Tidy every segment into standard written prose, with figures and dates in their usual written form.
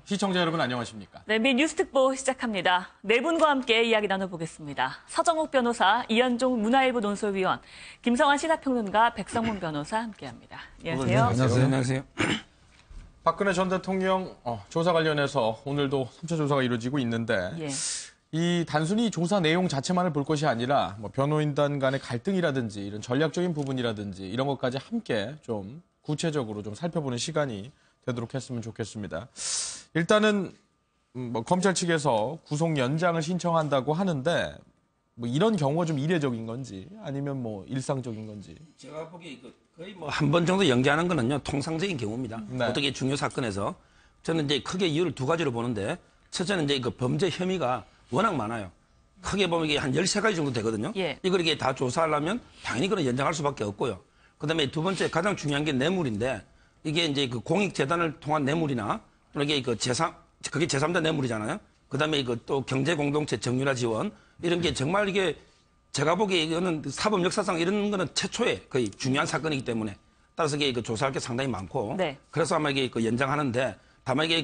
시청자 여러분 안녕하십니까? 네, 미뉴스특보 시작합니다. 네 분과 함께 이야기 나눠보겠습니다. 서정욱 변호사, 이현종 문화일보 논설위원, 김성환 시사평론가, 백성문 변호사 함께합니다. 안녕하세요. 안녕하세요. 박근혜 전 대통령 조사 관련해서 오늘도 3차 조사가 이루어지고 있는데 예. 이 단순히 조사 내용 자체만을 볼 것이 아니라 뭐 변호인단 간의 갈등이라든지 이런 전략적인 부분이라든지 이런 것까지 함께 좀 구체적으로 좀 살펴보는 시간이 되도록 했으면 좋겠습니다. 일단은 뭐 검찰 측에서 구속 연장을 신청한다고 하는데 뭐 이런 경우가 좀 이례적인 건지 아니면 뭐 일상적인 건지. 제가 보기에 거의 뭐 한 번 정도 연기하는 거는요 통상적인 경우입니다. 네. 어떻게 중요 사건에서 저는 이제 크게 이유를 두 가지로 보는데 첫째는 이제 그 범죄 혐의가 워낙 많아요. 크게 보면 이게 한 13가지 정도 되거든요. 예. 이걸 이게 다 조사하려면 당연히 그런 연장할 수밖에 없고요. 그다음에 두 번째 가장 중요한 게 뇌물인데 이게 이제 그 공익재단을 통한 뇌물이나 또는 이게 그게 제3자 뇌물이잖아요. 그다음에 또 경제공동체 정유라 지원 이런 게 정말 이게 제가 보기에 이거는 사법 역사상 이런 거는 최초의 거의 중요한 사건이기 때문에 따라서 이게 조사할 게 상당히 많고 네. 그래서 아마 이게 연장하는데 다만 이게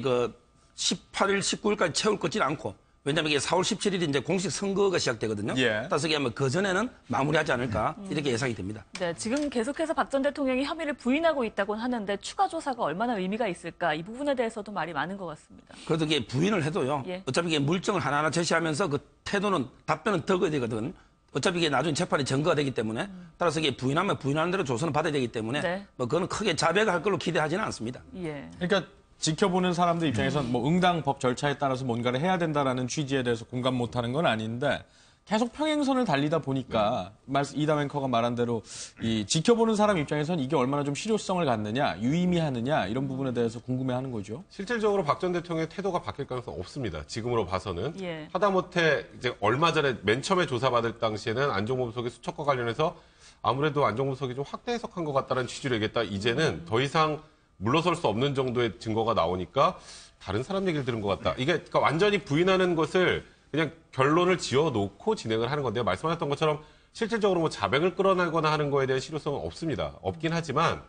18일, 19일까지 채울 것지는 않고 왜냐하면 이게 4월 17일이 이제 공식 선거가 시작되거든요. 예. 따라서 이게 아마 그 전에는 마무리하지 않을까 이렇게 예상이 됩니다. 네, 지금 계속해서 박 전 대통령이 혐의를 부인하고 있다고 하는데 추가 조사가 얼마나 의미가 있을까 이 부분에 대해서도 말이 많은 것 같습니다. 그래도 이게 부인을 해도요. 예. 어차피 이게 물증을 하나하나 제시하면서 그 태도는 답변은 더 거야 되거든. 어차피 이게 나중에 재판이 증거가 되기 때문에 따라서 이게 부인하면 부인하는 대로 조서는 받아야 되기 때문에 네. 뭐 그거는 크게 자백할 걸로 기대하지는 않습니다. 예. 그러니까 지켜보는 사람들 입장에서는 뭐 응당 법 절차에 따라서 뭔가를 해야 된다라는 취지에 대해서 공감 못하는 건 아닌데 계속 평행선을 달리다 보니까 이담 앵커가 말한 대로 이 지켜보는 사람 입장에서는 이게 얼마나 좀 실효성을 갖느냐, 유의미하느냐 이런 부분에 대해서 궁금해하는 거죠. 실질적으로 박 전 대통령의 태도가 바뀔 가능성은 없습니다. 지금으로 봐서는. 예. 하다못해 이제 얼마 전에 맨 처음에 조사받을 당시에는 안종범석의 수첩과 관련해서 아무래도 안종범석이 좀 확대 해석한 것 같다는 취지로 얘기했다. 이제는 더 이상 물러설 수 없는 정도의 증거가 나오니까 다른 사람 얘기를 들은 것 같다. 이게 그러니까 완전히 부인하는 것을 그냥 결론을 지어놓고 진행을 하는 건데요. 말씀하셨던 것처럼 실질적으로 뭐 자백을 끌어내거나 하는 거에 대한 실효성은 없습니다. 없긴 하지만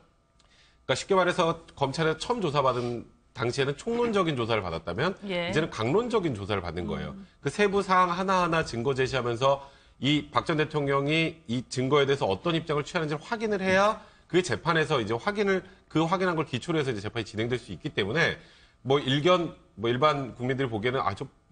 그러니까 쉽게 말해서 검찰에서 처음 조사받은 당시에는 총론적인 조사를 받았다면 예. 이제는 강론적인 조사를 받는 거예요. 그 세부 사항 하나하나 증거 제시하면서 이 박 전 대통령이 이 증거에 대해서 어떤 입장을 취하는지를 확인을 해야 그 재판에서 이제 확인한 걸 기초로 해서 이제 재판이 진행될 수 있기 때문에 뭐 일반 국민들이 보기에는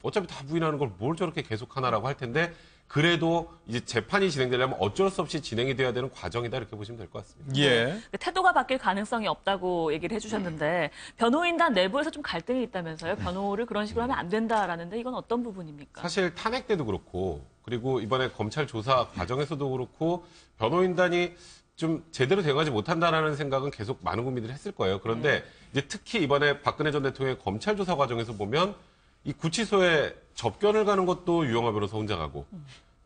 어차피 다 부인하는 걸 뭘 저렇게 계속하나라고 할 텐데 그래도 이제 재판이 진행되려면 어쩔 수 없이 진행이 돼야 되는 과정이다 이렇게 보시면 될 것 같습니다. 예. 태도가 바뀔 가능성이 없다고 얘기를 해주셨는데 변호인단 내부에서 좀 갈등이 있다면서요. 변호를 그런 식으로 하면 안 된다라는데 이건 어떤 부분입니까? 사실 탄핵 때도 그렇고 그리고 이번에 검찰 조사 과정에서도 그렇고 변호인단이 좀 제대로 돼가지 못한다라는 생각은 계속 많은 국민들이 했을 거예요. 그런데 이제 특히 이번에 박근혜 전 대통령의 검찰 조사 과정에서 보면 이 구치소에 접견을 가는 것도 유영하 변호사 혼자 가고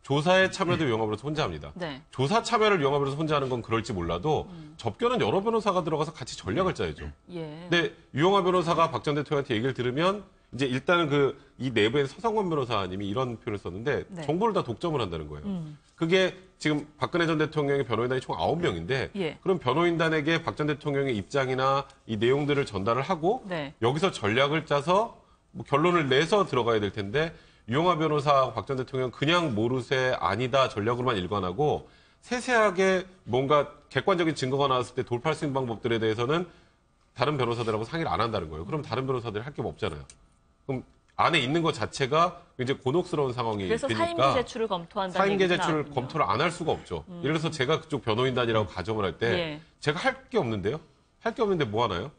조사에 참여도 유영하 변호사 혼자 합니다. 네. 조사 참여를 유영하 변호사 혼자 하는 건 그럴지 몰라도 접견은 여러 변호사가 들어가서 같이 전략을 짜야죠. 예. 근데 유영하 변호사가 박 전 대통령한테 얘기를 들으면 이제 일단은 이 내부에 서성원 변호사님이 이런 표현을 썼는데 네. 정보를 다 독점을 한다는 거예요. 그게 지금 박근혜 전 대통령의 변호인단이 총 9명인데 예. 그럼 변호인단에게 박 전 대통령의 입장이나 이 내용들을 전달을 하고 네. 여기서 전략을 짜서 뭐 결론을 내서 들어가야 될 텐데 유영하 변호사 박 전 대통령 그냥 모르쇠 아니다 전략으로만 일관하고 세세하게 뭔가 객관적인 증거가 나왔을 때 돌파할 수 있는 방법들에 대해서는 다른 변호사들하고 상의를 안 한다는 거예요. 그럼 다른 변호사들이 할 게 없잖아요. 그럼 안에 있는 것 자체가 굉장히 곤혹스러운 상황이 그래서 되니까 사임계 제출을 검토한다는 사임계 얘기가 제출을 나왔군요. 검토를 안 할 수가 없죠. 예를 들어서 제가 그쪽 변호인단이라고 가정을 할 때 예. 제가 할 게 없는데요. 할 게 없는데 뭐 하나요?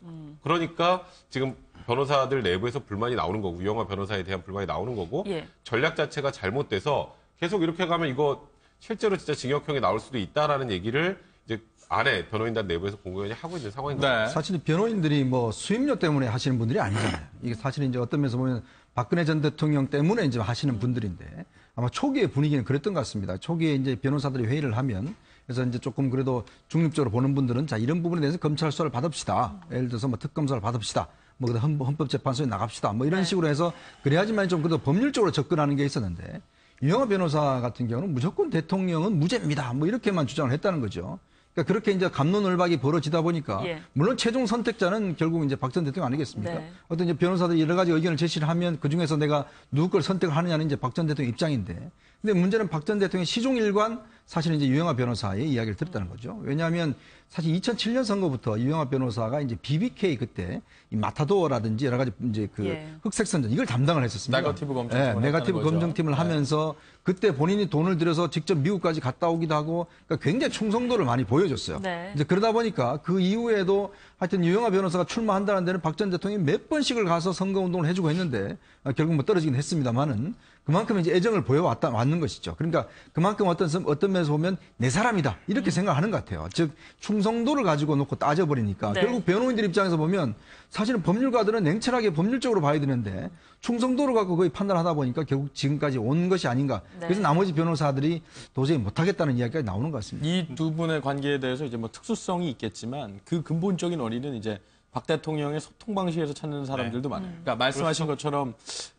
그러니까 지금 변호사들 내부에서 불만이 나오는 거고 유영하 변호사에 대한 불만이 나오는 거고 예. 전략 자체가 잘못돼서 계속 이렇게 가면 이거 실제로 진짜 징역형이 나올 수도 있다라는 얘기를 이제 안에 변호인단 내부에서 공공연히 하고 있는 상황인 거죠. 네. 사실 변호인들이 뭐 수임료 때문에 하시는 분들이 아니잖아요. 이게 사실은 이제 어떤 면에서 보면 박근혜 전 대통령 때문에 이제 하시는 분들인데 아마 초기의 분위기는 그랬던 것 같습니다. 초기에 이제 변호사들이 회의를 하면 그래서 이제 조금 그래도 중립적으로 보는 분들은 자 이런 부분에 대해서 검찰 수사를 받읍시다. 예를 들어서 뭐 특검 수사를 받읍시다. 뭐 헌법재판소에 나갑시다. 뭐 이런 식으로 해서 그래야지만 좀 그래도 법률적으로 접근하는 게 있었는데 유영하 변호사 같은 경우는 무조건 대통령은 무죄입니다. 뭐 이렇게만 주장을 했다는 거죠. 그러니까 그렇게 이제 갑론을박이 벌어지다 보니까 예. 물론 최종 선택자는 결국 이제 박 전 대통령 아니겠습니까? 네. 어떤 이제 변호사들이 여러 가지 의견을 제시를 하면 그 중에서 내가 누구 걸 선택을 하느냐는 이제 박 전 대통령 입장인데, 근데 문제는 박 전 대통령의 시종일관 사실은 이제 유영하 변호사의 이야기를 들었다는 거죠. 왜냐하면 사실 2007년 선거부터 유영하 변호사가 이제 BBK 그때 이 마타도어라든지 여러 가지 이제 그 예. 흑색 선전 이걸 담당을 했었습니다. 네거티브 검증팀을 네, 네거티브 했다는 거죠. 검증팀을 하면서 그때 본인이 돈을 들여서 직접 미국까지 갔다 오기도 하고, 그러니까 굉장히 충성도를 많이 보여줬어요. 네. 이제 그러다 보니까 그 이후에도 하여튼 유영하 변호사가 출마한다는 데는 박 전 대통령이 몇 번씩을 가서 선거운동을 해주고 했는데 결국 뭐 떨어지긴 했습니다만은 그만큼 이제 애정을 왔는 것이죠. 그러니까 그만큼 어떤 면에서 보면 내 사람이다 이렇게 생각하는 것 같아요. 즉 충성도를 가지고 놓고 따져버리니까 네. 결국 변호인들 입장에서 보면 사실은 법률가들은 냉철하게 법률적으로 봐야 되는데 충성도를 갖고 거의 판단하다 보니까 결국 지금까지 온 것이 아닌가. 네. 그래서 나머지 변호사들이 도저히 못하겠다는 이야기가 나오는 것 같습니다. 이 두 분의 관계에 대해서 이제 뭐 특수성이 있겠지만 그 근본적인 원인은 이제 박 대통령의 소통 방식에서 찾는 사람들도 많아요. 그러니까 말씀하신 것처럼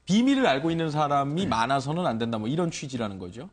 비밀을 알고 있는 사람이 많아서는 안 된다. 뭐 이런 취지라는 거죠.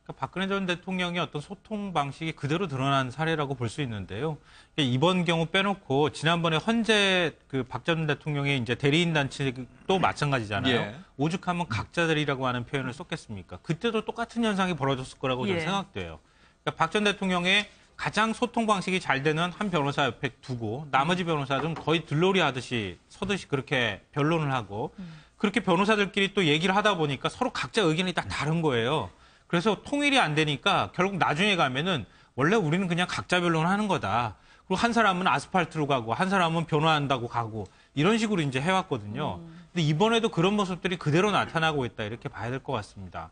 그러니까 박근혜 전 대통령의 어떤 소통 방식이 그대로 드러난 사례라고 볼 수 있는데요. 이번 경우 빼놓고 지난번에 헌재 그 박 전 대통령의 이제 대리인 단체도 마찬가지잖아요. 예. 오죽하면 각자들이라고 하는 표현을 썼겠습니까? 그때도 똑같은 현상이 벌어졌을 거라고 저는 예. 생각돼요. 그러니까 박 전 대통령의 가장 소통 방식이 잘 되는 한 변호사 옆에 두고 나머지 변호사들은 거의 들놀이 하듯이 서듯이 그렇게 변론을 하고 그렇게 변호사들끼리 또 얘기를 하다 보니까 서로 각자 의견이 다 다른 거예요. 그래서 통일이 안 되니까 결국 나중에 가면은 원래 우리는 그냥 각자 변론하는 거다. 그리고 한 사람은 아스팔트로 가고 한 사람은 변호한다고 가고 이런 식으로 이제 해왔거든요. 근데 이번에도 그런 모습들이 그대로 나타나고 있다 이렇게 봐야 될 것 같습니다.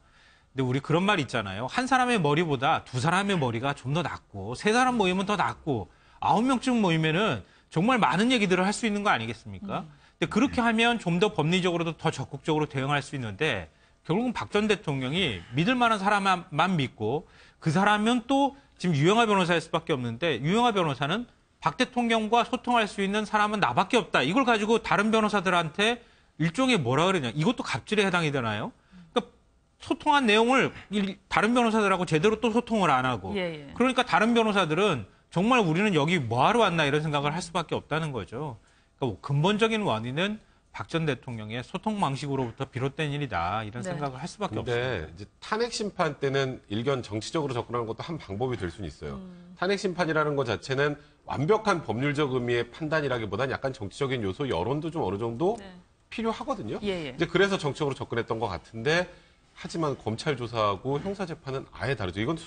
근데 우리 그런 말 있잖아요. 한 사람의 머리보다 두 사람의 머리가 좀 더 낫고 세 사람 모이면 더 낫고 9명쯤 모이면은 정말 많은 얘기들을 할 수 있는 거 아니겠습니까? 근데 그렇게 하면 좀 더 법리적으로도 더 적극적으로 대응할 수 있는데 결국은 박 전 대통령이 믿을 만한 사람만 믿고 그 사람은 또 지금 유영하 변호사일 수밖에 없는데 유영하 변호사는 박 대통령과 소통할 수 있는 사람은 나밖에 없다. 이걸 가지고 다른 변호사들한테 일종의 뭐라 그러냐. 이것도 갑질에 해당이 되나요? 그러니까 소통한 내용을 다른 변호사들하고 제대로 또 소통을 안 하고 예, 예. 그러니까 다른 변호사들은 정말 우리는 여기 뭐하러 왔나 이런 생각을 할 수밖에 없다는 거죠. 그러니까 근본적인 원인은 박 전 대통령의 소통 방식으로부터 비롯된 일이다 이런 네. 생각을 할 수밖에 없습니다. 근데 이제 탄핵 심판 때는 일견 정치적으로 접근하는 것도 한 방법이 될 수는 있어요. 탄핵 심판이라는 것 자체는 완벽한 법률적 의미의 판단이라기보다는 약간 정치적인 요소, 여론도 좀 어느 정도 네. 필요하거든요. 예, 예. 이제 그래서 정치적으로 접근했던 것 같은데 하지만 검찰 조사하고 형사 재판은 아예 다르죠. 이건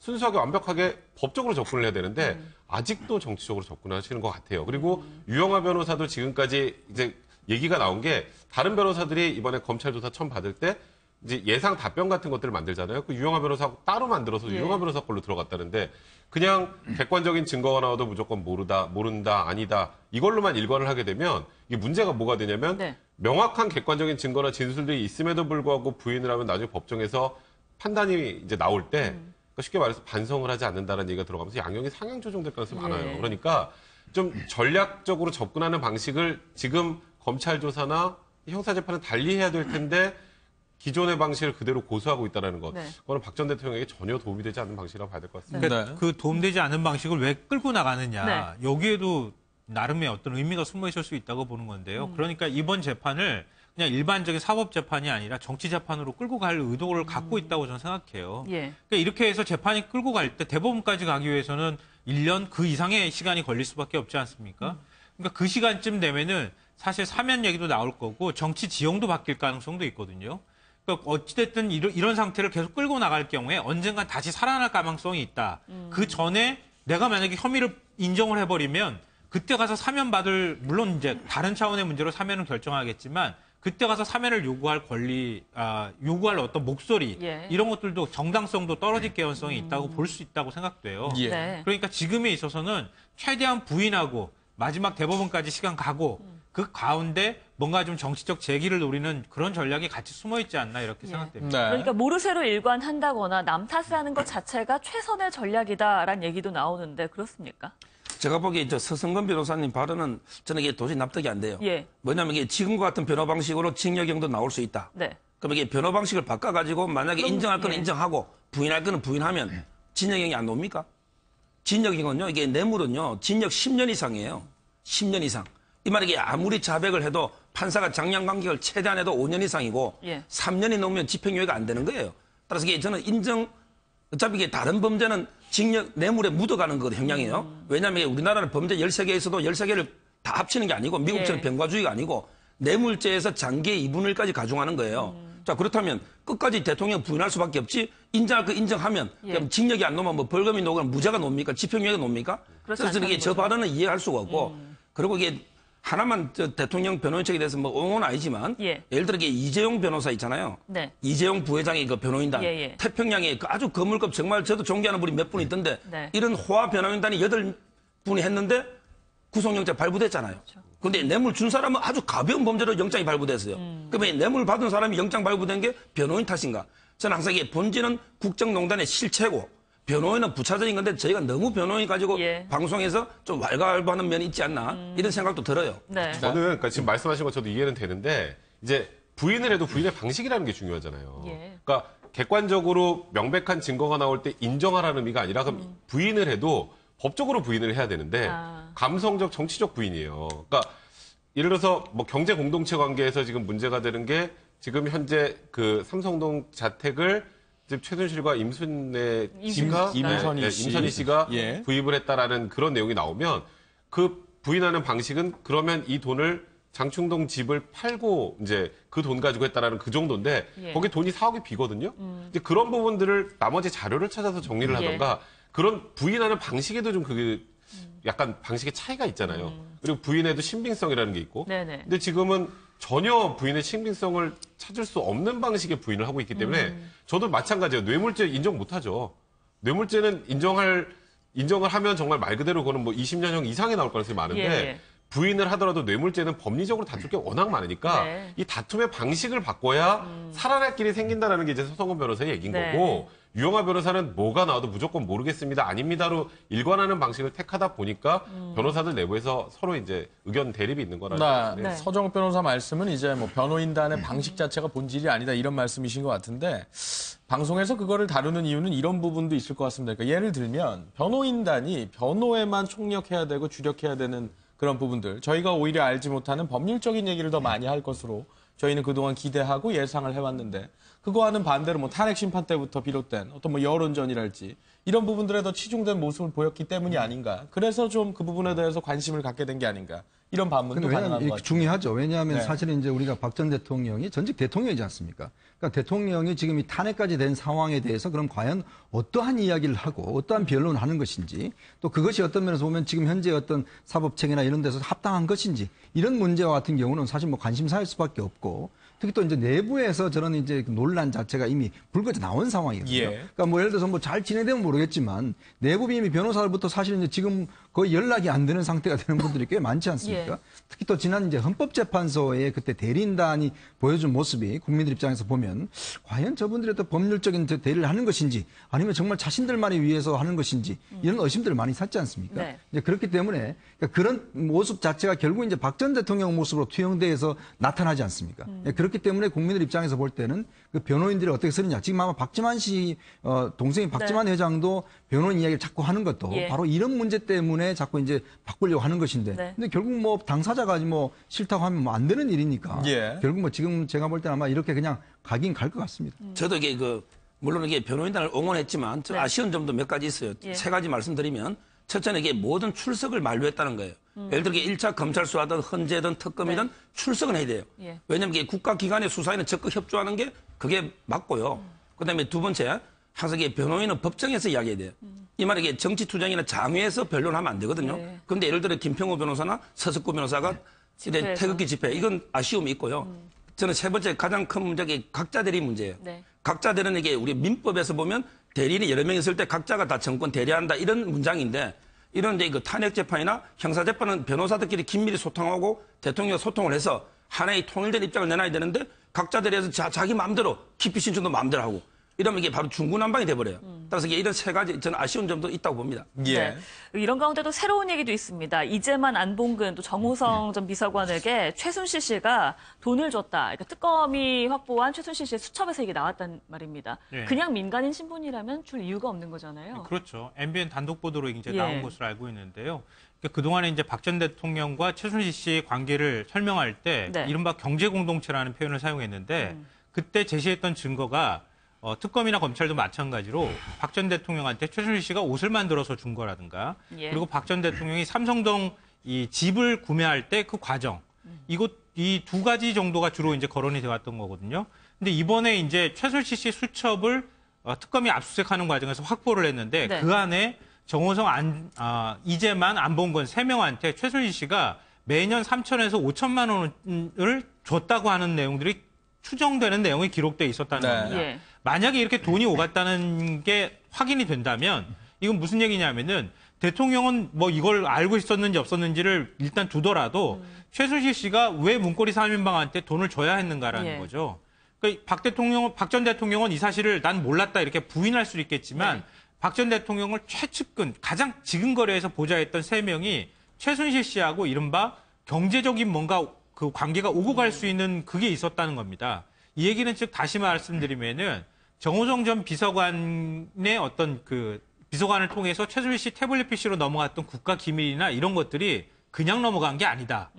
순수하게 완벽하게 법적으로 접근을 해야 되는데 아직도 정치적으로 접근하시는 것 같아요. 그리고 유영하 변호사도 지금까지 이제 얘기가 나온 게 다른 변호사들이 이번에 검찰 조사 처음 받을 때 이제 예상 답변 같은 것들을 만들잖아요. 그 유영하 변호사하고 따로 만들어서 예. 유영하 변호사 걸로 들어갔다는데 그냥 객관적인 증거가 나와도 무조건 모른다, 아니다 이걸로만 일관을 하게 되면 이게 문제가 뭐가 되냐면 네. 명확한 객관적인 증거나 진술들이 있음에도 불구하고 부인을 하면 나중에 법정에서 판단이 이제 나올 때 그러니까 쉽게 말해서 반성을 하지 않는다는 얘기가 들어가면서 양형이 상향 조정될 가능성이 예. 많아요. 그러니까 좀 전략적으로 접근하는 방식을 지금 검찰 조사나 형사 재판은 달리 해야 될 텐데 기존의 방식을 그대로 고수하고 있다는 것. 네. 그거는 박 전 대통령에게 전혀 도움이 되지 않는 방식이라고 봐야 될 것 같습니다. 그러니까 네. 그 도움되지 않는 방식을 왜 끌고 나가느냐. 네. 여기에도 나름의 어떤 의미가 숨어 있을 수 있다고 보는 건데요. 그러니까 이번 재판을 그냥 일반적인 사법 재판이 아니라 정치 재판으로 끌고 갈 의도를 갖고 있다고 저는 생각해요. 예. 그러니까 이렇게 해서 재판이 끌고 갈 때 대법원까지 가기 위해서는 1년 그 이상의 시간이 걸릴 수밖에 없지 않습니까? 그러니까 그 시간쯤 되면은 사실 사면 얘기도 나올 거고 정치 지형도 바뀔 가능성도 있거든요. 그러니까 어찌됐든 이런 상태를 계속 끌고 나갈 경우에 언젠간 다시 살아날 가능성이 있다. 그 전에 내가 만약에 혐의를 인정을 해버리면 그때 가서 사면 받을, 물론 이제 다른 차원의 문제로 사면을 결정하겠지만 그때 가서 사면을 요구할 권리, 요구할 어떤 목소리, 예. 이런 것들도 정당성도 떨어질 개연성이 있다고 볼 수 있다고 생각돼요. 예. 네. 그러니까 지금에 있어서는 최대한 부인하고 마지막 대법원까지 시간 가고 그 가운데 뭔가 좀 정치적 재기를 노리는 그런 전략이 같이 숨어 있지 않나 이렇게 예. 생각됩니다. 네. 그러니까 모르쇠로 일관한다거나 남 탓을 하는 것 자체가 최선의 전략이다라는 얘기도 나오는데 그렇습니까? 제가 보기에 저 서성근 변호사님 발언은 저는 이게 도저히 납득이 안 돼요. 예. 뭐냐면 이게 지금과 같은 변호 방식으로 징역형도 나올 수 있다. 네. 그럼 이게 변호 방식을 바꿔가지고 만약에 그럼, 인정할 건 예. 인정하고 부인할 거는 부인하면 징역형이 안 나옵니까? 진역이건요. 이게 뇌물은요. 진역 10년 이상이에요. 10년 이상. 이 말이 이게 아무리 자백을 해도 판사가 장량 간격을 최대한 해도 5년 이상이고 예. 3년이 넘으면 집행유예가 안 되는 거예요. 따라서 이게 저는 어차피 이게 다른 범죄는 징역 뇌물에 묻어가는 거 형량이에요. 왜냐하면 우리나라는 범죄 13개 있어도 13개를 다 합치는 게 아니고 미국처럼 예. 병과주의가 아니고 뇌물죄에서 장기의 2분의 1까지 가중하는 거예요. 자 그렇다면 끝까지 대통령 부인할 수밖에 없지 인정할 거 인정하면 예. 그럼 징역이 안 나오면 뭐 벌금이 나오거나 무죄가 나옵니까? 집행유예가 나옵니까? 그렇지 그래서 이게 않다는 저 거죠. 발언은 이해할 수가 없고 그리고 이게 하나만 저 대통령 변호인 측에 대해서 뭐 옹호는 아니지만 예. 예를 들어 이게 이재용 변호사 있잖아요. 네. 이재용 부회장의 그 변호인단 예, 예. 태평양에 그 아주 거물급 정말 저도 존경하는 분이 몇 분 있던데 네. 이런 호화 변호인단이 8분이 했는데 구속영장 발부됐잖아요. 그런데 뇌물 준 사람은 아주 가벼운 범죄로 영장이 발부됐어요. 그러면 뇌물 받은 사람이 영장 발부된 게 변호인 탓인가? 저는 항상 이게 본질은 국정농단의 실체고 변호인은 부차적인 건데 저희가 너무 변호인 가지고 예. 방송에서 좀 왈가왈부하는 면이 있지 않나 이런 생각도 들어요. 네. 저는 그러니까 지금 말씀하신 거 저도 이해는 되는데 이제 부인을 해도 부인의 방식이라는 게 중요하잖아요. 예. 그러니까 객관적으로 명백한 증거가 나올 때 인정하라는 의미가 아니라 그럼 부인을 해도 법적으로 부인을 해야 되는데 아. 감성적 정치적 부인이에요. 그러니까 예를 들어서 뭐 경제 공동체 관계에서 지금 문제가 되는 게 지금 현재 그 삼성동 자택을 지금 최순실과 임순례 씨가 임선희 씨. 임선희 씨가 예. 구입을 했다라는 그런 내용이 나오면 그 부인하는 방식은 그러면 이 돈을 장충동 집을 팔고 이제 그 돈 가지고 했다라는 그 정도인데 예. 거기 돈이 4억이 비거든요. 이제 그런 부분들을 나머지 자료를 찾아서 정리를 하던가 그런 부인하는 방식에도 좀 그게 약간 방식의 차이가 있잖아요. 그리고 부인에도 신빙성이라는 게 있고. 네네. 근데 지금은 전혀 부인의 신빙성을 찾을 수 없는 방식의 부인을 하고 있기 때문에 저도 마찬가지예요. 뇌물죄 인정 못하죠. 뇌물죄는 인정을 하면 정말 말 그대로 그거는 뭐 20년형 이상이 나올 가능성이 많은데 예. 부인을 하더라도 뇌물죄는 법리적으로 다툴 게 워낙 많으니까 네. 이 다툼의 방식을 바꿔야 살아날 길이 생긴다는 게 이제 서성원 변호사의 얘기인 네. 거고 유영하 변호사는 뭐가 나와도 무조건 모르겠습니다, 아닙니다로 일관하는 방식을 택하다 보니까 변호사들 내부에서 서로 이제 의견 대립이 있는 거라는 네. 네. 서정욱 변호사 말씀은 이제 뭐 변호인단의 방식 자체가 본질이 아니다 이런 말씀이신 것 같은데 방송에서 그거를 다루는 이유는 이런 부분도 있을 것 같습니다. 그러니까 예를 들면 변호인단이 변호에만 총력해야 되고 주력해야 되는 그런 부분들 저희가 오히려 알지 못하는 법률적인 얘기를 더 많이 할 것으로 저희는 그동안 기대하고 예상을 해왔는데 그거와는 반대로 뭐 탄핵 심판 때부터 비롯된 어떤 뭐 여론전이랄지 이런 부분들에 더 치중된 모습을 보였기 때문이 아닌가. 그래서 좀 그 부분에 대해서 관심을 갖게 된 게 아닌가. 이런 반문도 근데 가능한 것 왜냐하면 같아요. 중요하죠. 왜냐하면 네. 사실은 이제 우리가 박 전 대통령이 전직 대통령이지 않습니까? 그러니까 대통령이 지금 이 탄핵까지 된 상황에 대해서 그럼 과연 어떠한 이야기를 하고 어떠한 변론을 하는 것인지 또 그것이 어떤 면에서 보면 지금 현재 어떤 사법체계나 이런 데서 합당한 것인지 이런 문제와 같은 경우는 사실 뭐 관심사일 수밖에 없고 특히 또 이제 내부에서 저런 이제 논란 자체가 이미 불거져 나온 상황이거든요. 예. 그러니까 뭐 예를 들어서 뭐 잘 진행되면 모르겠지만 내부 비밀 변호사로부터 사실 이제 지금 거의 연락이 안 되는 상태가 되는 분들이 꽤 많지 않습니까? 예. 특히 또 지난 이제 헌법재판소의 그때 대리인단이 보여준 모습이 국민들 입장에서 보면 과연 저분들이 또 법률적인 대리를 하는 것인지 아니면 정말 자신들만을 위해서 하는 것인지 이런 의심들을 많이 샀지 않습니까? 네. 이제 그렇기 때문에 그러니까 그런 모습 자체가 결국 이제 박 전 대통령 모습으로 투영돼서 나타나지 않습니까? 그렇기 때문에 국민들 입장에서 볼 때는 그 변호인들이 어떻게 쓰느냐. 지금 아마 박지만 씨 동생인 박지만 회장도 변호인 이야기를 자꾸 하는 것도 예. 바로 이런 문제 때문에 자꾸 이제 바꾸려고 하는 것인데. 네. 근데 결국 뭐 당사자가 뭐 싫다고 하면 뭐 안 되는 일이니까. 예. 결국 뭐 지금 제가 볼 때는 아마 이렇게 그냥 가긴 갈 것 같습니다. 저도 이게 물론 이게 변호인단을 응원했지만 저 네. 아쉬운 점도 몇 가지 있어요. 예. 3가지 말씀드리면 첫째는 이게 모든 출석을 만료했다는 거예요. 예를 들어 1차 검찰 수사든 헌재든 특검이든 출석은 해야 돼요. 예. 왜냐하면 이게 국가기관의 수사에는 적극 협조하는 게 그게 맞고요. 그다음에 두 번째 항상 이게 변호인은 법정에서 이야기해야 돼요. 이 말이 이게 정치투쟁이나 장외에서 변론하면 안 되거든요. 예. 그런데 예를 들어 김평호 변호사나 서석구 변호사가 집회에서. 태극기 집회 이건 아쉬움이 있고요. 저는 세 번째 가장 큰 문제가 각자 대리 문제예요. 네. 각자 대리는 이게 우리 민법에서 보면 대리인이 여러 명 있을 때 각자가 다 정권 대리한다 이런 문장인데 이런 이제 그 탄핵 재판이나 형사 재판은 변호사들끼리 긴밀히 소통하고 대통령 소통을 해서 하나의 통일된 입장을 내놔야 되는데 각자 대리해서 자기 마음대로 기피 신청도 마음대로 하고 이러면 이게 바로 중구난방이 돼버려요. 따라서 이게 이런 세 가지 저는 아쉬운 점도 있다고 봅니다. 예. 네. 이런 가운데도 새로운 얘기도 있습니다. 이재만, 안봉근, 또 정호성 전 비서관에게 최순실 씨가 돈을 줬다. 그러니까 특검이 확보한 최순실 씨의 수첩에서 이게 나왔단 말입니다. 예. 그냥 민간인 신분이라면 줄 이유가 없는 거잖아요. 그렇죠. MBN 단독 보도로 이제 예. 나온 것으로 알고 있는데요. 그러니까 그동안에 이제 박 전 대통령과 최순실 씨의 관계를 설명할 때 네. 이른바 경제 공동체라는 표현을 사용했는데 그때 제시했던 증거가 특검이나 검찰도 마찬가지로 박 전 대통령한테 최순실 씨가 옷을 만들어서 준 거라든가 예. 그리고 박 전 대통령이 삼성동 이 집을 구매할 때 그 과정 이 두 가지 정도가 주로 이제 거론이 되었던 거거든요. 근데 이번에 이제 최순실 씨 수첩을 특검이 압수수색하는 과정에서 확보를 했는데 네. 그 안에 정호성, 이재만, 안봉근 3명한테 최순실 씨가 매년 3천에서 5천만 원을 줬다고 하는 내용들이 추정되는 내용이 기록돼 있었다는 네. 겁니다. 예. 만약에 이렇게 돈이 오갔다는 게 확인이 된다면 이건 무슨 얘기냐면은 대통령은 뭐 이걸 알고 있었는지 없었는지를 일단 두더라도 최순실 씨가 왜 문고리 3인방한테 돈을 줘야 했는가라는 예. 거죠. 그러니까 박 전 대통령은 이 사실을 난 몰랐다 이렇게 부인할 수 있겠지만 네. 박 전 대통령을 최측근 가장 지근거리에서 보좌했던 3명이 최순실 씨하고 이른바 경제적인 뭔가 그 관계가 오고 갈 수 있는 그게 있었다는 겁니다. 이 얘기는 즉 다시 말씀드리면은 정호성 전 비서관의 어떤 그 비서관을 통해서 최순실 씨 태블릿 PC로 넘어갔던 국가 기밀이나 이런 것들이 그냥 넘어간 게 아니다.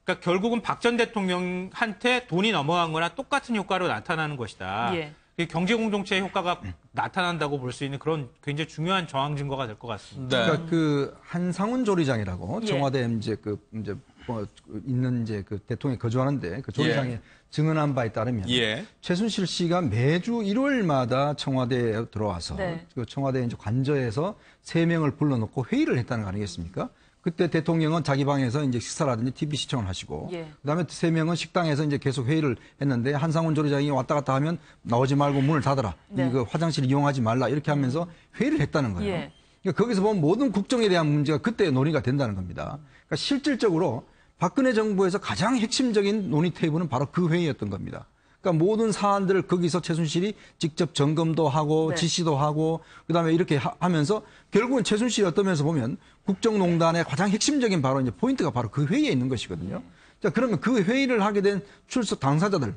그러니까 결국은 박 전 대통령한테 돈이 넘어간 거나 똑같은 효과로 나타나는 것이다. 예. 경제 공동체의 효과가 나타난다고 볼 수 있는 그런 굉장히 중요한 정황 증거가 될 것 같습니다. 네. 그러니까 그 한상훈 조리장이라고 예. 청와대 이제 있는 이제 그 대통령이 거주하는데 그 조리장에 예. 증언한 바에 따르면 예. 최순실 씨가 매주 일요일마다 청와대에 들어와서 네. 그 청와대 이제 관저에서 3명을 불러놓고 회의를 했다는 거 아니겠습니까? 그때 대통령은 자기 방에서 이제 식사라든지 TV 시청을 하시고, 예. 그다음에 3명은 식당에서 이제 계속 회의를 했는데 한상훈 조리장이 왔다 갔다 하면 나오지 말고 문을 닫아라, 네. 이거 화장실 이용하지 말라 이렇게 하면서 회의를 했다는 거예요. 예. 그러니까 거기서 보면 모든 국정에 대한 문제가 그때 논의가 된다는 겁니다. 그러니까 실질적으로 박근혜 정부에서 가장 핵심적인 논의 테이블은 바로 그 회의였던 겁니다. 그러니까 모든 사안들을 거기서 최순실이 직접 점검도 하고 네. 지시도 하고 그다음에 이렇게 하면서 결국은 최순실이 어떤 면에서 보면 국정농단의 가장 핵심적인 바로 이제 포인트가 바로 그 회의에 있는 것이거든요. 자, 그러면 그 회의를 하게 된 출석 당사자들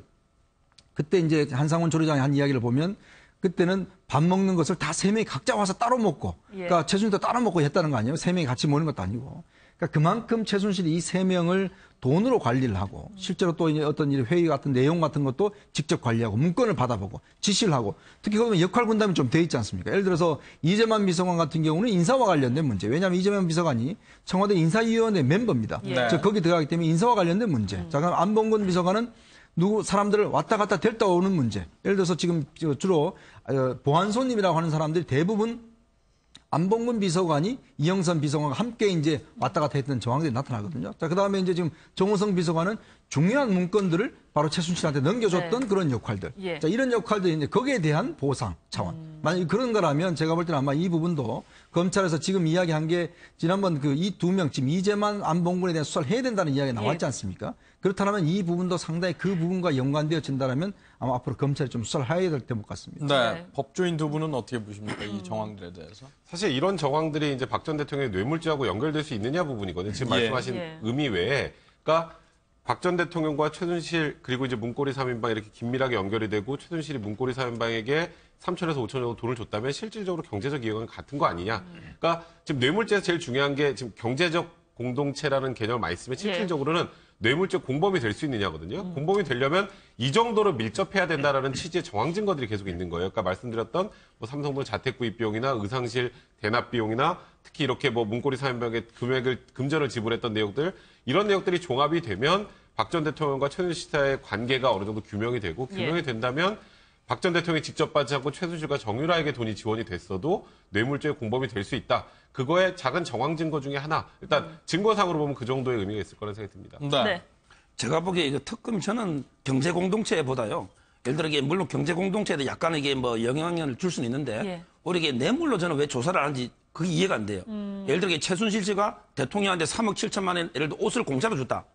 그때 이제 한상훈 조리장이 한 이야기를 보면 그때는 밥 먹는 것을 다 3명이 각자 와서 따로 먹고 예. 그러니까 최순실도 따로 먹고 했다는 거 아니에요? 3명이 같이 모이는 것도 아니고. 그러니까 그만큼 최순실이 이 3명을 돈으로 관리를 하고 실제로 또 이제 어떤 회의 같은 내용 같은 것도 직접 관리하고 문건을 받아보고 지시를 하고 특히 거기 역할 분담이 좀 돼 있지 않습니까? 예를 들어서 이재만 비서관 같은 경우는 인사와 관련된 문제. 왜냐하면 이재만 비서관이 청와대 인사위원회 멤버입니다. 예. 즉 거기 들어가기 때문에 인사와 관련된 문제. 자, 그럼 안봉근 비서관은 사람들을 왔다 갔다 데려다 오는 문제. 예를 들어서 지금 주로 보안 손님이라고 하는 사람들이 대부분 안봉근 비서관이 이영선 비서관과 함께 이제 왔다 갔다 했던 정황들이 나타나거든요. 자, 그 다음에 이제 지금 정호성 비서관은 중요한 문건들을 바로 최순실한테 넘겨줬던 네. 그런 역할들. 예. 자, 이런 역할들이 이제 거기에 대한 보상 차원. 만약 그런 거라면 제가 볼 때는 아마 이 부분도 검찰에서 지금 이야기한 게 지난번 그 이 2명 지금 이재만 안봉근에 대한 수사를 해야 된다는 이야기가 나왔지 예. 않습니까? 그렇다면 이 부분도 상당히 그 부분과 연관되어진다면 아마 앞으로 검찰이 좀 수사를 해야 될 것 같습니다. 네. 네. 법조인 두 분은 어떻게 보십니까? 이 정황들에 대해서. 사실 이런 정황들이 이제 박 전 대통령의 뇌물죄하고 연결될 수 있느냐 부분이거든요. 지금 예. 말씀하신 예. 의미 외에. 그러니까 박 전 대통령과 최순실 그리고 이제 문고리 3인방 이렇게 긴밀하게 연결이 되고 최순실이 문고리 3인방에게 3천에서 5천 정도 돈을 줬다면 실질적으로 경제적 이익은 같은 거 아니냐. 그러니까 지금 뇌물죄에서 제일 중요한 게 지금 경제적 공동체라는 개념을 많이 쓰면 실질적으로는 뇌물죄 공범이 될 수 있느냐거든요. 공범이 되려면 이 정도로 밀접해야 된다라는 취지의 정황 증거들이 계속 있는 거예요. 그러니까 말씀드렸던 뭐 삼성물 자택 구입 비용이나 의상실 대납 비용이나 특히 이렇게 뭐 문고리 3인방의 금전을 지불했던 내용들 이런 내용들이 종합이 되면 박 전 대통령과 최순실 씨의 관계가 어느 정도 규명이 되고 규명이 된다면 박 전 대통령이 직접 받지 않고 최순실과 정유라에게 돈이 지원이 됐어도 뇌물죄 공범이 될 수 있다. 그거의 작은 정황 증거 중에 하나. 일단 증거상으로 보면 그 정도의 의미가 있을 거라는 생각이 듭니다. 네. 제가 보기에 이거 특검이 저는 경제 공동체보다요. 예를 들어 이게 물론 경제 공동체에 약간 이게 뭐 영향을 줄 수는 있는데 예. 오히려 이게 뇌물로 저는 왜 조사를 안 하는지 그게 이해가 안 돼요. 예를 들어 이게 최순실 씨가 대통령한테 3억 7천만 원 예를 들어 옷을 공짜로 줬다.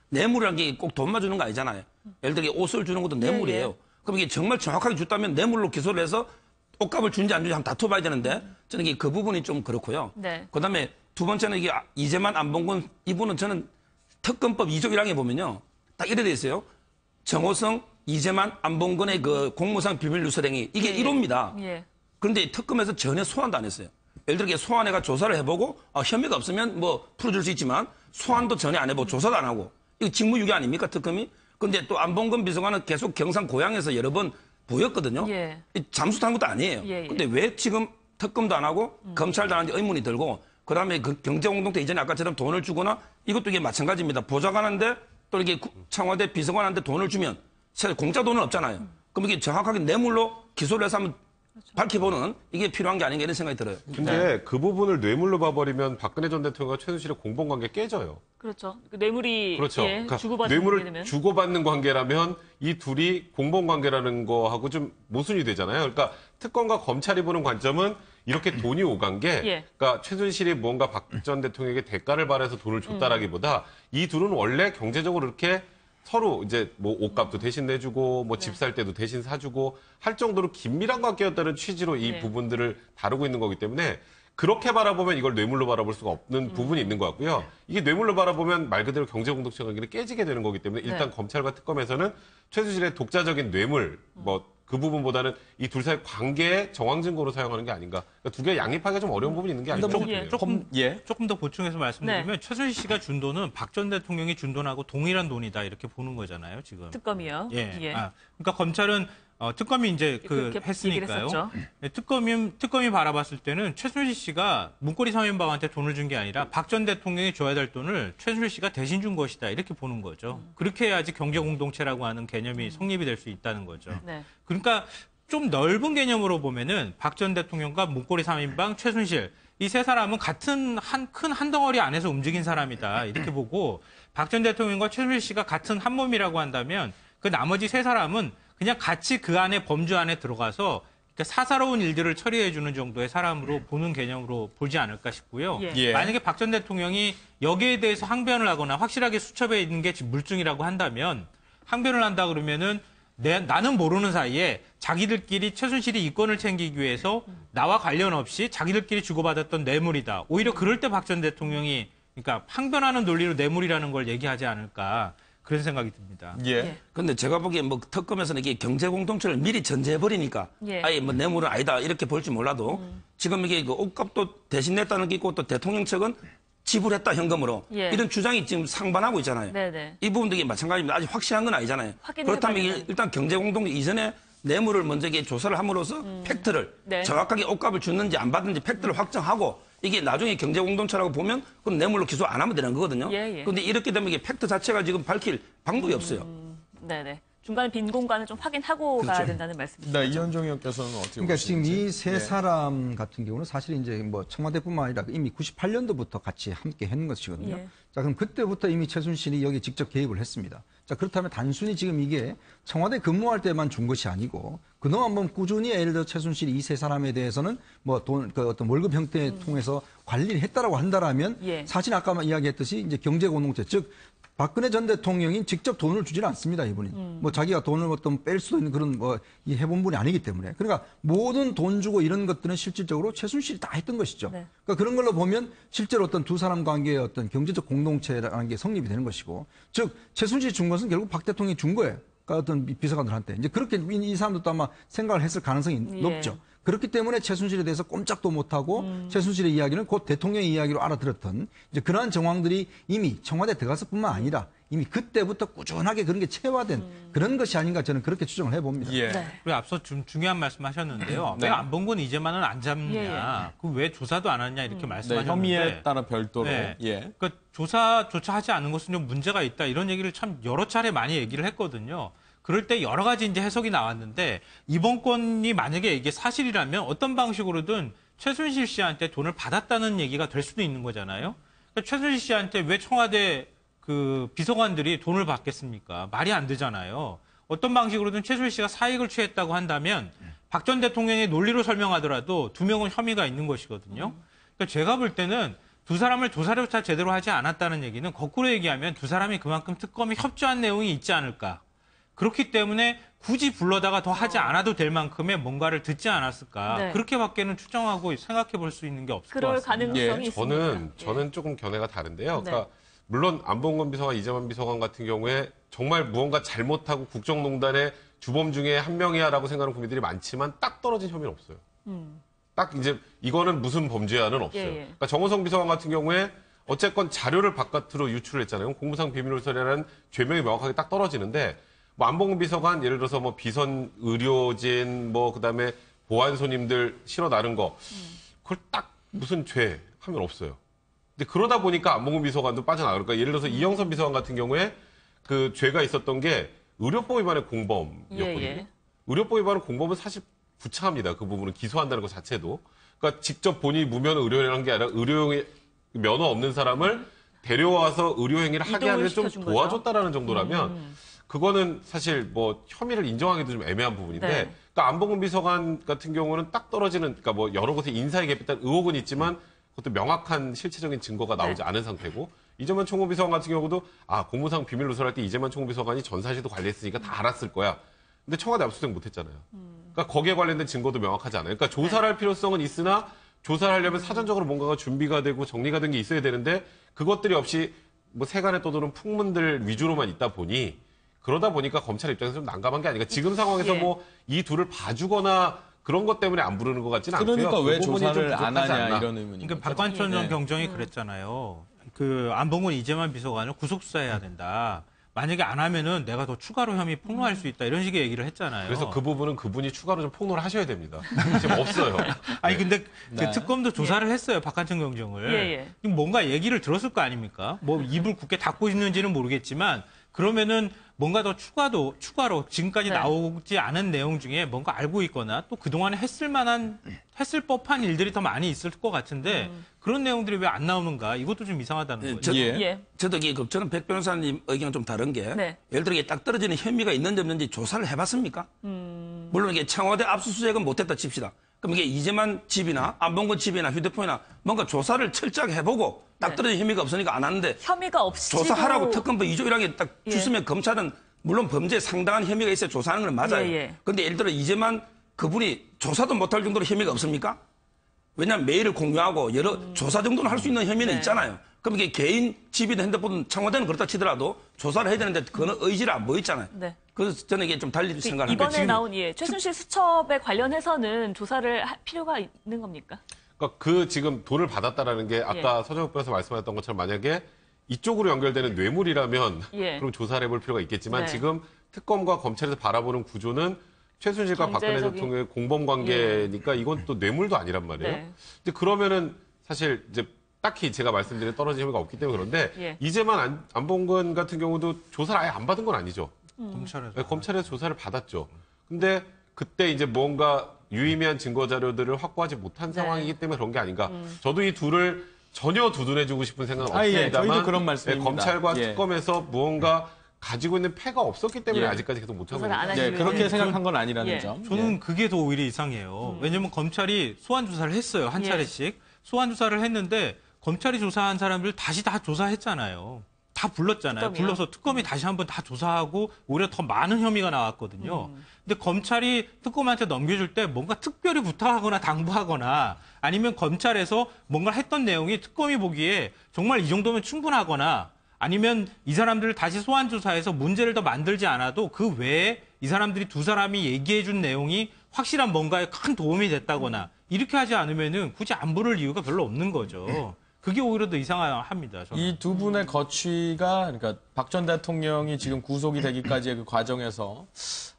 뇌물이라는 게 꼭 돈만 주는 거 아니잖아요. 예를 들어 옷을 주는 것도 뇌물이에요. 예. 그럼 이게 정말 정확하게 줬다면 뇌물로 기소를 해서 옷값을 준지 안 준지 한번 다퉈봐야 되는데 저는 이게 그 부분이 좀 그렇고요. 네. 그다음에 두 번째는 이게 이재만 안봉근 이분은 저는 특검법 2조 1항에 보면요. 딱 이래 돼 있어요. 정호성, 이재만, 안봉근의 그 공무상 비밀 누설행위 이게 예. 1호입니다. 예. 그런데 특검에서 전혀 소환도 안 했어요. 예를 들어 소환해가 조사를 해보고 혐의가 없으면 뭐 풀어줄 수 있지만 소환도 전혀 안 해보고 조사도 안 하고 이거 직무유기 아닙니까 특검이? 그런데 또 안봉근 비서관은 계속 경상 고향에서 여러 번 보였거든요. 예. 잠수탄 것도 아니에요. 예. 근데 왜 지금 특검도 안 하고 검찰도 안 하는지 의문이 들고 그다음에 그 경제공동체 이전에 아까처럼 돈을 주거나 이것도 이게 마찬가지입니다. 보좌관한테 또 이렇게 청와대 비서관한테 돈을 주면 사실 공짜 돈은 없잖아요. 그럼 이게 정확하게 뇌물로 기소를 해서 한번 밝혀보는 이게 필요한 게 아닌가 이런 생각이 들어요. 근데 그 부분을 뇌물로 봐버리면 박근혜 전 대통령과 최순실의 공범관계 깨져요. 그렇죠. 그 뇌물이 그렇죠. 예, 그러니까 주고받는 뇌물을 관계라면. 주고받는 관계라면 이 둘이 공범관계라는 거하고 좀 모순이 되잖아요. 그러니까 특검과 검찰이 보는 관점은 이렇게 돈이 오간 게, 예. 그러니까 최순실이 뭔가 박 전 대통령에게 대가를 바라서 돈을 줬다라기보다 이 둘은 원래 경제적으로 이렇게 서로 이제 뭐 옷값도 대신 내주고 뭐 집 살 때도 대신 사주고 할 정도로 긴밀한 관계였다는 취지로 이 네. 부분들을 다루고 있는 거기 때문에 그렇게 바라보면 이걸 뇌물로 바라볼 수가 없는 부분이 있는 것 같고요. 이게 뇌물로 바라보면 말 그대로 경제공동체 관계는 깨지게 되는 거기 때문에 일단 네. 검찰과 특검에서는 최순실의 독자적인 뇌물 뭐 그 부분보다는 이 둘 사이 관계의 정황 증거로 사용하는 게 아닌가. 그러니까 두 개 양립하기가 좀 어려운 부분이 있는 게 아닌가 뭐, 싶네요. 조금 더 보충해서 말씀드리면 네. 최순실 씨가 준 돈은 박 전 대통령이 준 돈하고 동일한 돈이다 이렇게 보는 거잖아요 지금. 특검이요. 예. 예. 그러니까 검찰은 특검이 이제 그렇게 얘기를 했으니까요. 했었죠. 예, 특검이 바라봤을 때는 최순실 씨가 문고리 3인방한테 돈을 준 게 아니라 박 전 대통령이 줘야 될 돈을 최순실 씨가 대신 준 것이다 이렇게 보는 거죠. 그렇게 해야지 경제 공동체라고 하는 개념이 성립이 될 수 있다는 거죠. 네. 그러니까 좀 넓은 개념으로 보면은 박 전 대통령과 문고리 3인방, 최순실 이 세 사람은 같은 큰 한 덩어리 안에서 움직인 사람이다 이렇게 보고 박 전 대통령과 최순실 씨가 같은 한 몸이라고 한다면 그 나머지 세 사람은 그냥 같이 그 안에 범주 안에 들어가서 그러니까 사사로운 일들을 처리해 주는 정도의 사람으로 보는 개념으로 보지 않을까 싶고요. 예. 예. 만약에 박 전 대통령이 여기에 대해서 항변을 하거나 확실하게 수첩에 있는 게 물증이라고 한다면 항변을 한다 그러면은 나는 모르는 사이에 자기들끼리 최순실이 이권을 챙기기 위해서 나와 관련 없이 자기들끼리 주고받았던 뇌물이다. 오히려 그럴 때 박 전 대통령이 그러니까 항변하는 논리로 뇌물이라는 걸 얘기하지 않을까 그런 생각이 듭니다. 예. 근데 제가 보기엔 뭐 특검에서는 이게 경제 공동체를 미리 전제해버리니까 예. 아예 뭐 뇌물은 아니다 이렇게 볼지 몰라도 지금 이게 그 옷값도 대신 냈다는 게 있고 또 대통령 측은 지불했다 현금으로 예. 이런 주장이 지금 상반하고 있잖아요. 네네. 이 부분도 이게 마찬가지입니다. 아직 확실한 건 아니잖아요. 확인해봐야 그렇다면 되는. 이게 일단 경제 공동체 이전에 뇌물을 먼저 이게 조사를 함으로써 팩트를 네. 정확하게 옷값을 줬는지 안 받는지 팩트를 확정하고 이게 나중에 경제 공동체라고 보면 그럼 뇌물로 기소 안 하면 되는 거거든요. 예, 예. 그런데 이렇게 되면 이게 팩트 자체가 지금 밝힐 방법이 없어요. 네네. 중간에 빈 공간을 좀 확인하고 가야 된다는 말씀이시죠. 네, 이현종 의원께서는 어떻게 그러니까 지금 보시는지. 이 세 사람 같은 경우는 사실 이제 뭐 청와대뿐만 아니라 이미 98년도부터 같이 함께 했는 것이거든요. 예. 자, 그럼 그때부터 이미 최순실이 여기 직접 개입을 했습니다. 자, 그렇다면 단순히 지금 이게 청와대 근무할 때만 준 것이 아니고 그동안 뭐 꾸준히 예를 들어 최순실이 이 세 사람에 대해서는 뭐 그 어떤 월급 형태 통해서 관리를 했다라고 한다라면 예. 사실 아까 이야기했듯이 이제 경제 공동체 즉 박근혜 전 대통령이 직접 돈을 주지는 않습니다, 이분이. 뭐 자기가 돈을 어떤 뺄 수도 있는 그런 뭐 이 해본 분이 아니기 때문에. 그러니까 모든 돈 주고 이런 것들은 실질적으로 최순실이 다 했던 것이죠. 네. 그러니까 그런 걸로 보면 실제로 어떤 두 사람 관계의 어떤 경제적 공동체라는 게 성립이 되는 것이고, 즉 최순실이 준 것은 결국 박 대통령이 준 거예요. 그러니까 어떤 비서관들한테 이제 그렇게 이 사람들도 아마 생각을 했을 가능성이 예. 높죠. 그렇기 때문에 최순실에 대해서 꼼짝도 못하고 최순실의 이야기는 곧 대통령의 이야기로 알아들었던 이제 그러한 정황들이 이미 청와대 들어가서뿐만 아니라 이미 그때부터 꾸준하게 그런 게 체화된 그런 것이 아닌가 저는 그렇게 추정을 해봅니다. 예. 네. 그리고 앞서 좀 중요한 말씀하셨는데요. 네. 왜 안봉근 이재만은 안 잡느냐, 예, 그 왜 조사도 안 하냐 이렇게 네, 말씀하셨는데. 혐의에 따라 별도로. 네. 예. 그러니까 조사조차 하지 않은 것은 좀 문제가 있다 이런 얘기를 참 여러 차례 많이 얘기를 했거든요. 그럴 때 여러 가지 이제 해석이 나왔는데 이번 건이 만약에 이게 사실이라면 어떤 방식으로든 최순실 씨한테 돈을 받았다는 얘기가 될 수도 있는 거잖아요. 그러니까 최순실 씨한테 왜 청와대 그 비서관들이 돈을 받겠습니까? 말이 안 되잖아요. 어떤 방식으로든 최순실 씨가 사익을 취했다고 한다면 박 전 대통령의 논리로 설명하더라도 두 명은 혐의가 있는 것이거든요. 그러니까 제가 볼 때는 두 사람을 조사조차 제대로 하지 않았다는 얘기는 거꾸로 얘기하면 두 사람이 그만큼 특검이 협조한 내용이 있지 않을까. 그렇기 때문에 굳이 불러다가 더 하지 않아도 될 만큼의 뭔가를 듣지 않았을까. 네. 그렇게밖에는 추정하고 생각해 볼 수 있는 게 없을 것 그럴 같습니다. 가능성이 예, 있습니다. 저는 조금 견해가 다른데요. 네. 그러니까 물론 안봉근 비서관, 이재만 비서관 같은 경우에 정말 무언가 잘못하고 국정농단의 주범 중에 한 명이야라고 생각하는 국민들이 많지만 딱 떨어진 혐의는 없어요. 딱 이제 이거는 무슨 범죄야는 없어요. 예, 예. 그러니까 정호성 비서관 같은 경우에 어쨌건 자료를 바깥으로 유출을 했잖아요. 공무상 비밀누설이라는 죄명이 명확하게 딱 떨어지는데 뭐 안봉근 비서관 예를 들어서 뭐 비선 의료진 뭐 그다음에 보안 손님들 실어 나른 거 그걸 딱 무슨 죄 하면 없어요. 근데 그러다 보니까 안봉근 비서관도 빠져나가니까 예를 들어서 이영선 비서관 같은 경우에 그 죄가 있었던 게 의료법 위반의 공범이었거든요. 예. 의료법 위반의 공범은 사실 부차합니다. 그 부분은 기소한다는 것 자체도. 그러니까 직접 본인이 무면 의료행위를 한 게 아니라 의료행위 면허 없는 사람을 데려와서 의료행위를 하게 하는 좀 시켜준 거죠. 도와줬다라는 정도라면 그거는 사실 뭐 혐의를 인정하기도 좀 애매한 부분인데 네. 그러니까 안봉근 비서관 같은 경우는 딱 떨어지는 그러니까 뭐 여러 곳에 인사에 개입했다는 의혹은 있지만 그것도 명확한 실체적인 증거가 나오지 않은 상태고 이재만 총무비서관 같은 경우도 공무상 비밀 누설할 때 이재만 총무비서관이 전사실도 관리했으니까 다 알았을 거야. 근데 청와대 압수수색 못했잖아요. 그러니까 거기에 관련된 증거도 명확하지 않아요. 그러니까 조사를 할 필요성은 있으나 조사를 하려면 사전적으로 뭔가가 준비가 되고 정리가 된 게 있어야 되는데 그것들이 없이 뭐 세간에 떠도는 풍문들 위주로만 있다 보니 그러다 보니까 검찰 입장에서 좀 난감한 게 아닌가. 지금 상황에서 예. 뭐 이 둘을 봐주거나 그런 것 때문에 안 부르는 것 같지는 않고요. 그러니까 왜 그 부분이 좀 조사를 안 부족하지 하냐 않나. 이런 의문인 그러니까 거죠. 박관천 전 네. 경정이 그랬잖아요. 그 안봉근 이재만 비서관을 구속수사해야 된다. 만약에 안 하면은 내가 더 추가로 혐의 폭로할 수 있다. 이런 식의 얘기를 했잖아요. 그래서 그 부분은 그분이 추가로 좀 폭로를 하셔야 됩니다. 지금 없어요. 아니 근데 네. 그 특검도 조사를 했어요. 박한천 경정을. 예. 그럼 뭔가 얘기를 들었을 거 아닙니까? 뭐 입을 굳게 닫고 있는지는 모르겠지만 그러면은 뭔가 더 추가로 지금까지 네. 나오지 않은 내용 중에 뭔가 알고 있거나 또 그동안에 했을 법한 일들이 더 많이 있을 것 같은데 그런 내용들이 왜 안 나오는가? 이것도 좀 이상하다는 거죠. 예. 저도 저는 백 변호사님 의견은 좀 다른 게 네. 예를 들어 이게 딱 떨어지는 혐의가 있는지 없는지 조사를 해봤습니까? 물론 이게 청와대 압수수색은 못했다 칩시다. 그럼 이게 이재만 집이나 안봉근 집이나 휴대폰이나 뭔가 조사를 철저하게 해보고 딱 네. 떨어진 혐의가 없으니까 안 하는데 혐의가 없이 조사하라고 특검법 2조 1항에 딱 예. 주시면 검찰은 물론 범죄에 상당한 혐의가 있어야 조사하는 건 맞아요. 예. 그런데 예를 들어 이재만 그분이 조사도 못할 정도로 혐의가 없습니까? 왜냐하면 메일을 공유하고 여러 조사 정도는 할 수 있는 혐의는 네. 있잖아요. 그럼 이게 개인 집이든 핸드폰 청와대는 그렇다 치더라도 조사를 해야 되는데 그거는 의지를 안 보였잖아요. 네. 그래서 저는 이게 좀 달리 생각합니다. 이번에 나온 최순실 수첩에 관련해서는 조사를 할 필요가 있는 겁니까? 그러니까 그 지금 돈을 받았다라는 게 아까 서정욱 변호사 말씀하셨던 것처럼 만약에 이쪽으로 연결되는 뇌물이라면 예. 그럼 조사를 해볼 필요가 있겠지만 네. 지금 특검과 검찰에서 바라보는 구조는 최순실과 박근혜 경제적인- 대통령의 공범 관계니까 이건 또 뇌물도 아니란 말이에요. 네. 근데 그러면은 사실 이제 딱히 제가 말씀드린 떨어진 혐의가 없기 때문에 그런데 예. 이재만 안봉근 같은 경우도 조사를 아예 안 받은 건 아니죠. 검찰에서. 네, 검찰에서 조사를 받았죠. 근데 그때 이제 뭔가 유의미한 증거 자료들을 확보하지 못한 네. 상황이기 때문에 그런 게 아닌가. 저도 이 둘을 전혀 두둔해주고 싶은 생각은 아, 예. 없습니다만 저희도 그런 말씀입니다. 검찰과 예. 특검에서 무언가 가지고 있는 패가 없었기 때문에 예. 아직까지 계속 못하고 조사를 안 있는 거예요. 하시는 네, 그렇게 예. 생각한 건 아니라는 예. 점. 저는 그게 더 오히려 이상해요. 왜냐면 검찰이 소환 조사를 했어요. 한 예. 차례씩. 소환 조사를 했는데 검찰이 조사한 사람들 다시 다 조사했잖아요. 다 불렀잖아요. 특검이요? 불러서 특검이 다시 한번 다 조사하고 오히려 더 많은 혐의가 나왔거든요. 근데 검찰이 특검한테 넘겨줄 때 뭔가 특별히 부탁하거나 당부하거나 아니면 검찰에서 뭔가 했던 내용이 특검이 보기에 정말 이 정도면 충분하거나 아니면 이 사람들을 다시 소환 조사해서 문제를 더 만들지 않아도 그 외에 이 사람들이 두 사람이 얘기해 준 내용이 확실한 뭔가에 큰 도움이 됐다거나 이렇게 하지 않으면은 굳이 안 부를 이유가 별로 없는 거죠. 그게 오히려 더 이상합니다. 저는. 이 두 분의 거취가 그러니까 박 전 대통령이 지금 구속이 되기까지의 그 과정에서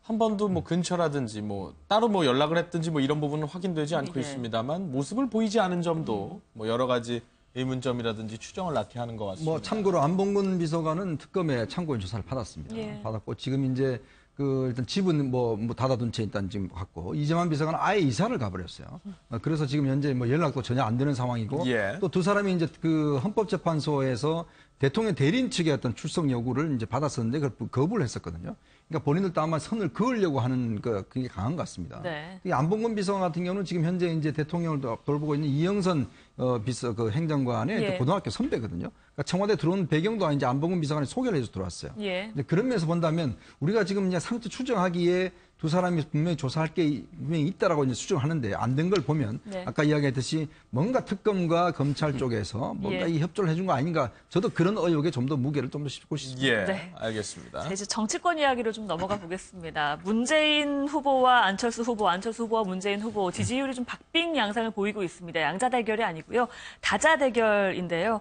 한 번도 뭐 근처라든지 뭐 따로 뭐 연락을 했든지 뭐 이런 부분은 확인되지 않고 예. 있습니다만 모습을 보이지 않은 점도 뭐 여러 가지 의문점이라든지 추정을 낳게 하는 것 같습니다. 뭐 참고로 안봉근 비서관은 특검에 참고인 조사를 받았습니다. 예. 받았고 지금 이제 그 일단 집은 뭐 닫아둔 채 일단 지금 갔고 이재만 비서관은 아예 이사를 가버렸어요. 그래서 지금 현재 뭐 연락도 전혀 안 되는 상황이고 예. 또 두 사람이 이제 그 헌법재판소에서 대통령 대리인 측의 어떤 출석 요구를 이제 받았었는데 그걸 거부를 했었거든요. 그러니까 본인들도 아마 선을 그으려고 하는 그 그게 강한 것 같습니다. 네. 이 안봉근 비서관 같은 경우는 지금 현재 이제 대통령을 돌보고 있는 이영선 그 행정관의 예. 고등학교 선배거든요. 그러니까 청와대 들어온 배경도 이제 안봉근 비서관이 소개를 해서 들어왔어요. 예. 근데 그런 면에서 본다면 우리가 지금 이제 상태 추정하기에 두 사람이 분명히 조사할 게 분명히 있다라고 이제 추정하는데 안 된 걸 보면 네. 아까 이야기했듯이 뭔가 특검과 검찰 쪽에서 뭔가 예. 이 협조를 해준 거 아닌가 저도 그런 의혹에 좀 더 무게를 좀 더 싣고 싶습니다. 예, 네. 알겠습니다. 자, 이제 정치권 이야기로 좀 넘어가 보겠습니다. 문재인 후보와 안철수 후보와 문재인 후보 지지율이 좀 박빙 양상을 보이고 있습니다. 양자 대결이 아니고요. 다자 대결인데요.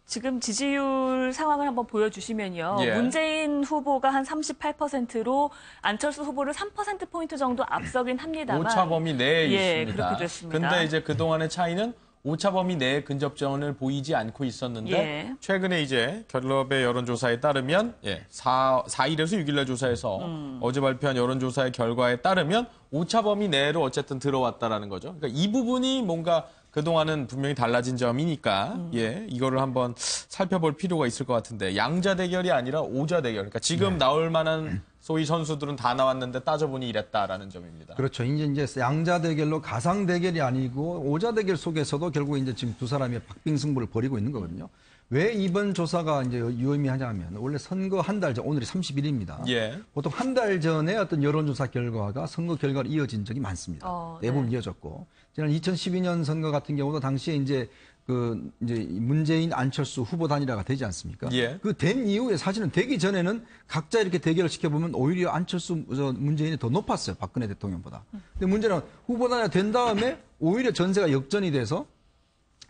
지금 지지율 상황을 한번 보여주시면요. 예. 문재인 후보가 한 38%로 안철수 후보를 3%포인트 정도 앞서긴 합니다만. 오차 범위 내에 예, 있습니다. 그렇게 됐습니다. 근데 이제 그동안의 차이는 오차 범위 내에 근접전을 보이지 않고 있었는데 예. 최근에 이제 갤럽의 여론조사에 따르면 4일에서 6일날 조사에서 어제 발표한 여론조사의 결과에 따르면 오차 범위 내로 어쨌든 들어왔다라는 거죠. 그러니까 이 부분이 뭔가 그동안은 분명히 달라진 점이니까 이거를 한번 살펴볼 필요가 있을 것 같은데 양자 대결이 아니라 오자 대결. 그러니까 지금 나올 만한 소위 선수들은 다 나왔는데 따져보니 이랬다라는 점입니다. 그렇죠. 이제 양자 대결로 가상 대결이 아니고 오자 대결 속에서도 결국 이제 지금 두 사람이 박빙 승부를 벌이고 있는 거거든요. 왜 이번 조사가 이제 유의미하냐면 원래 선거 한 달 전, 오늘이 30일입니다. 예. 보통 한 달 전에 어떤 여론조사 결과가 선거 결과로 이어진 적이 많습니다. 대부분 네. 이어졌고 지난 2012년 선거 같은 경우도 당시에 이제 이제 문재인 안철수 후보 단일화가 되지 않습니까? 예. 그 된 이후에 사실은 되기 전에는 각자 이렇게 대결을 시켜보면 오히려 안철수 문재인이 더 높았어요. 박근혜 대통령보다. 근데 문제는 후보 단일화 된 다음에 오히려 전세가 역전이 돼서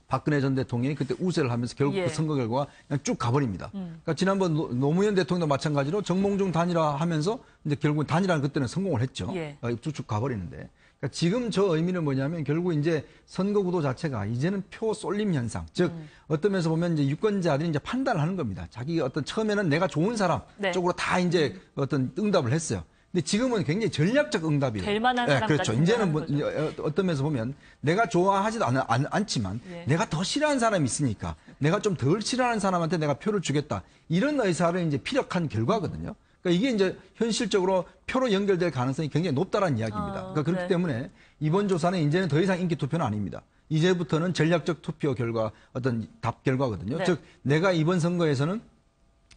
박근혜 전 대통령이 그때 우세를 하면서 결국 예. 그 선거 결과가 그냥 쭉 가버립니다. 그러니까 지난번 노무현 대통령도 마찬가지로 정몽준 단일화 하면서 이제 결국 단일화는 그때는 성공을 했죠. 예. 쭉쭉 가버리는데. 그러니까 지금 저 의미는 뭐냐면 결국 이제 선거 구도 자체가 이제는 표 쏠림 현상. 즉 어떤 면에서 보면 이제 유권자들이 이제 판단을 하는 겁니다. 자기 어떤 처음에는 내가 좋은 사람 네. 쪽으로 다 이제 어떤 응답을 했어요. 근데 지금은 굉장히 전략적 응답이에요. 될 만한 사람까지 그렇죠. 이제는 뭐, 생각하는 이제 어떤 면에서 보면 내가 좋아하지도 않지만 예. 내가 더 싫어하는 사람이 있으니까 내가 좀 덜 싫어하는 사람한테 내가 표를 주겠다. 이런 의사를 이제 피력한 결과거든요. 그러니까 이게 이제 현실적으로 표로 연결될 가능성이 굉장히 높다라는 이야기입니다. 그러니까 그렇기 네. 때문에 이번 조사는 이제는 더 이상 인기 투표는 아닙니다. 이제부터는 전략적 투표 결과, 어떤 답 결과거든요. 네. 즉 내가 이번 선거에서는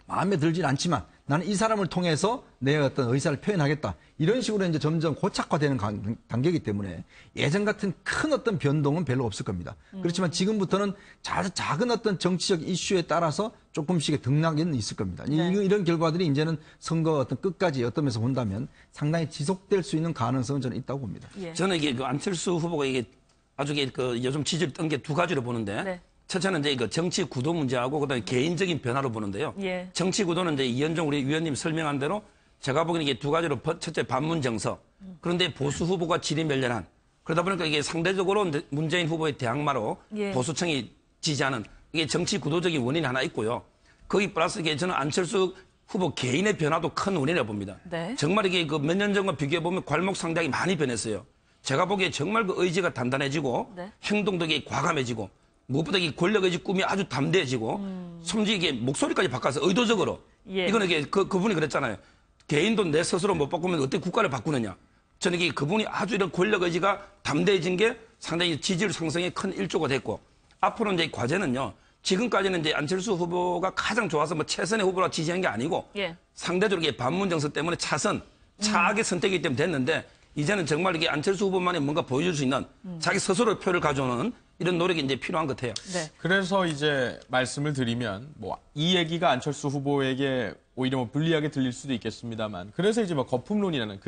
마음에 들진 않지만 나는 이 사람을 통해서 내 어떤 의사를 표현하겠다. 이런 식으로 이제 점점 고착화되는 단계이기 때문에 예전 같은 큰 어떤 변동은 별로 없을 겁니다. 그렇지만 지금부터는 작은 어떤 정치적 이슈에 따라서 조금씩의 등락은 있을 겁니다. 네. 이런 결과들이 이제는 선거 어떤 끝까지 어떤 면에서 본다면 상당히 지속될 수 있는 가능성은 저는 있다고 봅니다. 예. 저는 이게 그 안철수 후보가 이게 아주 그 요즘 지지를 뜬 게 두 가지로 보는데 네. 첫째는 이제 그 정치 구도 문제하고 그다음에 개인적인 변화로 보는데요. 예. 정치 구도는 이제 이현종 우리 위원님 설명한 대로 제가 보기에는 이게 두 가지로 첫째 반문 정서. 그런데 보수 후보가 지리멸렬한 그러다 보니까 이게 상대적으로 문재인 후보의 대항마로 예. 보수층이 지지하는 이게 정치 구도적인 원인이 하나 있고요. 거기 플러스 이게 저는 안철수 후보 개인의 변화도 큰 원인이라고 봅니다. 네. 정말 이게 그 몇 년 전과 비교해 보면 괄목 상당히 많이 변했어요. 제가 보기에 정말 그 의지가 단단해지고 네. 행동도 이게 과감해지고 무엇보다 이 권력의식 꿈이 아주 담대해지고 심지어 이게 목소리까지 바꿔서 의도적으로 예. 이거는 이게 그분이 그랬잖아요. 개인도 내 스스로 못 바꾸면 어떻게 국가를 바꾸느냐. 저는 이게 그분이 아주 이런 권력의지가 담대해진 게 상당히 지지율 상승에 큰 일조가 됐고 앞으로 이제 과제는요. 지금까지는 이제 안철수 후보가 가장 좋아서 뭐 최선의 후보라 지지한 게 아니고 예. 상대적으로 이게 반문 정서 때문에 차악의 선택이기 때문에 됐는데 이제는 정말 이게 안철수 후보만이 뭔가 보여줄 수 있는 자기 스스로 표를 가져오는 이런 노력이 이제 필요한 것 같아요. 네. 그래서 이제 말씀을 드리면 뭐 이 얘기가 안철수 후보에게 오히려 뭐 불리하게 들릴 수도 있겠습니다만 그래서 이제 뭐 거품론이라는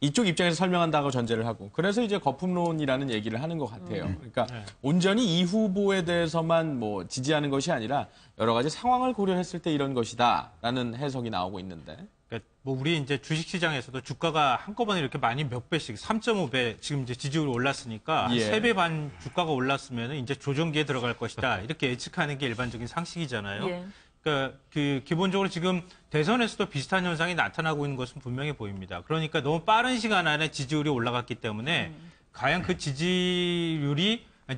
이쪽 입장에서 설명한다고 전제를 하고 그래서 이제 거품론이라는 얘기를 하는 것 같아요. 그러니까 온전히 이 후보에 대해서만 뭐 지지하는 것이 아니라 여러 가지 상황을 고려했을 때 이런 것이다라는 해석이 나오고 있는데 그러니까 뭐 우리 이제 주식시장에서도 주가가 한꺼번에 이렇게 많이 몇 배씩 3.5배 지금 이제 지지율이 올랐으니까 한 예. 3배 반 주가가 올랐으면 이제 조정기에 들어갈 것이다 이렇게 예측하는 게 일반적인 상식이잖아요. 예. 그러니까 그 기본적으로 지금 대선에서도 비슷한 현상이 나타나고 있는 것은 분명해 보입니다. 그러니까 너무 빠른 시간 안에 지지율이 올라갔기 때문에 과연 그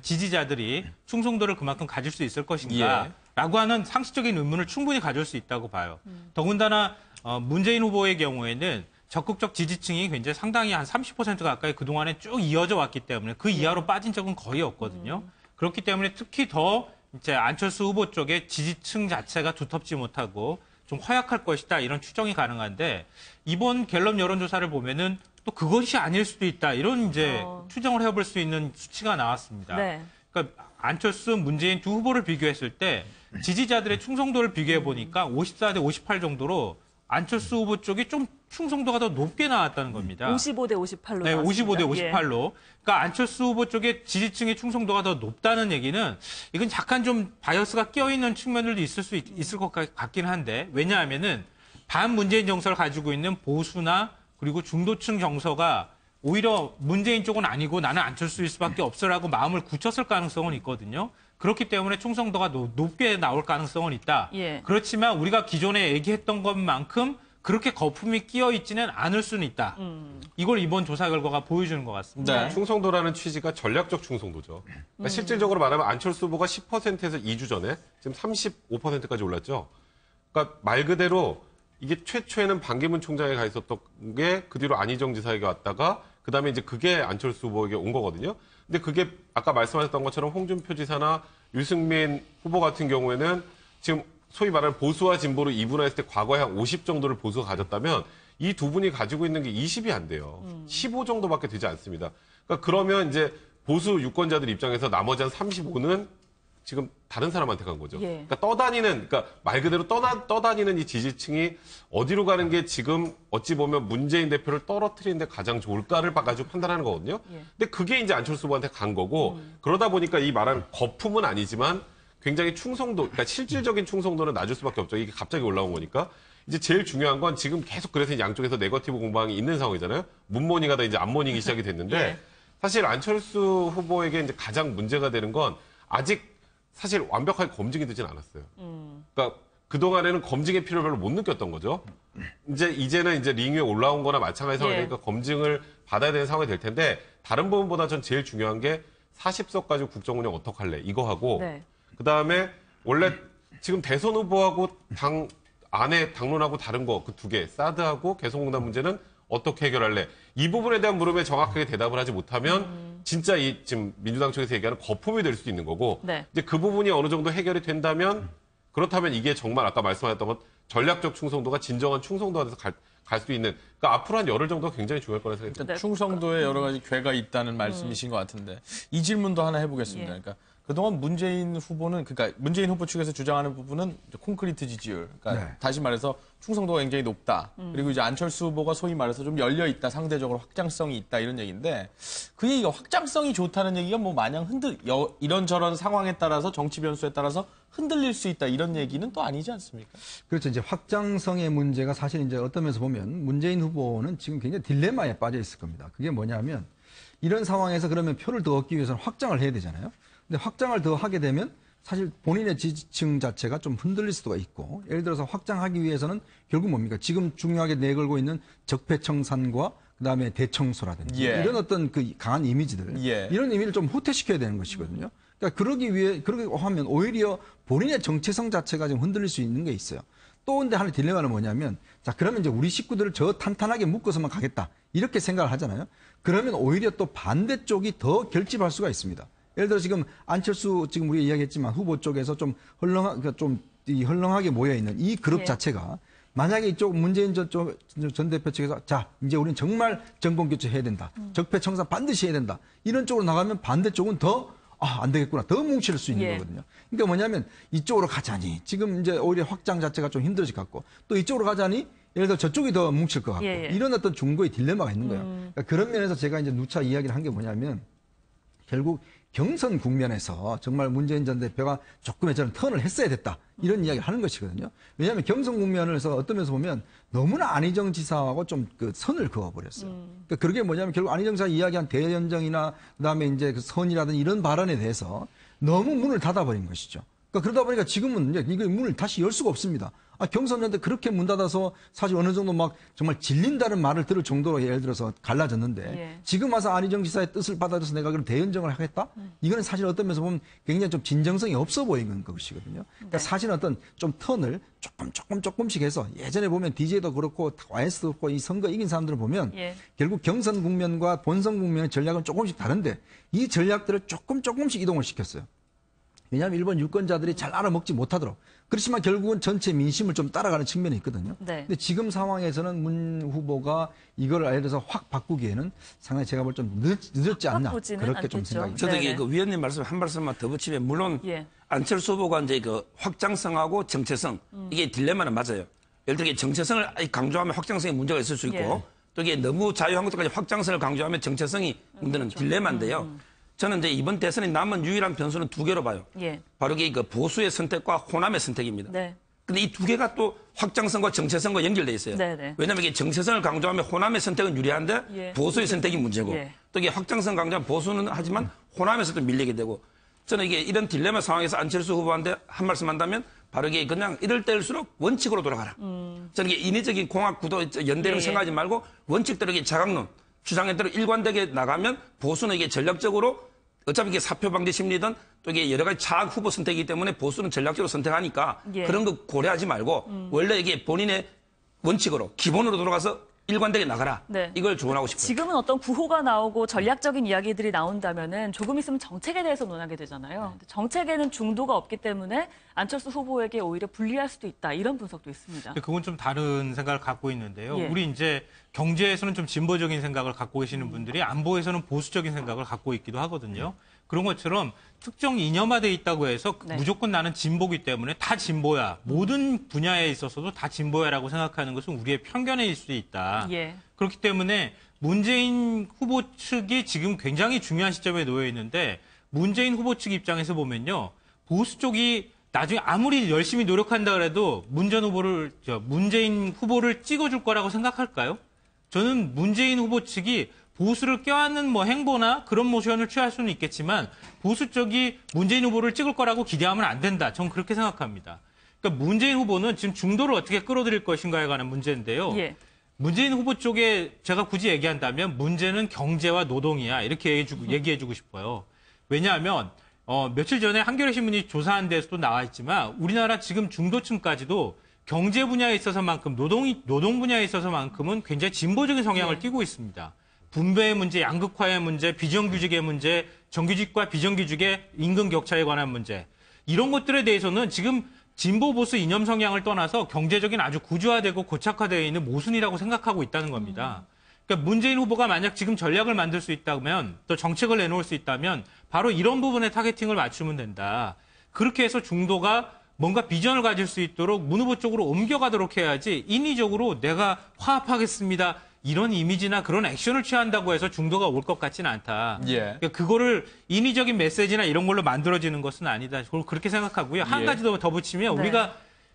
지지자들이 충성도를 그만큼 가질 수 있을 것인가라고 하는 상식적인 의문을 충분히 가질 수 있다고 봐요. 더군다나 문재인 후보의 경우에는 적극적 지지층이 굉장히 상당히 한 30% 가까이 그동안에 쭉 이어져 왔기 때문에 그 이하로 빠진 적은 거의 없거든요. 그렇기 때문에 특히 더 이제 안철수 후보 쪽의 지지층 자체가 두텁지 못하고 좀 허약할 것이다 이런 추정이 가능한데 이번 갤럽 여론조사를 보면은 또 그것이 아닐 수도 있다 이런 이제 추정을 해볼 수 있는 수치가 나왔습니다. 네. 그러니까 안철수, 문재인 두 후보를 비교했을 때 지지자들의 충성도를 비교해 보니까 54대 58 정도로 안철수 후보 쪽이 좀 충성도가 더 높게 나왔다는 겁니다. 55대 58로 네, 나왔습니다. 55대 58로. 그러니까 안철수 후보 쪽의 지지층의 충성도가 더 높다는 얘기는 이건 약간 좀 바이어스가 끼어있는 측면들도 있을 것 같긴 한데 왜냐하면은 반문재인 정서를 가지고 있는 보수나 그리고 중도층 정서가 오히려 문재인 쪽은 아니고 나는 안철수일 수밖에 없어라고 마음을 굳혔을 가능성은 있거든요. 그렇기 때문에 충성도가 높게 나올 가능성은 있다. 예. 그렇지만 우리가 기존에 얘기했던 것만큼 그렇게 거품이 끼어 있지는 않을 수는 있다. 이걸 이번 조사 결과가 보여주는 것 같습니다. 네. 충성도라는 취지가 전략적 충성도죠. 그러니까 실질적으로 말하면 안철수 후보가 10%에서 2주 전에 지금 35%까지 올랐죠. 그러니까 말 그대로 이게 최초에는 반기문 총장에 가 있었던 게 그 뒤로 안희정 지사에게 왔다가 그다음에 이제 그게 안철수 후보에게 온 거거든요. 근데 그게 아까 말씀하셨던 것처럼 홍준표 지사나 유승민 후보 같은 경우에는 지금 소위 말하는 보수와 진보로 이분화했을 때 과거에 한 50 정도를 보수가 가졌다면 이 두 분이 가지고 있는 게 20이 안 돼요. 15 정도밖에 되지 않습니다. 그러니까 그러면 이제 보수 유권자들 입장에서 나머지 한 35는 지금 다른 사람한테 간 거죠. 예. 그러니까 그러니까 말 그대로 떠다니는 이 지지층이 어디로 가는 게 지금 어찌 보면 문재인 대표를 떨어뜨리는데 가장 좋을까를 가지고 판단하는 거거든요. 예. 근데 그게 이제 안철수 후보한테 간 거고 그러다 보니까 이 말한 거품은 아니지만 굉장히 충성도, 그러니까 실질적인 충성도는 낮을 수밖에 없죠. 이게 갑자기 올라온 거니까. 이제 제일 중요한 건 지금 계속 그래서 양쪽에서 네거티브 공방이 있는 상황이잖아요. 문모닝 하다 이제 암모닝이 시작이 됐는데 예. 사실 안철수 후보에게 이제 가장 문제가 되는 건 아직 사실 완벽하게 검증이 되진 않았어요. 그러니까 그동안에는 검증의 필요를 별로 못 느꼈던 거죠. 이제는 이제 링 위에 올라온 거나 마찬가지 상황이니까 검증을 받아야 되는 상황이 될 텐데 다른 부분보다 전 제일 중요한 게 40석 가지고 국정 운영 어떡할래 이거 하고 네. 그다음에 원래 지금 대선 후보하고 당 안에 당론하고 다른 거 그 두 개 사드하고 개성공단 문제는 어떻게 해결할래? 이 부분에 대한 물음에 정확하게 대답을 하지 못하면 진짜 이 지금 민주당 쪽에서 얘기하는 거품이 될 수도 있는 거고 네. 이제 그 부분이 어느 정도 해결이 된다면 그렇다면 이게 정말 아까 말씀하셨던 것 전략적 충성도가 진정한 충성도가 돼서 갈 수 있는 그러니까 앞으로 한 열흘 정도가 굉장히 중요할 거라고 생각합니다. 네. 충성도에 여러 가지 괴가 있다는 말씀이신 것 같은데 이 질문도 하나 해보겠습니다. 예. 그러니까 그동안 문재인 후보는 그러니까 문재인 후보 측에서 주장하는 부분은 이제 콘크리트 지지율, 그러니까 네. 다시 말해서 충성도가 굉장히 높다. 그리고 이제 안철수 후보가 소위 말해서 좀 열려 있다, 상대적으로 확장성이 있다 이런 얘기인데 그 얘기가 확장성이 좋다는 얘기가 뭐 마냥 이런저런 상황에 따라서 정치 변수에 따라서 흔들릴 수 있다 이런 얘기는 또 아니지 않습니까? 그렇죠. 이제 확장성의 문제가 사실 이제 어떤 면에서 보면 문재인 후보는 지금 굉장히 딜레마에 빠져 있을 겁니다. 그게 뭐냐면 이런 상황에서 그러면 표를 더 얻기 위해서는 확장을 해야 되잖아요. 근데 확장을 더 하게 되면 사실 본인의 지지층 자체가 좀 흔들릴 수가 있고 예를 들어서 확장하기 위해서는 결국 뭡니까? 지금 중요하게 내걸고 있는 적폐청산과 그다음에 대청소라든지 예. 이런 어떤 그 강한 이미지들 예. 이런 의미를 좀 후퇴시켜야 되는 것이거든요. 그러니까 그렇게 하면 오히려 본인의 정체성 자체가 좀 흔들릴 수 있는 게 있어요. 또 근데 하나의 딜레마는 뭐냐면 자 그러면 이제 우리 식구들을 저 탄탄하게 묶어서만 가겠다 이렇게 생각을 하잖아요. 그러면 오히려 또 반대쪽이 더 결집할 수가 있습니다. 예를 들어 지금 안철수 지금 우리가 이야기했지만 후보 쪽에서 좀 헐렁하게 모여 있는 이 그룹 예. 자체가 만약에 이쪽 문재인 전 대표 측에서 자 이제 우리는 정말 정권 교체해야 된다. 적폐청산 반드시 해야 된다. 이런 쪽으로 나가면 반대쪽은 더 안 되겠구나. 더 뭉칠 수 있는 예. 거거든요. 그러니까 뭐냐면 이쪽으로 가자니 지금 이제 오히려 확장 자체가 좀 힘들어질 것 같고 또 이쪽으로 가자니 예를 들어 저쪽이 더 뭉칠 것 같고 예, 예. 이런 어떤 중고의 딜레마가 있는 거예요. 그러니까 그런 면에서 제가 이제 누차 이야기를 한 게 뭐냐면 결국 경선 국면에서 정말 문재인 전 대표가 조금의 저는 턴을 했어야 됐다. 이런 이야기를 하는 것이거든요. 왜냐하면 경선 국면에서 어떤 면에서 보면 너무나 안희정 지사하고 좀 그 선을 그어버렸어요. 그러니까 그게 뭐냐면 결국 안희정 지사 이야기한 대연정이나 그다음에 이제 그 선이라든지 이런 발언에 대해서 너무 문을 닫아버린 것이죠. 그러다 보니까 지금은 이제 이거 문을 다시 열 수가 없습니다. 경선인데 그렇게 문 닫아서 사실 어느 정도 막 정말 질린다는 말을 들을 정도로 예를 들어서 갈라졌는데 예. 지금 와서 안희정 지사의 뜻을 받아줘서 내가 그걸 대연정을 하겠다? 이거는 사실 어떤 면에서 보면 굉장히 좀 진정성이 없어 보이는 것이거든요. 그러니까 사실 어떤 좀 턴을 조금씩 해서 예전에 보면 DJ도 그렇고 YS도 그렇고 이 선거 이긴 사람들을 보면 예. 결국 경선 국면과 본선 국면의 전략은 조금씩 다른데 이 전략들을 조금씩 이동을 시켰어요. 왜냐하면 일본 유권자들이 잘 알아먹지 못하도록. 그렇지만 결국은 전체 민심을 좀 따라가는 측면이 있거든요. 네. 근데 지금 상황에서는 문 후보가 이걸 예를 들어서 확 바꾸기에는 상당히 제가 볼 좀 늦었지 않나. 바꾸지는 그렇게 좀 않겠죠. 생각이 저도 네네. 이게 그 위원님 말씀 한 말씀만 더 붙이면 물론 예. 안철수 후보가 이제 그 확장성하고 정체성 이게 딜레마는 맞아요. 예를 들어 정체성을 강조하면 확장성에 문제가 있을 수 있고 예. 또 이게 너무 자유한 것까지 확장성을 강조하면 정체성이 문제는 딜레마인데요. 저는 이제 이번 대선에 남은 유일한 변수는 두 개로 봐요. 예. 바로 이게 그 보수의 선택과 호남의 선택입니다. 네. 근데 이 두 개가 또 확장성과 정체성과 연결돼 있어요. 네네. 왜냐하면 이게 정체성을 강조하면 호남의 선택은 유리한데 예. 보수의 선택이 문제고 예. 또 이게 확장성 강조하면 보수는 하지만 호남에서 또 밀리게 되고 저는 이게 이런 딜레마 상황에서 안철수 후보한테 한 말씀 한다면 바로 이게 그냥 이럴 때일수록 원칙으로 돌아가라. 저는 이게 인위적인 공학 구도 연대를 예. 생각하지 말고 원칙대로 이게 자강론 주장한 대로 일관되게 나가면 보수는 이게 전략적으로 어차피 이게 사표 방지 심리든 또 이게 여러 가지 차악 후보 선택이기 때문에 보수는 전략적으로 선택하니까 예. 그런 거 고려하지 말고 원래 이게 본인의 원칙으로 기본으로 돌아가서 일관되게 나가라. 네. 이걸 조언하고 싶어요. 지금은 어떤 구호가 나오고 전략적인 이야기들이 나온다면은 조금 있으면 정책에 대해서 논하게 되잖아요. 근데 정책에는 중도가 없기 때문에 안철수 후보에게 오히려 불리할 수도 있다. 이런 분석도 있습니다. 근데 그건 좀 다른 생각을 갖고 있는데요. 예. 우리 이제 경제에서는 좀 진보적인 생각을 갖고 계시는 분들이 안보에서는 보수적인 생각을 갖고 있기도 하거든요. 그런 것처럼 특정 이념화돼 있다고 해서 네. 무조건 나는 진보기 때문에 다 진보야. 모든 분야에 있어서도 다 진보야라고 생각하는 것은 우리의 편견일 수 있다. 예. 그렇기 때문에 문재인 후보 측이 지금 굉장히 중요한 시점에 놓여 있는데 문재인 후보 측 입장에서 보면요. 보수 쪽이 나중에 아무리 열심히 노력한다 그래도 문재인 후보를 찍어줄 거라고 생각할까요? 저는 문재인 후보 측이 보수를 껴안는 행보나 그런 모션을 취할 수는 있겠지만 보수 쪽이 문재인 후보를 찍을 거라고 기대하면 안 된다. 저는 그렇게 생각합니다. 그러니까 문재인 후보는 지금 중도를 어떻게 끌어들일 것인가에 관한 문제인데요. 예. 문재인 후보 쪽에 제가 굳이 얘기한다면 문제는 경제와 노동이야. 이렇게 얘기해주고 싶어요. 왜냐하면 며칠 전에 한겨레 신문이 조사한 데서도 나와 있지만 우리나라 지금 중도층까지도 경제 분야에 있어서만큼 노동 분야에 있어서만큼은 굉장히 진보적인 성향을 띠고 있습니다. 분배의 문제, 양극화의 문제, 비정규직의 문제, 정규직과 비정규직의 임금 격차에 관한 문제. 이런 것들에 대해서는 지금 진보 보수 이념 성향을 떠나서 경제적인 아주 구조화되고 고착화되어 있는 모순이라고 생각하고 있다는 겁니다. 그러니까 문재인 후보가 만약 지금 전략을 만들 수 있다면 또 정책을 내놓을 수 있다면 바로 이런 부분에 타겟팅을 맞추면 된다. 그렇게 해서 중도가 뭔가 비전을 가질 수 있도록 문 후보 쪽으로 옮겨가도록 해야지 인위적으로 내가 화합하겠습니다. 이런 이미지나 그런 액션을 취한다고 해서 중도가 올 것 같지는 않다. 예. 그러니까 그거를 인위적인 메시지나 이런 걸로 만들어지는 것은 아니다. 그렇게 생각하고요. 한 예. 가지 더 붙이면 네. 우리가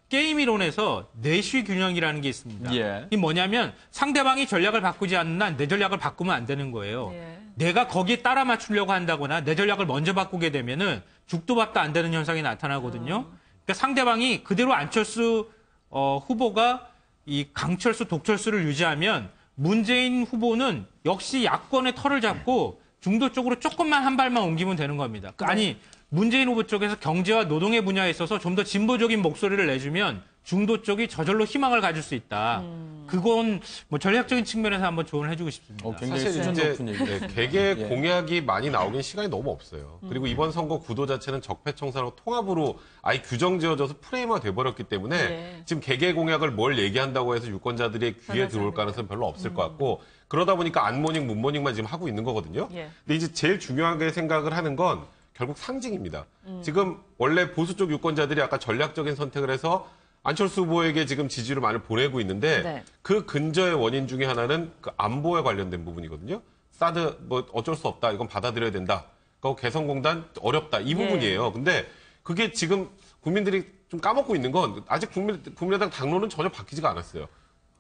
게임 이론에서 내쉬 균형이라는 게 있습니다. 예. 이 뭐냐면 상대방이 전략을 바꾸지 않는 한 내 전략을 바꾸면 안 되는 거예요. 예. 내가 거기에 따라 맞추려고 한다거나 내 전략을 먼저 바꾸게 되면은 죽도 밥도 안 되는 현상이 나타나거든요. 그러니까 상대방이 그대로 안철수 후보가 이 강철수, 독철수를 유지하면 문재인 후보는 역시 야권의 털을 잡고 중도 쪽으로 조금만 한 발만 옮기면 되는 겁니다. 아니 문재인 후보 쪽에서 경제와 노동의 분야에 있어서 좀 더 진보적인 목소리를 내주면 중도 쪽이 저절로 희망을 가질 수 있다. 그건 전략적인 측면에서 한번 조언을 해주고 싶습니다. 굉장히 사실 수준 이제 높은 얘기예요. 개개 예. 공약이 많이 나오긴 시간이 너무 없어요. 그리고 이번 선거 구도 자체는 적폐청산하고 통합으로 아예 규정 지어져서 프레임화 돼버렸기 때문에 예. 지금 개개 공약을 뭘 얘기한다고 해서 유권자들의 귀에 들어올 가능성은 별로 없을 것 같고 그러다 보니까 안모닝, 문모닝만 지금 하고 있는 거거든요. 예. 근데 이제 제일 중요하게 생각을 하는 건 결국 상징입니다. 지금 원래 보수 쪽 유권자들이 아까 전략적인 선택을 해서 안철수 후보에게 지금 지지를 많이 보내고 있는데 네. 그 근저의 원인 중에 하나는 그 안보에 관련된 부분이거든요. 사드 어쩔 수 없다. 이건 받아들여야 된다. 그 개성공단 어렵다. 이 부분이에요. 근데 그게 지금 국민들이 좀 까먹고 있는 건 아직 국민의당 당론은 전혀 바뀌지가 않았어요.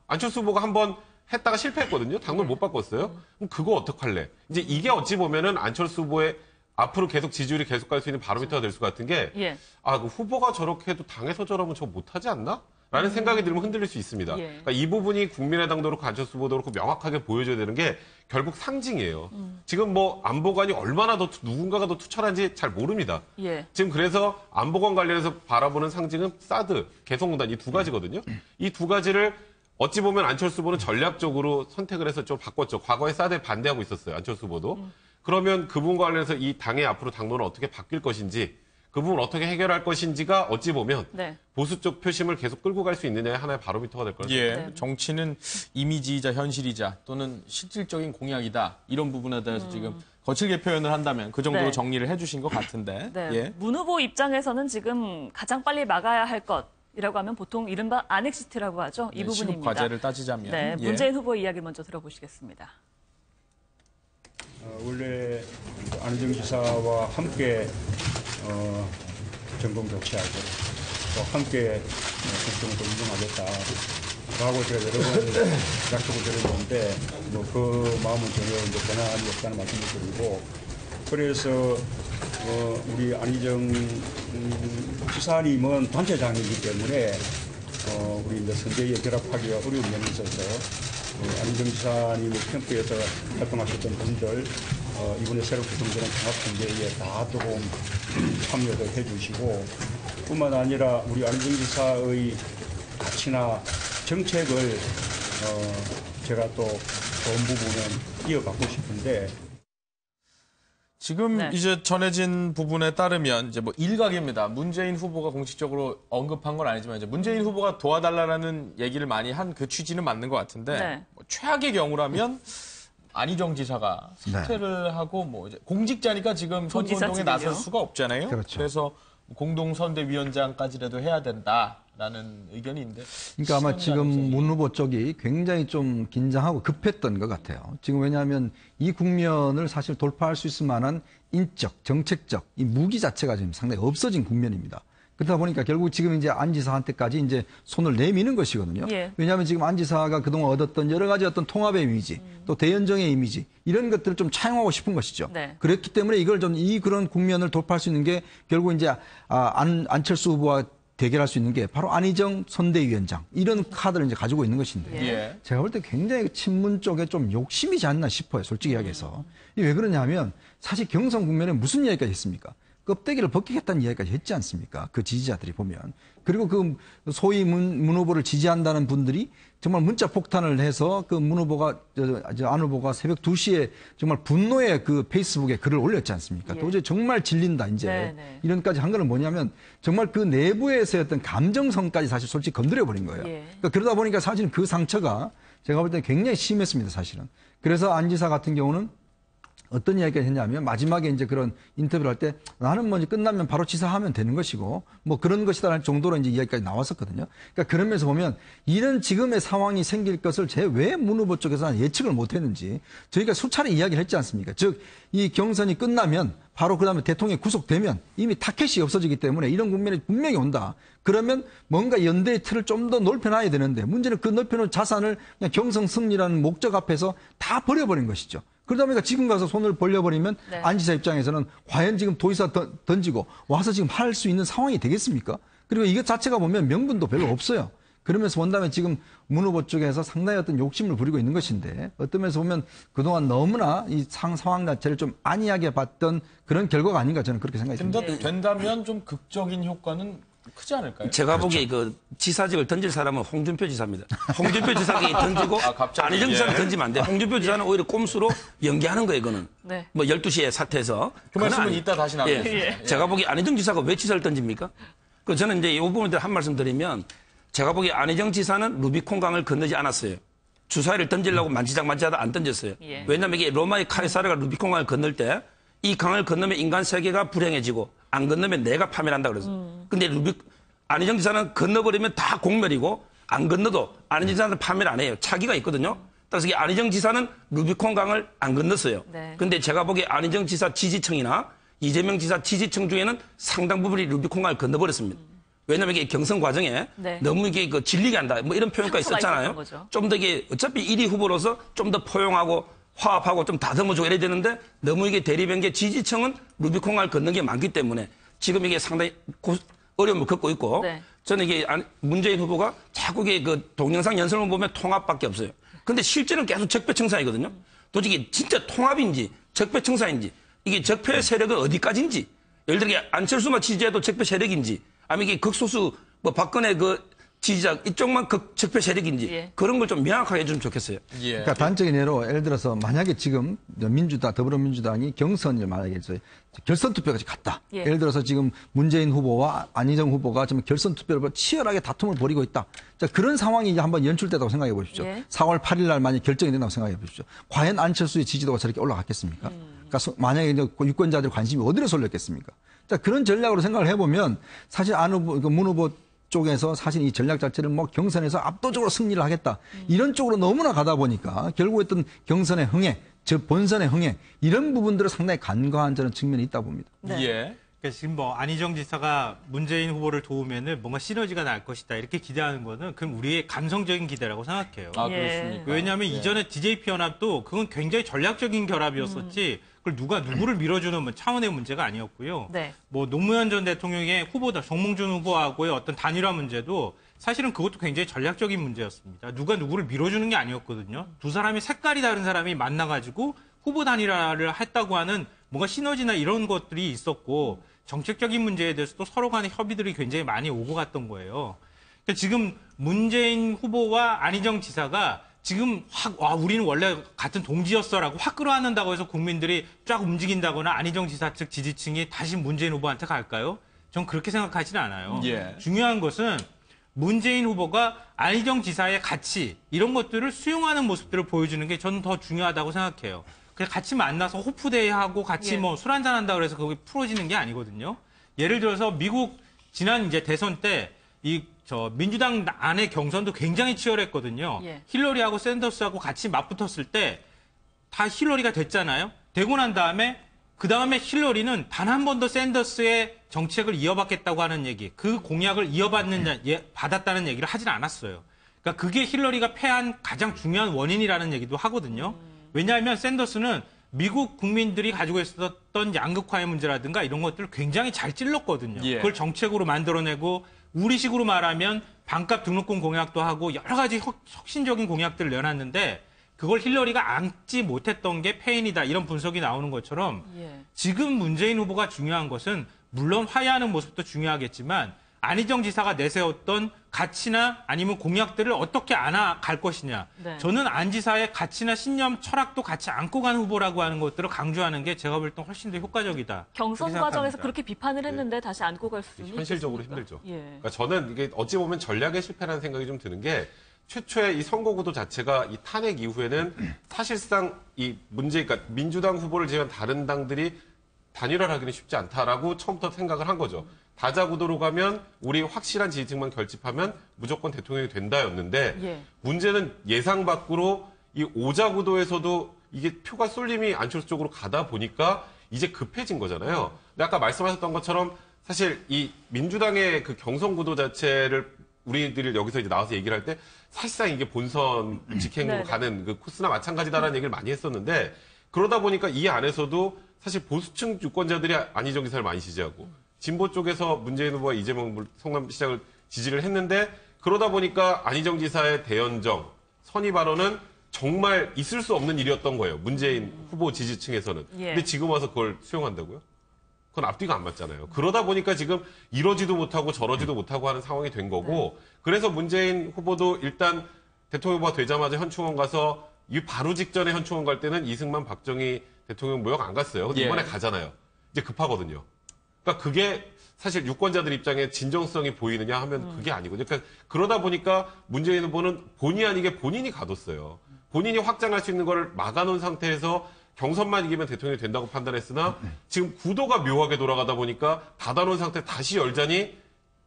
안철수 후보가 한번 했다가 실패했거든요. 당론 못 바꿨어요. 그럼 그거 어떡할래? 이제 이게 어찌 보면은 안철수 후보의 앞으로 계속 지지율이 계속 갈 수 있는 바로미터가 될 것 같은 게 예. 그 후보가 저렇게 해도 당에서 저러면 저거 못하지 않나? 라는 생각이 들면 흔들릴 수 있습니다. 예. 그러니까 이 부분이 국민의당도 그렇고 안철수 후보도 그렇고 명확하게 보여줘야 되는 게 결국 상징이에요. 지금 뭐 안보관이 얼마나 더 누군가가 더 투철한지 잘 모릅니다. 예. 지금 그래서 안보관 관련해서 바라보는 상징은 사드, 개성공단 이 두 가지거든요. 이 두 가지를 어찌 보면 안철수 후보는 전략적으로 선택을 해서 좀 바꿨죠. 과거에 사드에 반대하고 있었어요. 안철수 후보도. 그러면 그 부분과 관련해서 이 당의 앞으로 당론은 어떻게 바뀔 것인지 그 부분 어떻게 해결할 것인지가 어찌 보면 네. 보수 쪽 표심을 계속 끌고 갈 수 있느냐의 하나의 바로미터가 될 거라고 예, 네. 정치는 이미지이자 현실이자 또는 실질적인 공약이다. 이런 부분에 대해서 지금 거칠게 표현을 한다면 그 정도로 네. 정리를 해주신 것 같은데. 네. 예. 문 후보 입장에서는 지금 가장 빨리 막아야 할 것이라고 하면 보통 이른바 안엑시트라고 하죠. 이 네, 시급 부분입니다. 과제를 따지자면. 네, 예. 문재인 후보의 이야기 먼저 들어보시겠습니다. 원래 안희정 지사와 함께 전공 교체하고 또 함께 국정을 운영하겠다라고 제가 여러 번 약속을 드렸는데 뭐 그 마음은 전혀 이제 변함이 없다는 말씀을 드리고 그래서 우리 안희정 지사님은 단체장이기 때문에 우리 이제 선대위에 결합하기가 어려운 면이 있어서 안희정 지사님의 캠프에서 활동하셨던 분들 이번에 새로 구성되는 종합선대위에 다 조금 참여도 해주시고 뿐만 아니라 우리 안희정 지사의 가치나 정책을 제가 또 좋은 부분은 이어가고 싶은데 지금 네. 이제 전해진 부분에 따르면 이제 뭐 일각입니다. 문재인 후보가 공식적으로 언급한 건 아니지만 이제 문재인 후보가 도와달라는 얘기를 많이 한 그 취지는 맞는 것 같은데 네. 뭐 최악의 경우라면 안희정 지사가 사퇴를 하고 뭐 이제 공직자니까 지금 선거운동에 나설 수가 없잖아요. 그렇죠. 그래서 공동선대위원장까지라도 해야 된다라는 의견이 있는데. 그러니까 아마 시간 지금 가능성이- 문 후보 쪽이 굉장히 좀 긴장하고 급했던 것 같아요. 지금 왜냐하면 이 국면을 사실 돌파할 수 있을 만한 인적, 정책적 이 무기 자체가 지금 상당히 없어진 국면입니다. 그러다 보니까 결국 지금 이제 안 지사한테까지 이제 손을 내미는 것이거든요. 예. 왜냐하면 지금 안 지사가 그동안 얻었던 여러 가지 어떤 통합의 이미지, 또 대연정의 이미지 이런 것들을 좀 차용하고 싶은 것이죠. 네. 그렇기 때문에 이걸 좀 이 그런 국면을 돌파할 수 있는 게 결국 이제 안철수 후보와 대결할 수 있는 게 바로 안희정 선대위원장 이런 카드를 이제 가지고 있는 것인데 예. 제가 볼 때 굉장히 친문 쪽에 좀 욕심이지 않나 싶어요. 솔직히 이야기해서. 이게 왜 그러냐면 사실 경선 국면에 무슨 이야기가 있습니까? 껍데기를 벗기겠다는 이야기까지 했지 않습니까? 그 지지자들이 보면. 그리고 그 소위 문 후보를 지지한다는 분들이 정말 문자 폭탄을 해서 그 문 후보가, 안 후보가 새벽 2시에 정말 분노의 그 페이스북에 글을 올렸지 않습니까? 예. 도저히 정말 질린다, 이제. 네네. 이런까지 한 거는 뭐냐면 정말 그 내부에서의 어떤 감정선까지 사실 솔직히 건드려버린 거예요. 예. 그러니까 그러다 보니까 사실은 그 상처가 제가 볼 때 굉장히 심했습니다, 사실은. 그래서 안 지사 같은 경우는 어떤 이야기가 했냐면 마지막에 이제 그런 인터뷰를 할 때 나는 뭐 이제 끝나면 바로 지사하면 되는 것이고 뭐 그런 것이다라는 정도로 이제 이야기까지 나왔었거든요. 그러니까 그러면서 보면 이런 지금의 상황이 생길 것을 제 왜 문 후보 쪽에서는 예측을 못 했는지 저희가 수차례 이야기를 했지 않습니까? 즉 이 경선이 끝나면 바로 그다음에 대통령이 구속되면 이미 타켓이 없어지기 때문에 이런 국면이 분명히 온다. 그러면 뭔가 연대의 틀을 좀 더 넓혀놔야 되는데 문제는 그 넓혀놓은 자산을 그냥 경선 승리라는 목적 앞에서 다 버려버린 것이죠. 그러다 보니까 지금 가서 손을 벌려버리면 네. 안 지사 입장에서는 과연 지금 도의사 던지고 와서 지금 할 수 있는 상황이 되겠습니까? 그리고 이것 자체가 보면 명분도 별로 없어요. 그러면서 본다면 지금 문 후보 쪽에서 상당히 어떤 욕심을 부리고 있는 것인데 어떤 면에서 보면 그동안 너무나 이 상황 자체를 좀 안이하게 봤던 그런 결과가 아닌가 저는 그렇게 생각이 듭니다. 된다면 좀 극적인 효과는 크지 않을까요? 제가 보기에 그 지사직을 던질 사람은 홍준표 지사입니다. 홍준표 지사에게 던지고 갑자기, 안희정 지사는 예. 던지면 안 돼. 홍준표 지사는 오히려 꼼수로 연기하는 거예요, 이거는. 네. 뭐 12시에 사퇴해서. 그 말씀은 그건 이따 다시 나누겠습니다. 예. 제가 보기에 안희정 지사가 왜 지사를 던집니까? 그 저는 이제 이 부분에 대해 한 말씀 드리면 제가 보기에 안희정 지사는 루비콘 강을 건너지 않았어요. 주사위를 던지려고 만지작만지하다 안 던졌어요. 예. 왜냐하면 이게 로마의 카이사르가 루비콘 강을 건널 때 이 강을 건너면 인간 세계가 불행해지고 안 건너면 내가 파멸한다 그래서. 근데 안희정 지사는 건너버리면 다 공멸이고 안 건너도 안희정 지사는 파멸 안 해요. 차기가 있거든요. 따라서 이 안희정 지사는 루비콘 강을 안 건넜어요. 네. 근데 제가 보기에 안희정 지사 지지층이나 이재명 지사 지지층 중에는 상당 부분이 루비콘 강을 건너버렸습니다. 왜냐하면 이게 경선 과정에 네. 너무 이게 그 질리게 한다 뭐 이런 표현까지 상처가 썼잖아요. 있었던 거죠. 좀 더 이게 어차피 1위 후보로서 좀 더 포용하고 화합하고 좀 다듬어주고 이래야 되는데 너무 이게 대립한 게 지지층은 루비콘을 걷는 게 많기 때문에 지금 이게 상당히 어려움을 겪고 있고 네. 저는 이게 문재인 후보가 자꾸 이게 그 동영상 연설만 보면 통합밖에 없어요. 근데 실제는 계속 적폐청산이거든요. 도저히 진짜 통합인지 적폐청산인지 이게 적폐 세력은 어디까지인지 예를 들어 안철수만 지지해도 적폐 세력인지 아니면 이게 극소수 뭐 박근혜 그 지지자 이쪽만 적폐 세력인지 예. 그런 걸 좀 명확하게 해주면 좋겠어요. 예. 그러니까 단적인 예로 예를 들어서 만약에 지금 더불어민주당이 경선을 만약에 결선 투표까지 갔다. 예. 예를 들어서 지금 문재인 후보와 안희정 후보가 지금 결선 투표를 치열하게 다툼을 벌이고 있다. 자, 그런 상황이 이제 한번 연출되다고 생각해 보십시오. 예. 4월 8일 날 만약 결정이 된다고 생각해 보십시오. 과연 안철수의 지지도가 저렇게 올라갔겠습니까? 그러니까 만약에 이제 유권자들 관심이 어디로 쏠렸겠습니까? 자, 그런 전략으로 생각을 해보면 사실 문 후보 쪽에서 사실 이 전략 자체를 뭐 경선에서 압도적으로 승리를 하겠다. 이런 쪽으로 너무나 가다 보니까 결국 어떤 경선의 흥행, 즉 본선의 흥행 이런 부분들을 상당히 간과한 저는 측면이 있다 봅니다. 네. 예. 그러니까 지금 뭐 안희정 지사가 문재인 후보를 도우면은 뭔가 시너지가 날 것이다 이렇게 기대하는 거는 그건 우리의 감성적인 기대라고 생각해요. 아, 예. 그렇습니까? 왜냐하면 예. 이전에 DJP 연합도 그건 굉장히 전략적인 결합이었었지. 그걸 누가 누구를 밀어주는 차원의 문제가 아니었고요. 네. 뭐 노무현 전 대통령의 후보다 정몽준 후보하고의 어떤 단일화 문제도 사실은 그것도 굉장히 전략적인 문제였습니다. 누가 누구를 밀어주는 게 아니었거든요. 두 사람이 색깔이 다른 사람이 만나가지고 후보 단일화를 했다고 하는 뭔가 시너지나 이런 것들이 있었고 정책적인 문제에 대해서도 서로 간의 협의들이 굉장히 많이 오고 갔던 거예요. 그러니까 지금 문재인 후보와 안희정 지사가 지금 우리는 원래 같은 동지였어라고 확 끌어안는다고 해서 국민들이 쫙 움직인다거나 안희정 지사 측 지지층이 다시 문재인 후보한테 갈까요? 전 그렇게 생각하지는 않아요. 예. 중요한 것은 문재인 후보가 안희정 지사의 가치 이런 것들을 수용하는 모습들을 보여주는 게 저는 더 중요하다고 생각해요. 그냥 같이 만나서 호프데이하고 같이 예. 뭐 술 한잔 한다 그래서 그게 풀어지는 게 아니거든요. 예를 들어서 미국 지난 이제 대선 때 민주당 안의 경선도 굉장히 치열했거든요. 예. 힐러리하고 샌더스하고 같이 맞붙었을 때 다 힐러리가 됐잖아요. 되고 난 다음에 그 다음에 힐러리는 단 한 번도 샌더스의 정책을 이어받겠다고 하는 얘기, 그 공약을 받았다는 얘기를 하진 않았어요. 그러니까 그게 힐러리가 패한 가장 중요한 원인이라는 얘기도 하거든요. 왜냐하면 샌더스는 미국 국민들이 가지고 있었던 양극화의 문제라든가 이런 것들을 굉장히 잘 찔렀거든요. 예. 그걸 정책으로 만들어내고 우리식으로 말하면 반값 등록금 공약도 하고 여러 가지 혁신적인 공약들을 내놨는데 그걸 힐러리가 안지 못했던 게 패인이다. 이런 분석이 나오는 것처럼 예. 지금 문재인 후보가 중요한 것은 물론 화해하는 모습도 중요하겠지만 안희정 지사가 내세웠던 가치나 아니면 공약들을 어떻게 안아갈 것이냐. 네. 저는 안 지사의 가치나 신념, 철학도 같이 안고 가는 후보라고 하는 것들을 강조하는 게 제가 볼 때 훨씬 더 효과적이다. 경선 그렇게 과정에서 생각합니다. 그렇게 비판을 했는데 다시 안고 갈 수는 현실적으로 있겠습니까? 힘들죠. 예. 그러니까 저는 이게 어찌 보면 전략의 실패라는 생각이 좀 드는 게 최초의 이 선거구도 자체가 이 탄핵 이후에는 사실상 이 문제, 그러니까 민주당 후보를 제외한 다른 당들이 단일화를 하기는 쉽지 않다라고 처음부터 생각을 한 거죠. 다자구도로 가면 우리 확실한 지지층만 결집하면 무조건 대통령이 된다였는데 예. 문제는 예상 밖으로 이 오자구도에서도 이게 표가 쏠림이 안철수 쪽으로 가다 보니까 이제 급해진 거잖아요. 근데 아까 말씀하셨던 것처럼 사실 이 민주당의 그 경선구도 자체를 우리들이 여기서 이제 나와서 얘기를 할 때 사실상 이게 본선 직행으로 네네. 가는 그 코스나 마찬가지다라는 얘기를 많이 했었는데 그러다 보니까 이 안에서도 사실 보수층 유권자들이 안희정 지사를 많이 지지하고 진보 쪽에서 문재인 후보와 이재명 성남시장을 지지를 했는데 그러다 보니까 안희정 지사의 대연정, 선의 발언은 정말 있을 수 없는 일이었던 거예요. 문재인 후보 지지층에서는. 예. 근데 지금 와서 그걸 수용한다고요? 그건 앞뒤가 안 맞잖아요. 그러다 보니까 지금 이러지도 못하고 저러지도 못하고 하는 상황이 된 거고 그래서 문재인 후보도 일단 대통령 후보가 되자마자 현충원 가서 이 바로 직전에 현충원 갈 때는 이승만, 박정희 대통령 모욕 안 갔어요. 근데 예. 이번에 가잖아요. 이제 급하거든요. 그러니까 그게 사실 유권자들 입장에 진정성이 보이느냐 하면 그게 아니거든요. 그러니까 그러다 보니까 문재인 후보는 본의 아니게 본인이 가뒀어요. 본인이 확장할 수 있는 걸 막아놓은 상태에서 경선만 이기면 대통령이 된다고 판단했으나 지금 구도가 묘하게 돌아가다 보니까 닫아놓은 상태 다시 열자니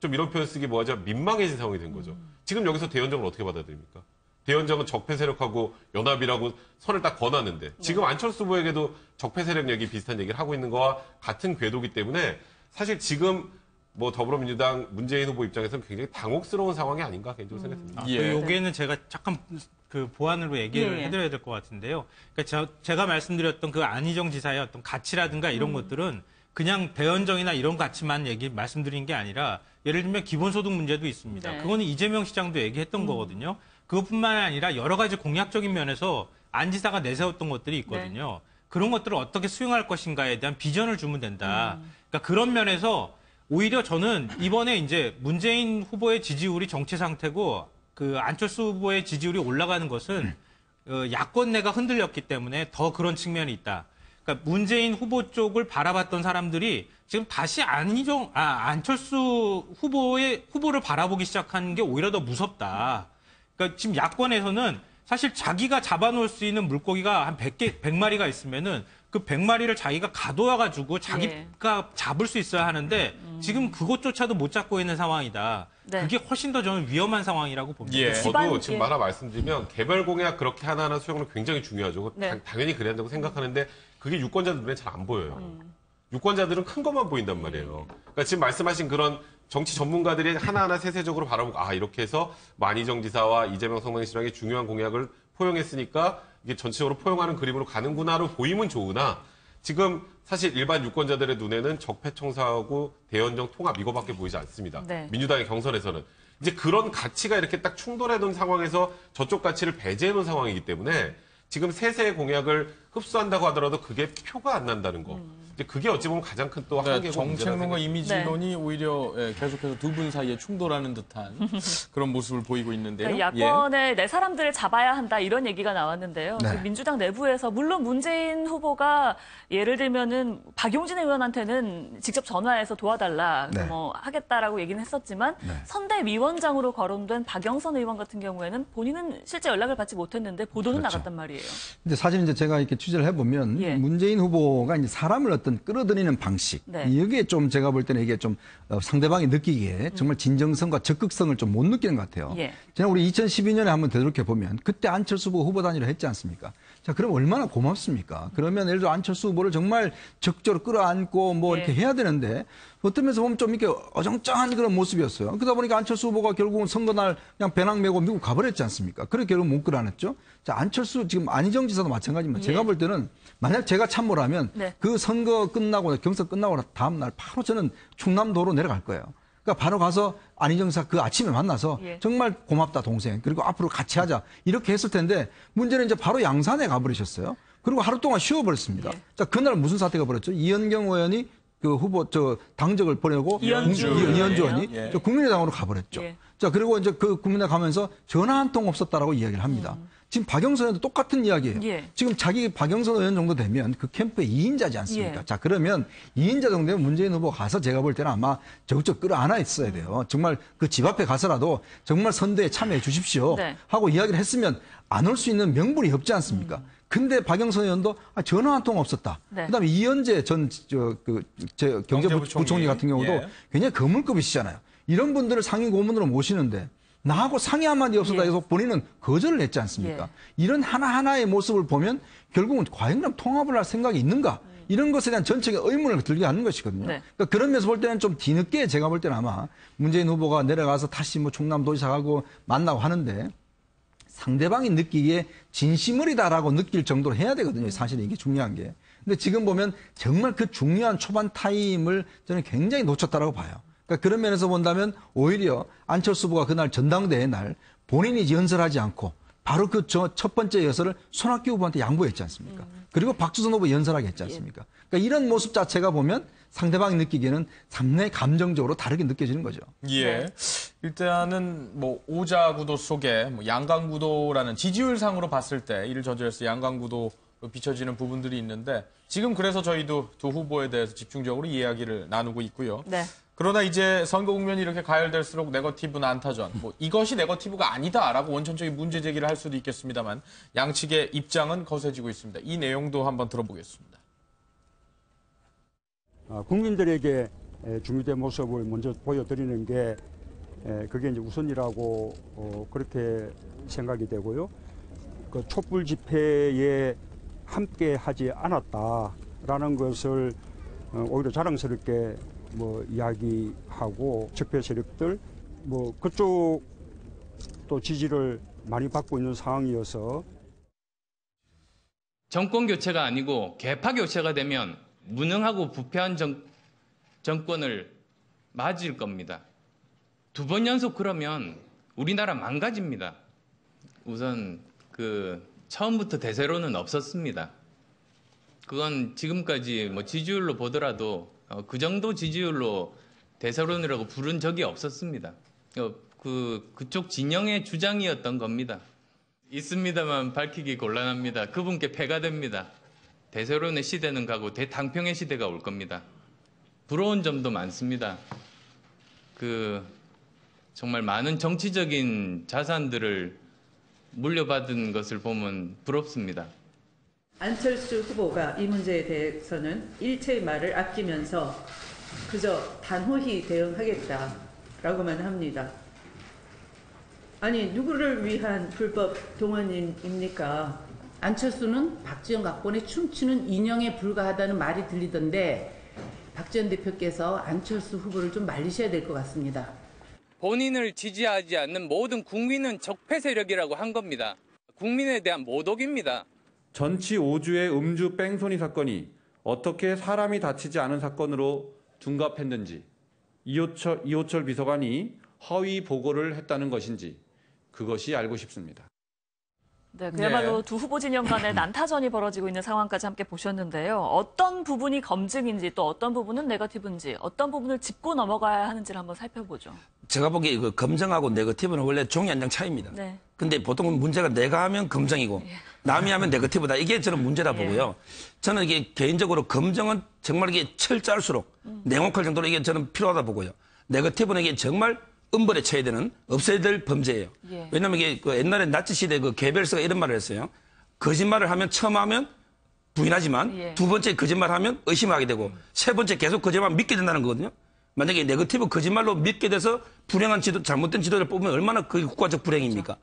좀 이런 표현 쓰기 뭐하죠? 민망해진 상황이 된 거죠. 지금 여기서 대연정을 어떻게 받아들입니까? 대연정은 적폐 세력하고 연합이라고 선을 딱 거놨는데 지금 안철수 후보에게도 적폐 세력 얘기 비슷한 얘기를 하고 있는 거와 같은 궤도기 때문에 사실 지금 뭐 더불어민주당 문재인 후보 입장에서는 굉장히 당혹스러운 상황이 아닌가 개인적으로 생각합니다. 예. 여기에는 제가 잠깐 그 보완으로 얘기를 예. 해드려야 될 것 같은데요. 그러니까 제가 말씀드렸던 그 안희정 지사의 어떤 가치라든가 이런 것들은 그냥 대연정이나 이런 가치만 말씀드린 게 아니라 예를 들면 기본소득 문제도 있습니다. 네. 그거는 이재명 시장도 얘기했던 거거든요. 그것뿐만 아니라 여러 가지 공약적인 면에서 안 지사가 내세웠던 것들이 있거든요. 그런 것들을 어떻게 수용할 것인가에 대한 비전을 주면 된다. 그러니까 그런 면에서 오히려 저는 이번에 이제 문재인 후보의 지지율이 정체 상태고 그 안철수 후보의 지지율이 올라가는 것은 야권 내가 흔들렸기 때문에 더 그런 측면이 있다. 그러니까 문재인 후보 쪽을 바라봤던 사람들이 지금 다시 안철수 후보를 바라보기 시작하는 게 오히려 더 무섭다. 그러니까 지금 야권에서는 사실 자기가 잡아놓을 수 있는 물고기가 한 100마리가 있으면은 그 100마리를 자기가 가둬와가지고 자기가 잡을 수 있어야 하는데 지금 그것조차도 못 잡고 있는 상황이다. 네. 그게 훨씬 더 저는 위험한 상황이라고 봅니다. 예. 저도 지금 예. 하나 말씀드리면 개별 공약 그렇게 하나하나 수용은 굉장히 중요하죠. 네. 당연히 그래야 된다고 생각하는데 그게 유권자들 눈에 잘 안 보여요. 유권자들은 큰 것만 보인단 말이에요. 그러니까 지금 말씀하신 그런 정치 전문가들이 하나하나 세세적으로 바라보고 이렇게 해서 안희정 지사와 이재명 성남시장의 중요한 공약을 포용했으니까 이게 전체적으로 포용하는 그림으로 가는구나로 보이면 좋으나 지금 사실 일반 유권자들의 눈에는 적폐청사하고 대연정 통합 이거밖에 보이지 않습니다. 네. 민주당의 경선에서는. 이제 그런 가치가 이렇게 딱 충돌해 놓은 상황에서 저쪽 가치를 배제해 놓은 상황이기 때문에 지금 세세의 공약을 흡수한다고 하더라도 그게 표가 안 난다는 거. 이제 그게 어찌 보면 가장 큰 또 네, 한계고 정책론과 문제라는 이미지론이 오히려 계속해서 두 분 사이에 충돌하는 듯한 그런 모습을 보이고 있는데요. 네, 야권의 내 사람들을 잡아야 한다 이런 얘기가 나왔는데요. 네. 지금 민주당 내부에서 물론 문재인 후보가 예를 들면은 박용진 의원한테는 직접 전화해서 도와달라 네. 뭐 하겠다라고 얘기는 했었지만 네. 선대위원장으로 거론된 박영선 의원 같은 경우에는 본인은 실제 연락을 받지 못했는데 보도는 그렇죠. 나갔단 말이에요. 근데 사실 이제 제가 이렇게 취재를 해보면 예. 문재인 후보가 이제 사람을 어떤 끌어들이는 방식 네. 이게 좀 제가 볼 때는 이게 좀 상대방이 느끼기에 정말 진정성과 적극성을 좀 못 느끼는 것 같아요. 예. 지난 우리 2012년에 한번 되돌려 보면 그때 안철수 후보 단일화 했지 않습니까? 자, 그럼 얼마나 고맙습니까? 그러면 예를 들어 안철수 후보를 정말 적극적으로 끌어안고 뭐 예. 이렇게 해야 되는데 어떤 면에서 보면 좀 이렇게 어정쩡한 그런 모습이었어요. 그러다 보니까 안철수 후보가 결국은 선거날 그냥 배낭 메고 미국 가버렸지 않습니까? 그렇게 결국 못 끌어안았죠. 자, 안철수 지금 안희정 지사도 마찬가지입니다. 예. 제가 볼 때는 만약 제가 참모라면 네. 그 선거 끝나고 경선 끝나고 다음 날 바로 저는 충남도로 내려갈 거예요. 그러니까 바로 가서 안희정 지사 그 아침에 만나서 예. 정말 고맙다 동생 그리고 앞으로 같이 하자 이렇게 했을 텐데 문제는 이제 바로 양산에 가버리셨어요. 그리고 하루 동안 쉬어버렸습니다. 예. 자, 그날 무슨 사태가 벌었죠? 이현경 의원이 그 후보 당적을 보내고 이현주 이현주 의원이요? 의원이 예. 저 국민의당으로 가버렸죠. 예. 자, 그리고 이제 그 국민의당 가면서 전화 한 통 없었다라고 이야기를 합니다. 지금 박영선 의원도 똑같은 이야기예요. 예. 지금 자기 박영선 의원 정도 되면 그 캠프의 2인자지 않습니까? 예. 자, 그러면 2인자 정도 되면 문재인 후보 가서 제가 볼 때는 아마 적극적 끌어안아 있어야 돼요. 정말 그 집 앞에 가서라도 정말 선대에 참여해 주십시오. 네. 하고 이야기를 했으면 안 올 수 있는 명분이 없지 않습니까? 근데 박영선 의원도 전화 한 통 없었다. 네. 그다음에 이현재 전 경제부총리 같은 경우도 예. 굉장히 거물급이시잖아요. 이런 분들을 상임 고문으로 모시는데 나하고 상의 한마디 없었다 예. 해서 본인은 거절을 했지 않습니까? 예. 이런 하나하나의 모습을 보면 결국은 과연 그럼 통합을 할 생각이 있는가? 이런 것에 대한 전적인 의문을 들게 하는 것이거든요. 네. 그러니까 그런 면에서 볼 때는 좀 뒤늦게 제가 볼 때는 아마 문재인 후보가 내려가서 다시 뭐 충남도지사하고 만나고 하는데 상대방이 느끼기에 진심어리다라고 느낄 정도로 해야 되거든요. 사실 이게 중요한 게. 근데 지금 보면 정말 그 중요한 초반 타임을 저는 굉장히 놓쳤다라고 봐요. 그러니까 그런 면에서 본다면 오히려 안철수 후보가 그날 전당대회 날 본인이 연설하지 않고 바로 그 첫 번째 연설을 손학규 후보한테 양보했지 않습니까? 그리고 박주선 후보 연설하게 했지 않습니까? 그러니까 이런 모습 자체가 보면 상대방이 느끼기에는 상당히 감정적으로 다르게 느껴지는 거죠. 예. 일단은 뭐 오자구도 속에 뭐 양강구도라는 지지율상으로 봤을 때 이를 저지해서 양강구도로 비춰지는 부분들이 있는데 지금 그래서 저희도 두 후보에 대해서 집중적으로 이야기를 나누고 있고요. 네. 그러나 이제 선거 국면이 이렇게 가열될수록 네거티브 난타전, 뭐 이것이 네거티브가 아니다라고 원천적인 문제 제기를 할 수도 있겠습니다만 양측의 입장은 거세지고 있습니다. 이 내용도 한번 들어보겠습니다. 국민들에게 중유된 모습을 먼저 보여드리는 게 그게 이제 우선이라고 그렇게 생각이 되고요. 그 촛불 집회에 함께 하지 않았다라는 것을 오히려 자랑스럽게 뭐 이야기하고 적폐 세력들 뭐 그쪽 또 지지를 많이 받고 있는 상황이어서 정권 교체가 아니고 개파 교체가 되면 무능하고 부패한 정권을 맞을 겁니다. 2번 연속 그러면 우리나라 망가집니다. 우선 처음부터 대세로는 없었습니다. 그건 지금까지 뭐 지지율로 보더라도 그 정도 지지율로 대세론이라고 부른 적이 없었습니다. 그쪽 진영의 주장이었던 겁니다. 있습니다만 밝히기 곤란합니다. 그분께 패가 됩니다. 대세론의 시대는 가고 대탕평의 시대가 올 겁니다. 부러운 점도 많습니다. 정말 많은 정치적인 자산들을 물려받은 것을 보면 부럽습니다. 안철수 후보가 이 문제에 대해서는 일체의 말을 아끼면서 그저 단호히 대응하겠다라고만 합니다. 아니, 누구를 위한 불법 동원입니까? 안철수는 박지원 각본에 춤추는 인형에 불과하다는 말이 들리던데 박지원 대표께서 안철수 후보를 좀 말리셔야 될 것 같습니다. 본인을 지지하지 않는 모든 국민은 적폐 세력이라고 한 겁니다. 국민에 대한 모독입니다. 전치 5주의 음주 뺑소니 사건이 어떻게 사람이 다치지 않은 사건으로 둔갑했는지, 이호철 비서관이 허위 보고를 했다는 것인지 그것이 알고 싶습니다. 네, 그야말로 네. 두 후보 진영 간에 난타전이 벌어지고 있는 상황까지 함께 보셨는데요. 어떤 부분이 검증인지 또 어떤 부분은 네거티브인지 어떤 부분을 짚고 넘어가야 하는지를 한번 살펴보죠. 제가 보기에 검증하고 네거티브는 원래 종이 한 장 차이입니다. 네. 근데 보통 문제가 내가 하면 검증이고 남이 하면 네거티브다. 이게 저는 문제다 보고요. 저는 이게 개인적으로 검증은 정말 이게 철저할수록 냉혹할 정도로 이게 저는 필요하다 보고요. 네거티브는 이게 정말 엄벌에 쳐야 되는, 없애야 될 범죄예요. 왜냐하면 이게 옛날에 나치 시대 게벨스가 이런 말을 했어요. 거짓말을 하면 처음 하면 부인하지만 두 번째 거짓말하면 의심하게 되고 세 번째 계속 거짓말 믿게 된다는 거거든요. 만약에 네거티브 거짓말로 믿게 돼서 불행한 잘못된 지도를 뽑으면 얼마나 그게 국가적 불행입니까?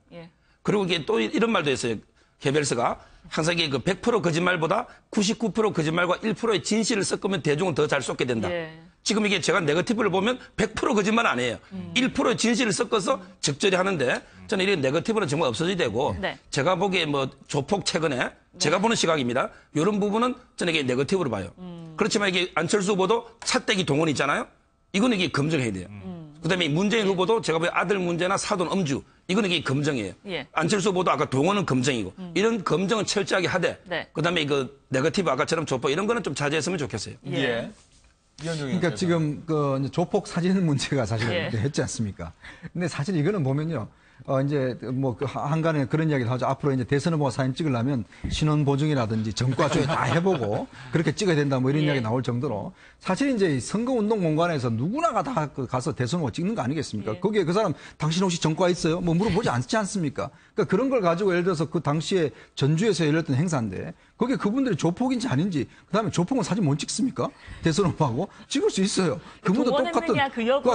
그리고 이게 또 이런 말도 했어요. 게벨스가 항상 이게 100% 거짓말보다 99% 거짓말과 1%의 진실을 섞으면 대중은 더 잘 쏟게 된다. 지금 이게 제가 네거티브를 보면 100% 거짓말 안 해요. 1%의 진실을 섞어서 적절히 하는데 저는 이런 네거티브는 정말 없어져야 되고 제가 보기에 조폭 최근에 제가 보는 시각입니다. 이런 부분은 저는 이게 네거티브로 봐요. 그렇지만 이게 안철수 후보도 차떼기 동원 있잖아요. 이거는 이게 검증해야 돼요. 그다음에 문재인 후보도 제가 보기에 아들 문제나 사돈 음주 이거는 이게 검증이에요. 안철수 후보도 아까 동원은 검증이고 이런 검증은 철저하게 하되 그다음에 이거 네거티브 아까처럼 조폭 이런 거는 좀 자제했으면 좋겠어요. 그러니까 지금 이제 조폭 사진 문제가 사실 했지 않습니까? 근데 사실 이거는 보면요. 이제 한간에 그런 이야기를 하죠. 앞으로 이제 대선 후보 사진 찍으려면 신원 보증이라든지 전과 조회 다 해보고 그렇게 찍어야 된다 뭐 이런 이야기 나올 정도로 사실 이제 선거운동 공간에서 누구나가 다 가서 대선 후보 찍는 거 아니겠습니까? 거기에 그 사람 당신 혹시 전과 있어요? 뭐 물어보지 않지 않습니까? 그러니까 그런 걸 가지고 예를 들어서 그 당시에 전주에서 열렸던 행사인데 거기에 그분들이 조폭인지 아닌지 그다음에 조폭은 사진 못 찍습니까? 대선 후보하고 찍을 수 있어요. 그분도 똑같은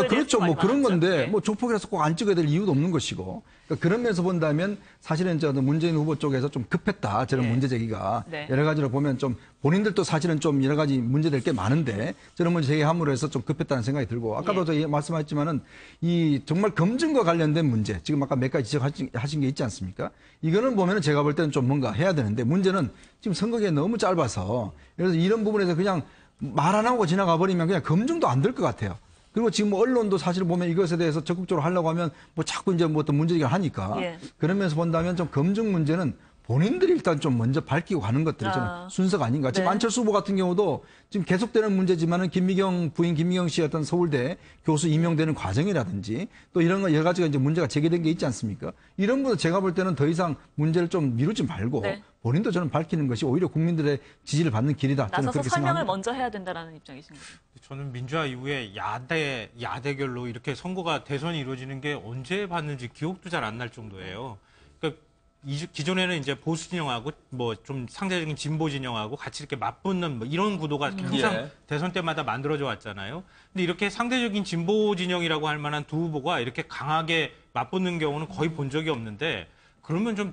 그렇죠. 뭐 그런 건데 뭐 조폭이라서 꼭 안 찍어야 될 이유도 없는 것이고 그러니까 그런 면에서 본다면 사실은 문재인 후보 쪽에서 좀 급했다 저런 문제 제기가 여러 가지로 보면 좀 본인들도 사실은 좀 여러 가지 문제될 게 많은데 저런 문제 제기함으로 해서 좀 급했다는 생각이 들고 아까도 저희 말씀하셨지만은 이 정말 검증과 관련된 문제 지금 아까 몇 가지 지적하신 게 있지 않습니까? 이거는 보면은 제가 볼 때는 좀 뭔가 해야 되는데 문제는 지금 선거기가 너무 짧아서 그래서 이런 부분에서 그냥 말 안 하고 지나가 버리면 그냥 검증도 안 될 것 같아요. 그리고 지금 언론도 사실 보면 이것에 대해서 적극적으로 하려고 하면 자꾸 이제 어떤 문제제기를 하니까 그런 면에서 본다면 좀 검증 문제는 본인들이 일단 좀 먼저 밝히고 가는 것들이 좀 순서가 아닌가. 지금 안철수 후보 같은 경우도 지금 계속되는 문제지만은 부인 김미경 씨 어떤 서울대 교수 임명되는 과정이라든지 또 이런 거 여러 가지가 이제 문제가 제기된 게 있지 않습니까? 이런 분은 제가 볼 때는 더 이상 문제를 좀 미루지 말고 본인도 저는 밝히는 것이 오히려 국민들의 지지를 받는 길이다. 저는 나서서 그렇게 설명을 생각합니다. 먼저 해야 된다는 입장이신 거죠. 저는 민주화 이후에 야대결로 이렇게 선거가 대선이 이루어지는 게 언제 봤는지 기억도 잘 안 날 정도예요. 그러니까 기존에는 이제 보수 진영하고 뭐 좀 상대적인 진보 진영하고 같이 이렇게 맞붙는 뭐 이런 구도가 항상 대선 때마다 만들어져 왔잖아요. 근데 이렇게 상대적인 진보 진영이라고 할 만한 두 후보가 이렇게 강하게 맞붙는 경우는 거의 본 적이 없는데 그러면 좀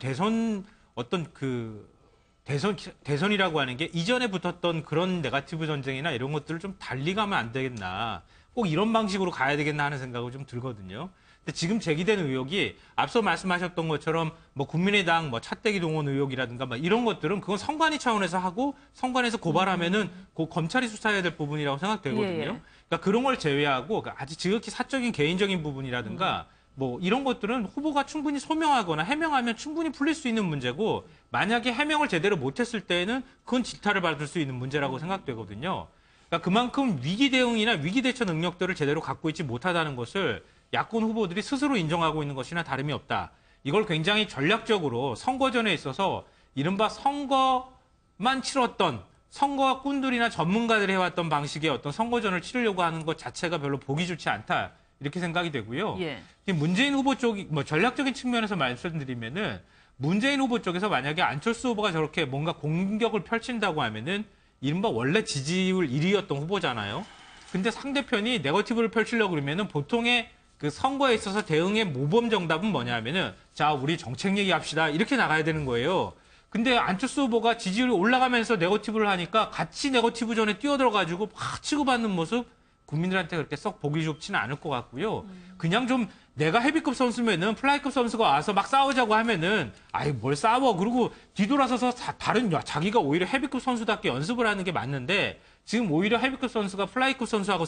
대선이라고 하는 게 이전에 붙었던 그런 네거티브 전쟁이나 이런 것들을 좀 달리 가면 안 되겠나. 꼭 이런 방식으로 가야 되겠나 하는 생각을 좀 들거든요. 근데 지금 제기되는 의혹이 앞서 말씀하셨던 것처럼 뭐 국민의당 뭐 차떼기 동원 의혹이라든가 막 이런 것들은 그건 선관위 차원에서 하고 선관위에서 고발하면은 그 검찰이 수사해야 될 부분이라고 생각되거든요. 예, 예. 그러니까 그런 걸 제외하고 아주 지극히 사적인 개인적인 부분이라든가 뭐 이런 것들은 후보가 충분히 소명하거나 해명하면 충분히 풀릴 수 있는 문제고 만약에 해명을 제대로 못했을 때에는 그건 질타를 받을 수 있는 문제라고 생각되거든요. 그러니까 그만큼 위기 대응이나 위기 대처 능력들을 제대로 갖고 있지 못하다는 것을 야권 후보들이 스스로 인정하고 있는 것이나 다름이 없다. 이걸 굉장히 전략적으로 선거전에 있어서 이른바 선거만 치렀던 선거와 꾼들이나 전문가들이 해왔던 방식의 어떤 선거전을 치르려고 하는 것 자체가 별로 보기 좋지 않다. 이렇게 생각이 되고요. 예. 문재인 후보 쪽이 뭐 전략적인 측면에서 말씀드리면은 문재인 후보 쪽에서 만약에 안철수 후보가 저렇게 뭔가 공격을 펼친다고 하면은 이른바 원래 지지율 1위였던 후보잖아요. 근데 상대편이 네거티브를 펼치려고 그러면은 보통의 그 선거에 있어서 대응의 모범 정답은 뭐냐 하면은 자, 우리 정책 얘기합시다. 이렇게 나가야 되는 거예요. 근데 안철수 후보가 지지율이 올라가면서 네거티브를 하니까 같이 네거티브 전에 뛰어들어가지고 막 치고받는 모습 국민들한테 그렇게 썩 보기 좋지는 않을 것 같고요. 그냥 좀 내가 헤비급 선수면은 플라이급 선수가 와서 막 싸우자고 하면은 아이 뭘 싸워. 그리고 뒤돌아서서 다른 자기가 오히려 헤비급 선수답게 연습을 하는 게 맞는데 지금 오히려 헤비급 선수가 플라이급 선수하고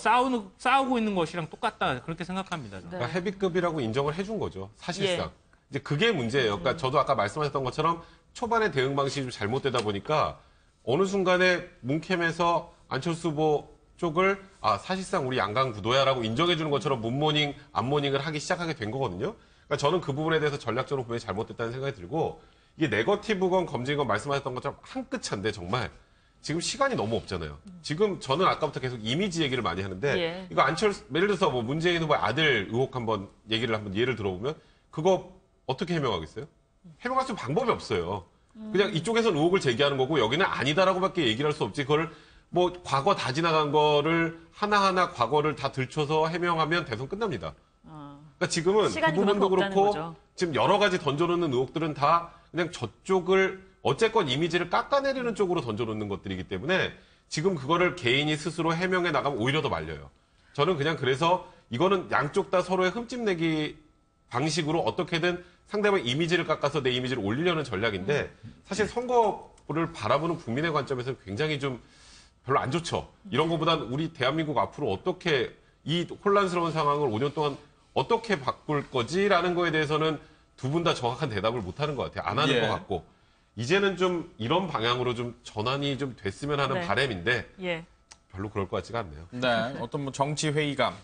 싸우고 있는 것이랑 똑같다. 그렇게 생각합니다. 저는. 그러니까 헤비급이라고 인정을 해준 거죠. 사실상. 예. 이제 그게 문제예요. 그러니까 저도 아까 말씀하셨던 것처럼 초반에 대응 방식이 좀 잘못되다 보니까 어느 순간에 문캠에서 안철수 후보 쪽을 사실상 우리 양강 구도야라고 인정해 주는 것처럼 문모닝, 암모닝을 하기 시작하게 된 거거든요. 그러니까 저는 그 부분에 대해서 전략적으로 분명히 잘못됐다는 생각이 들고 이게 네거티브건 검증건 말씀하셨던 것처럼 한 끗 차인데 정말 지금 시간이 너무 없잖아요. 지금 저는 아까부터 계속 이미지 얘기를 많이 하는데 예. 이거 안철수 예를 들어서 뭐 문재인 후보의 아들 의혹 한번 예를 들어보면 그거 어떻게 해명하겠어요? 해명할 수 있는 방법이 없어요. 그냥 이쪽에서는 의혹을 제기하는 거고 여기는 아니다라고밖에 얘기를 할 수 없지. 그걸 뭐 과거 다 지나간 거를 하나하나 과거를 다 들춰서 해명하면 대선 끝납니다. 그러니까 지금은 그 부분도 그렇고 지금 여러 가지 던져놓는 의혹들은 다 그냥 저쪽을 어쨌건 이미지를 깎아내리는 쪽으로 던져놓는 것들이기 때문에 지금 그거를 개인이 스스로 해명해 나가면 오히려 더 말려요. 저는 그냥 그래서 이거는 양쪽 다 서로의 흠집내기 방식으로 어떻게든 상대방 이미지를 깎아서 내 이미지를 올리려는 전략인데 사실 선거를 바라보는 국민의 관점에서 굉장히 좀 별로 안 좋죠. 이런 것보단 우리 대한민국 앞으로 어떻게 이 혼란스러운 상황을 5년 동안 어떻게 바꿀 거지라는 거에 대해서는 두 분 다 정확한 대답을 못 하는 것 같아요. 안 하는 것 같고. 이제는 좀 이런 방향으로 좀 전환이 좀 됐으면 하는 바람인데 별로 그럴 것 같지가 않네요. 네, 어떤 뭐 정치 회의감,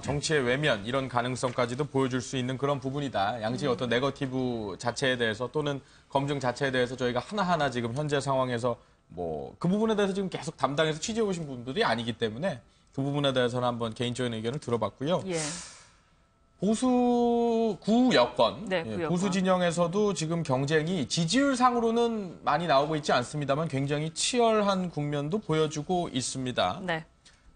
정치의 외면 이런 가능성까지도 보여줄 수 있는 그런 부분이다. 양지의 어떤 네거티브 자체에 대해서 또는 검증 자체에 대해서 저희가 하나하나 지금 현재 상황에서 뭐 그 부분에 대해서 지금 계속 담당해서 취재해 오신 분들이 아니기 때문에 그 부분에 대해서는 한번 개인적인 의견을 들어봤고요. 예. 보수 구여권, 네, 구여권. 보수 진영에서도 지금 경쟁이 지지율상으로는 많이 나오고 있지 않습니다만 굉장히 치열한 국면도 보여주고 있습니다. 네.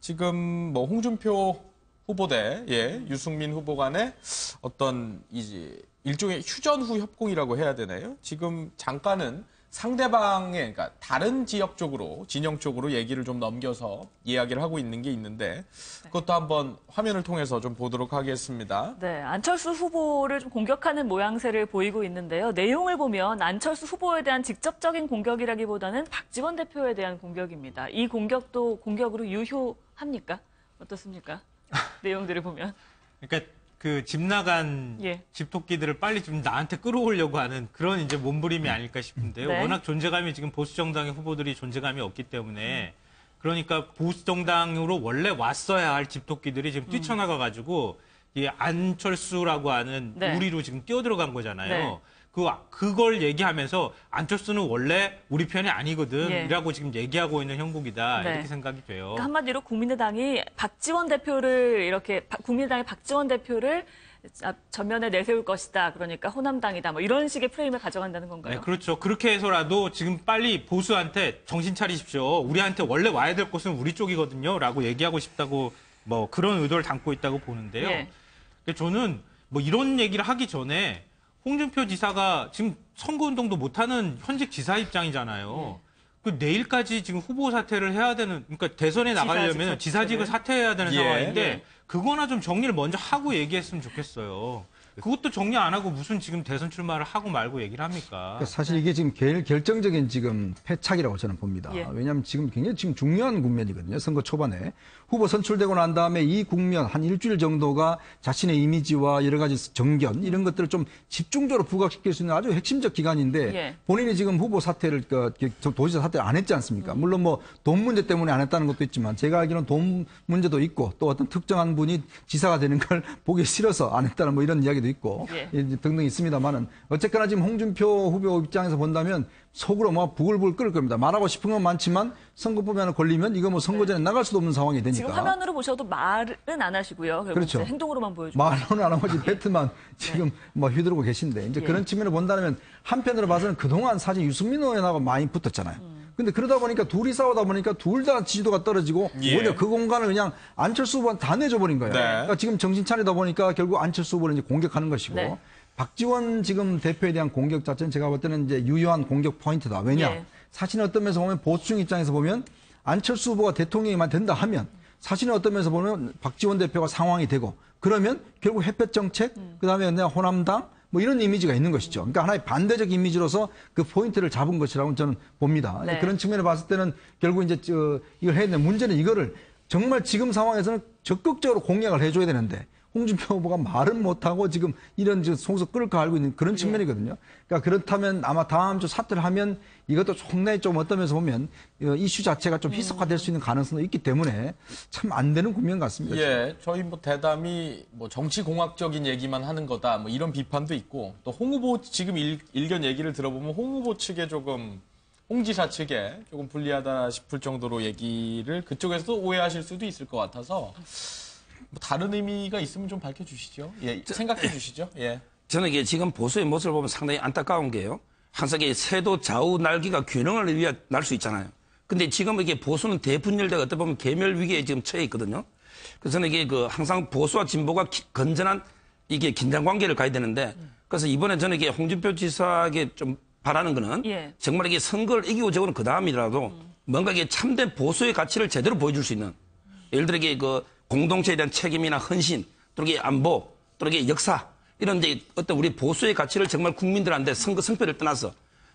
지금 뭐 홍준표 후보 대 유승민 후보 간의 어떤 이제 일종의 휴전 후 협공이라고 해야 되나요? 지금 잠깐은 상대방의 그러니까 다른 지역 쪽으로 진영 쪽으로 얘기를 좀 넘겨서 이야기를 하고 있는 게 있는데 그것도 한번 화면을 통해서 좀 보도록 하겠습니다. 네, 안철수 후보를 좀 공격하는 모양새를 보이고 있는데요. 내용을 보면 안철수 후보에 대한 직접적인 공격이라기보다는 박지원 대표에 대한 공격입니다. 이 공격도 공격으로 유효합니까? 어떻습니까? 내용들을 보면. 그러니까 그 집 나간 집토끼들을 빨리 좀 나한테 끌어오려고 하는 그런 이제 몸부림이 아닐까 싶은데요. 네. 워낙 존재감이 지금 보수 정당의 후보들이 존재감이 없기 때문에 그러니까 보수 정당으로 원래 왔어야 할 집토끼들이 지금 뛰쳐나가 가지고 이 안철수라고 하는 우리로 지금 뛰어들어간 거잖아요. 네. 그걸 얘기하면서 안철수는 원래 우리 편이 아니거든 이라고 지금 얘기하고 있는 형국이다 이렇게 생각이 돼요. 그러니까 한마디로 국민의당이 박지원 대표를 이렇게 국민의당의 박지원 대표를 전면에 내세울 것이다. 그러니까 호남당이다. 뭐 이런 식의 프레임을 가져간다는 건가요? 네, 그렇죠. 그렇게 해서라도 지금 빨리 보수한테 정신 차리십시오. 우리한테 원래 와야 될 곳은 우리 쪽이거든요. 라고 얘기하고 싶다고 뭐 그런 의도를 담고 있다고 보는데요. 저는 뭐 이런 얘기를 하기 전에 홍준표 지사가 지금 선거운동도 못하는 현직 지사 입장이잖아요. 그 내일까지 지금 후보 사퇴를 해야 되는, 그러니까 대선에 나가려면 지사직을 사퇴해야 되는 예. 상황인데 그거나 좀 정리를 먼저 하고 얘기했으면 좋겠어요. 그것도 정리 안 하고 무슨 지금 대선 출마를 하고 말고 얘기를 합니까? 그러니까 사실 이게 지금 제일 결정적인 지금 패착이라고 저는 봅니다. 예. 왜냐하면 지금 굉장히 지금 중요한 국면이거든요. 선거 초반에. 후보 선출되고 난 다음에 이 국면 한 일주일 정도가 자신의 이미지와 여러 가지 정견 이런 것들을 좀 집중적으로 부각시킬 수 있는 아주 핵심적 기간인데 예. 본인이 지금 후보 사퇴를 도지사 사퇴를 안 했지 않습니까? 물론 뭐 돈 문제 때문에 안 했다는 것도 있지만 제가 알기로는 돈 문제도 있고 또 어떤 특정한 분이 지사가 되는 걸 보기 싫어서 안 했다는 뭐 이런 이야기도 있고 예. 등등 있습니다만은 어쨌거나 지금 홍준표 후보 입장에서 본다면 속으로 뭐 부글부글 끓을 겁니다. 말하고 싶은 건 많지만 선거법에 걸리면 이거 뭐 선거전에 나갈 수도 없는 상황이 되니까. 지금 화면으로 보셔도 말은 안 하시고요. 결국 그렇죠. 이제 행동으로만 보여주고. 말로는 안 하고 배트만 지금 뭐 휘두르고 계신데 이제 예. 그런 측면을 본다면 한편으로 봐서는 그동안 사실 유승민 의원하고 많이 붙었잖아요. 근데 그러다 보니까 둘이 싸우다 보니까 둘 다 지지도가 떨어지고 예. 오히려 그 공간을 그냥 안철수 후보한테 다 내줘버린 거예요. 네. 그러니까 지금 정신 차리다 보니까 결국 안철수 후보를 이제 공격하는 것이고 네. 박지원 지금 대표에 대한 공격 자체는 제가 볼 때는 이제 유효한 공격 포인트다. 왜냐? 예. 사실은 어떤 면에서 보면 보수층 입장에서 보면 안철수 후보가 대통령이만 된다 하면 사실은 어떤 면에서 보면 박지원 대표가 상황이 되고 그러면 결국 햇볕 정책, 그다음에 그냥 호남당 뭐 이런 이미지가 있는 것이죠. 그러니까 하나의 반대적 이미지로서 그 포인트를 잡은 것이라고 저는 봅니다. 네. 그런 측면을 봤을 때는 결국 이제 이걸 해야 되는데 문제는 이거를 정말 지금 상황에서는 적극적으로 공략을 해줘야 되는데 홍준표 후보가 말은 못하고 지금 이런 속속 끓을 거 알고 있는 그런 측면이거든요. 그러니까 그렇다면 아마 다음 주 사퇴를 하면 이것도 상당히 좀 어떤 면에서 보면 이슈 자체가 좀 희석화될 수 있는 가능성도 있기 때문에 참 안 되는 국면 같습니다. 예, 저희 뭐 대담이 뭐 정치 공학적인 얘기만 하는 거다 뭐 이런 비판도 있고 또 홍 후보 지금 일견 얘기를 들어보면 홍 후보 측에 조금 홍 지사 측에 조금 불리하다 싶을 정도로 얘기를 그쪽에서도 오해하실 수도 있을 것 같아서 뭐 다른 의미가 있으면 좀 밝혀주시죠. 예, 생각해 주시죠. 예. 저는 이게 지금 보수의 모습을 보면 상당히 안타까운 게요. 항상 이 세도 좌우 날기가 균형을 위해 날 수 있잖아요. 근데 지금 이게 보수는 대분열되고 어떻게 보면 계멸 위기에 지금 처해 있거든요. 그래서 저는 이게 항상 보수와 진보가 건전한 이게 긴장 관계를 가야 되는데 그래서 이번에 저는 이게 홍준표 지사에게 좀 바라는 거는 예. 정말 이게 선거를 이기고 저거는 그 다음이라도 뭔가 이게 참된 보수의 가치를 제대로 보여줄 수 있는 예를 들어 이게 공동체에 대한 책임이나 헌신, 또 이게 안보, 또 이게 역사, 이런 이제 어떤 우리 보수의 가치를 정말 국민들한테 선거 성패를 떠나서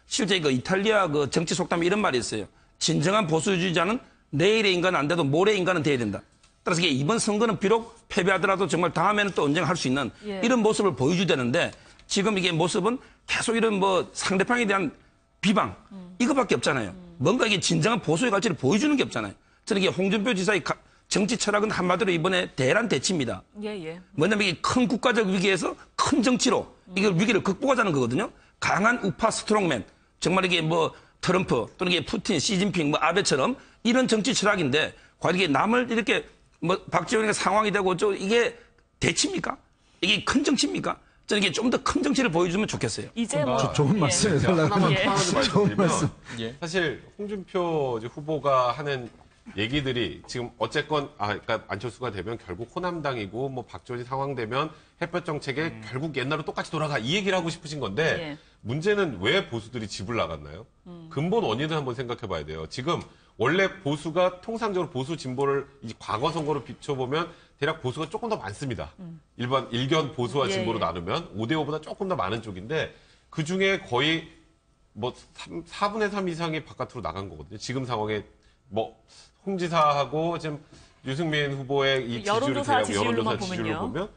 실제 이탈리아 정치 속담에 이런 말이 있어요. 진정한 보수주의자는 내일의 인간은 안 돼도 모레의 인간은 돼야 된다. 따라서 이번 선거는 비록 패배하더라도 정말 다음에는 또 언젠가 할 수 있는 예. 이런 모습을 보여줘야 되는데 지금 이게 모습은 계속 이런 상대방에 대한 비방 이거밖에 없잖아요. 뭔가 이게 진정한 보수의 가치를 보여주는 게 없잖아요. 저는 이게 홍준표 지사의 정치 철학은 한마디로 이번에 대란 대치입니다. 예. 뭐냐면 이게 큰 국가적 위기에서 큰 정치로 이걸 위기를 극복하자는 거거든요. 강한 우파 스트롱맨, 정말 이게 트럼프 또는 이게 푸틴, 시진핑, 아베처럼 이런 정치 철학인데 과연 이게 남을 이렇게 박지원이가 상황이 되고 이게 대치입니까? 이게 큰 정치입니까? 저는 이게 좀 더 큰 정치를 보여주면 좋겠어요. 이제 좋은 말씀이에요. 하나만 예. 하나만 좋은 말씀. 말씀드리면 사실 홍준표 후보가 하는 얘기들이 지금 어쨌건 그러니까 안철수가 되면 결국 호남당이고 뭐 박지원이 상황되면 햇볕 정책에 결국 옛날로 똑같이 돌아가 이 얘기를 하고 싶으신 건데 예. 문제는 왜 보수들이 집을 나갔나요? 근본 원인을 한번 생각해 봐야 돼요. 지금 원래 보수가 통상적으로 보수 진보를 이 과거 선거로 비춰보면 대략 보수가 조금 더 많습니다. 일견 보수와 예, 진보로 예. 나누면 5대5보다 조금 더 많은 쪽인데 그중에 거의 4분의 3 이상이 바깥으로 나간 거거든요. 지금 상황에 홍 지사하고 지금 유승민 후보의 이 여론조사 지지율을 지지율로만 보면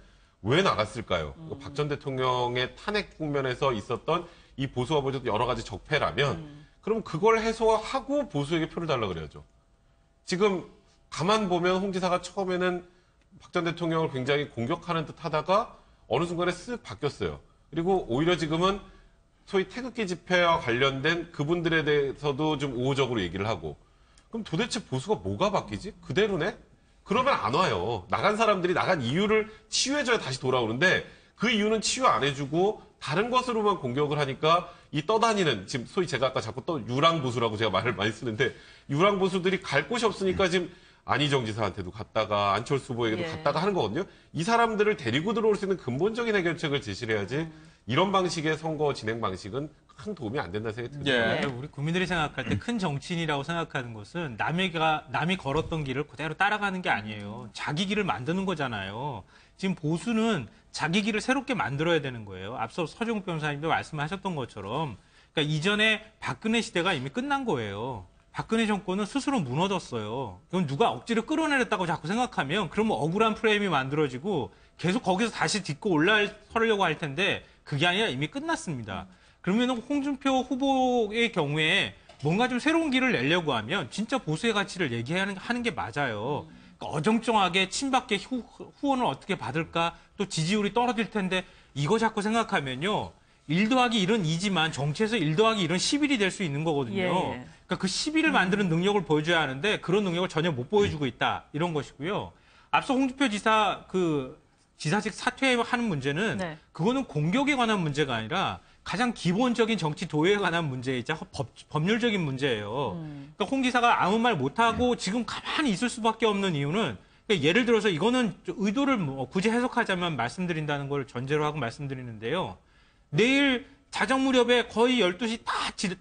왜 나갔을까요? 박 전 대통령의 탄핵 국면에서 있었던 이 보수와 보여줬던 여러 가지 적폐라면 그럼 그걸 해소하고 보수에게 표를 달라 그래야죠. 지금 가만 보면 홍 지사가 처음에는 박 전 대통령을 굉장히 공격하는 듯 하다가 어느 순간에 쓱 바뀌었어요. 그리고 오히려 지금은 소위 태극기 집회와 관련된 그분들에 대해서도 좀 우호적으로 얘기를 하고 그럼 도대체 보수가 뭐가 바뀌지? 그대로네? 그러면 안 와요. 나간 사람들이 나간 이유를 치유해줘야 다시 돌아오는데 그 이유는 치유 안 해주고 다른 것으로만 공격을 하니까 이 떠다니는 지금 소위 제가 아까 자꾸 유랑보수라고 제가 말을 많이 쓰는데 유랑보수들이 갈 곳이 없으니까 지금 안희정 지사한테도 갔다가 안철수 후보에게도 갔다가 하는 거거든요. 이 사람들을 데리고 들어올 수 있는 근본적인 해결책을 제시를 해야지 이런 방식의 선거 진행 방식은 큰 도움이 안 된다 생각이 듭니다. 예. 그러니까 우리 국민들이 생각할 때 큰 정치인이라고 생각하는 것은 남이 걸었던 길을 그대로 따라가는 게 아니에요. 자기 길을 만드는 거잖아요. 지금 보수는 자기 길을 새롭게 만들어야 되는 거예요. 앞서 서종 변호사님도 말씀하셨던 것처럼 그러니까 이전에 박근혜 시대가 이미 끝난 거예요. 박근혜 정권은 스스로 무너졌어요. 그건 누가 억지로 끌어내렸다고 자꾸 생각하면 그러면 억울한 프레임이 만들어지고 계속 거기서 다시 딛고 올라서려고 할 텐데 그게 아니라 이미 끝났습니다. 그러면 홍준표 후보의 경우에 뭔가 좀 새로운 길을 내려고 하면 진짜 보수의 가치를 얘기하는 게 맞아요. 그러니까 어정쩡하게 친박계 후원을 어떻게 받을까 또 지지율이 떨어질 텐데 이거 자꾸 생각하면요. 1 더하기 1은 2지만 정치에서 1 더하기 1은 11이 될 수 있는 거거든요. 예. 그러니까 그 11을 만드는 능력을 보여줘야 하는데 그런 능력을 전혀 못 보여주고 있다. 이런 것이고요. 앞서 홍준표 지사 지사직 사퇴하는 문제는 네. 그거는 공격에 관한 문제가 아니라 가장 기본적인 정치 도의에 관한 문제이자 법률적인 문제예요. 그러니까 홍 지사가 아무 말 못하고 지금 가만히 있을 수밖에 없는 이유는 그러니까 예를 들어서 이거는 의도를 굳이 해석하자면 말씀드린다는 걸 전제로 하고 말씀드리는데요. 내일 자정 무렵에 거의 12시 다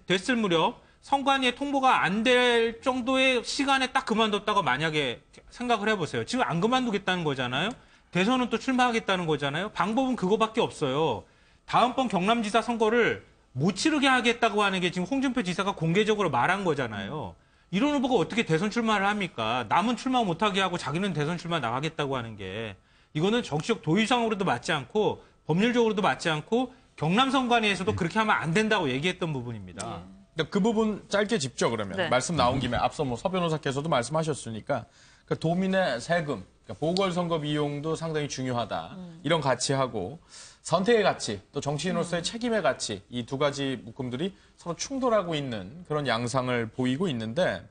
됐을 무렵 선관위에 통보가 안 될 정도의 시간에 딱 그만뒀다가 만약에 생각을 해보세요. 지금 안 그만두겠다는 거잖아요. 대선은 또 출마하겠다는 거잖아요. 방법은 그거밖에 없어요. 다음번 경남지사 선거를 못 치르게 하겠다고 하는 게 지금 홍준표 지사가 공개적으로 말한 거잖아요. 이런 후보가 어떻게 대선 출마를 합니까? 남은 출마 못하게 하고 자기는 대선 출마 나가겠다고 하는 게 이거는 정치적 도의상으로도 맞지 않고 법률적으로도 맞지 않고 경남 선관위에서도 그렇게 하면 안 된다고 얘기했던 부분입니다. 그 부분 짧게 짚죠, 그러면. 네. 말씀 나온 김에 앞서 서 변호사께서도 말씀하셨으니까 그 도민의 세금, 그러니까 보궐선거 비용도 상당히 중요하다. 이런 가치하고 선택의 가치, 또 정치인으로서의 책임의 가치, 이 두 가지 묶음들이 서로 충돌하고 있는 그런 양상을 보이고 있는데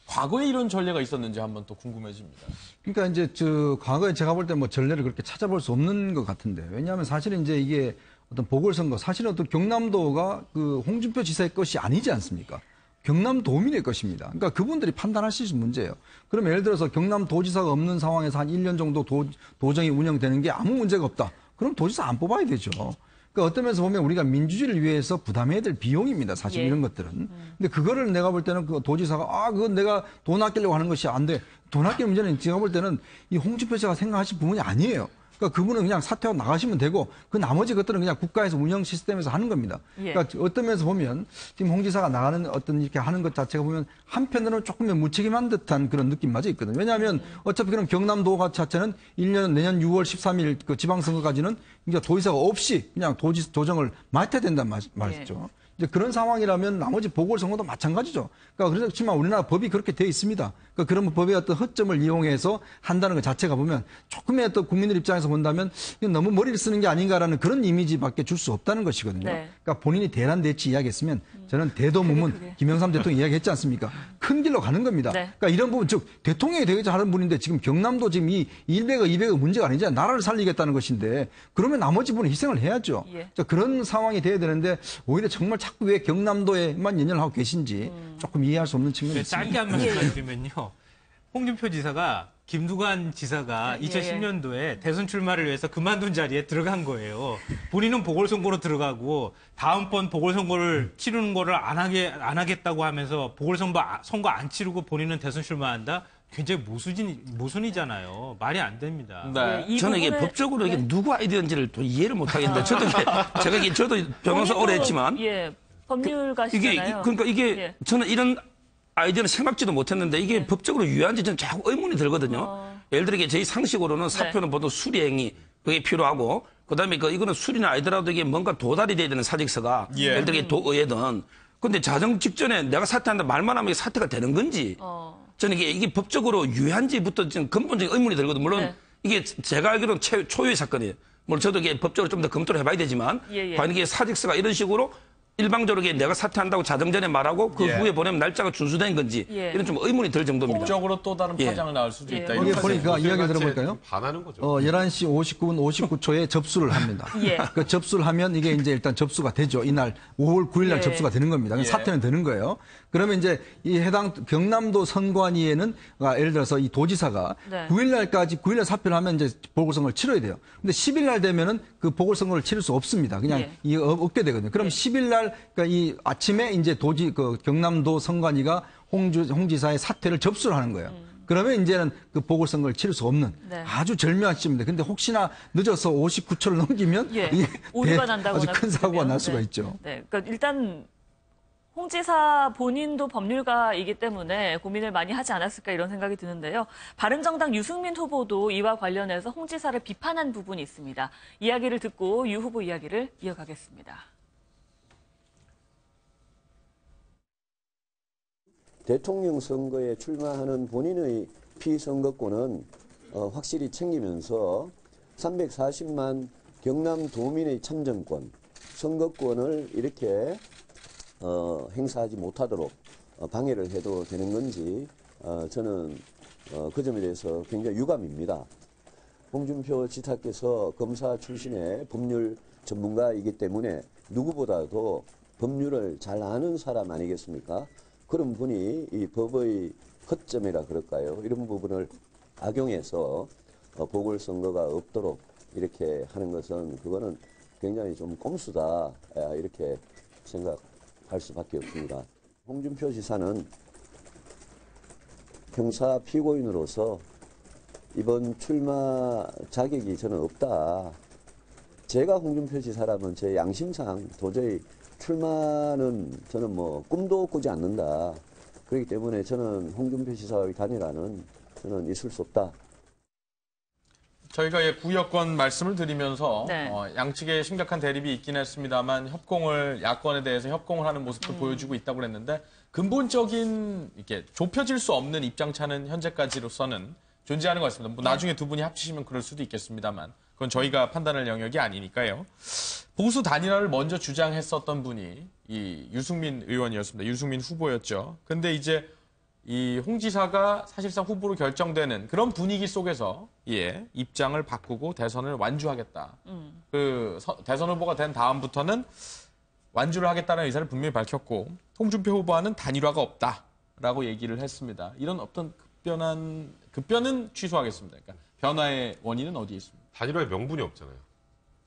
과거에 이런 전례가 있었는지 한번 또 궁금해집니다. 그러니까 이제 과거에 제가 볼 때 뭐 전례를 그렇게 찾아볼 수 없는 것 같은데 왜냐하면 사실은 이제 이게 어떤 보궐선거 사실은 어떤 경남도가 그 홍준표 지사의 것이 아니지 않습니까? 경남도민의 것입니다. 그러니까 그분들이 판단하실 수 문제예요. 그럼 예를 들어서 경남도지사가 없는 상황에서 한 1년 정도 도정이 운영되는 게 아무 문제가 없다. 그럼 도지사 안 뽑아야 되죠. 그러니까 어떤 면에서 보면 우리가 민주주의를 위해서 부담해야 될 비용입니다. 사실 예. 이런 것들은. 근데 그거를 내가 볼 때는 그 도지사가 그건 내가 돈 아끼려고 하는 것이 안 돼. 돈 아끼는 문제는 제가 볼 때는 이 홍준표 씨가 생각하실 부분이 아니에요. 그러니까 그분은 그냥 사퇴하고 나가시면 되고 그 나머지 것들은 그냥 국가에서 운영 시스템에서 하는 겁니다. 예. 그러니까 어떤 면에서 보면 지금 홍 지사가 나가는 어떤 이렇게 하는 것 자체가 보면 한편으로는 조금의 무책임한 듯한 그런 느낌마저 있거든요. 왜냐하면 어차피 그럼 경남도가 자체는 1년 내년 6월 13일 그 지방선거까지는 이제 도지사가 없이 그냥 도정을 맡아야 된단 말이죠. 이제 그런 상황이라면 나머지 보궐선거도 마찬가지죠. 그러니까 그렇지만 우리나라 법이 그렇게 되어 있습니다. 그러니까 그런 법의 어떤 허점을 이용해서 한다는 것 자체가 보면 조금의 어떤 국민들 입장에서 본다면 이건 너무 머리를 쓰는 게 아닌가라는 그런 이미지밖에 줄 수 없다는 것이거든요. 네. 그러니까 본인이 대란 대치 이야기했으면 저는 대도무문 김영삼 대통령 이야기했지 않습니까? 큰 길로 가는 겁니다. 네. 그러니까 이런 부분 즉 대통령이 되겠자 하는 분인데 지금 경남도 지금 이 100억 200억 문제가 아니잖아요. 나라를 살리겠다는 것인데 그러면 나머지 분은 희생을 해야죠. 예. 자, 그런 상황이 돼야 되는데 오히려 정말 자꾸 왜 경남도에만 연연을 하고 계신지 조금 이해할 수 없는 측면이 있습니다. 짧게 한 말씀 드리면요. 홍준표 지사가 김두관 지사가 예. 2010년도에 대선 출마를 위해서 그만둔 자리에 들어간 거예요. 본인은 보궐선거로 들어가고 다음번 보궐선거를 치르는 거를 안 하겠다고 하면서 선거 안 치르고 본인은 대선 출마한다? 굉장히 모순이잖아요. 말이 안 됩니다. 네. 이 저는 이게 부분에- 법적으로 이게 누구 아이디어인지를 또 이해를 못 하겠는데 저도 변호사 오래 했지만 예, 이게 법률가시잖아요. 그러니까 이게 예. 저는 이런 아이디어는 생각지도 못했는데 이게 법적으로 유효한지 저는 자꾸 의문이 들거든요. 예를 들어 저희 상식으로는 사표는 보통 수리행위 그게 필요하고 그다음에 이거는 수리는 아니더라도 이게 뭔가 도달이 돼야 되는 사직서가 예. 예를 들어 도의회든 근데 자정 직전에 내가 사퇴한다 말만 하면 이게 사퇴가 되는 건지 저는 이게 법적으로 유효한지부터 좀 근본적인 의문이 들거든요. 물론 네. 이게 제가 알기로는 초유의 사건이에요. 물론 저도 이게 법적으로 좀 더 검토를 해봐야 되지만 예. 과연 이게 사직서가 이런 식으로 일방적으로 내가 사퇴한다고 자정전에 말하고 그 예. 후에 보내면 날짜가 준수된 건지 예. 이런 좀 의문이 들 정도입니다. 법적으로 또 다른 예. 파장을 낳을 수도 있다. 거기에 보니까 이야기 들어볼까요? 반하는 거죠. 11시 59분 59초에 접수를 합니다. 예. 그 접수를 하면 이게 이제 일단 접수가 되죠. 이날 5월 9일 날 예. 접수가 되는 겁니다. 예. 사퇴는 되는 거예요. 그러면 이제 이 해당 경남도 선관위에는 예를 들어서 이 도지사가 네. 9일 날까지 9일 날 사표를 하면 이제 보궐선거를 치러야 돼요. 근데 10일 날 되면은 그 보궐선거를 치를 수 없습니다. 그냥 예. 이 없게 되거든요. 그럼 10일 날 그러니까 이 아침에 이제 그 경남도 선관위가 홍 지사의 사퇴를 접수를 하는 거예요. 그러면 이제는 그 보궐선거를 치를 수 없는 네. 아주 절묘한 시점입니다. 근데 혹시나 늦어서 59초를 넘기면 예. 이게 오류가 난다거나 아주 큰 사고가 그러면, 날 수가 네. 있죠. 네, 그러니까 일단 홍 지사 본인도 법률가이기 때문에 고민을 많이 하지 않았을까 이런 생각이 드는데요. 바른정당 유승민 후보도 이와 관련해서 홍 지사를 비판한 부분이 있습니다. 이야기를 듣고 유 후보 이야기를 이어가겠습니다. 대통령 선거에 출마하는 본인의 피선거권은 확실히 챙기면서 340만 경남 도민의 참정권, 선거권을 이렇게 행사하지 못하도록 방해를 해도 되는 건지 저는 그 점에 대해서 굉장히 유감입니다. 홍준표 지사께서 검사 출신의 법률 전문가이기 때문에 누구보다도 법률을 잘 아는 사람 아니겠습니까? 그런 분이 이 법의 허점이라 그럴까요? 이런 부분을 악용해서 보궐선거가 없도록 이렇게 하는 것은 그거는 굉장히 좀 꼼수다 이렇게 생각할 수밖에 없습니다. 홍준표 지사는 형사 피고인으로서 이번 출마 자격이 저는 없다. 제가 홍준표 지사라면 제 양심상 도저히 출마는 저는 뭐 꿈도 꾸지 않는다. 그렇기 때문에 저는 홍준표 지사의 단일화는 저는 있을 수 없다. 저희가 구여권 말씀을 드리면서 네. 양측에 심각한 대립이 있긴 했습니다만 야권에 대해서 협공을 하는 모습도 보여주고 있다고 그랬는데 근본적인 이렇게 좁혀질 수 없는 입장차는 현재까지로서는 존재하는 것 같습니다. 뭐 나중에 두 분이 합치시면 그럴 수도 있겠습니다만 그건 저희가 판단할 영역이 아니니까요. 보수 단일화를 먼저 주장했었던 분이 이 유승민 의원이었습니다. 유승민 후보였죠. 근데 이제 이 홍 지사가 사실상 후보로 결정되는 그런 분위기 속에서 입장을 바꾸고 대선을 완주하겠다. 대선 후보가 된 다음부터는 완주를 하겠다는 의사를 분명히 밝혔고 홍준표 후보와는 단일화가 없다라고 얘기를 했습니다. 이런 어떤 급변은 취소하겠습니다. 그러니까 변화의 원인은 어디에 있습니까? 단일화의 명분이 없잖아요.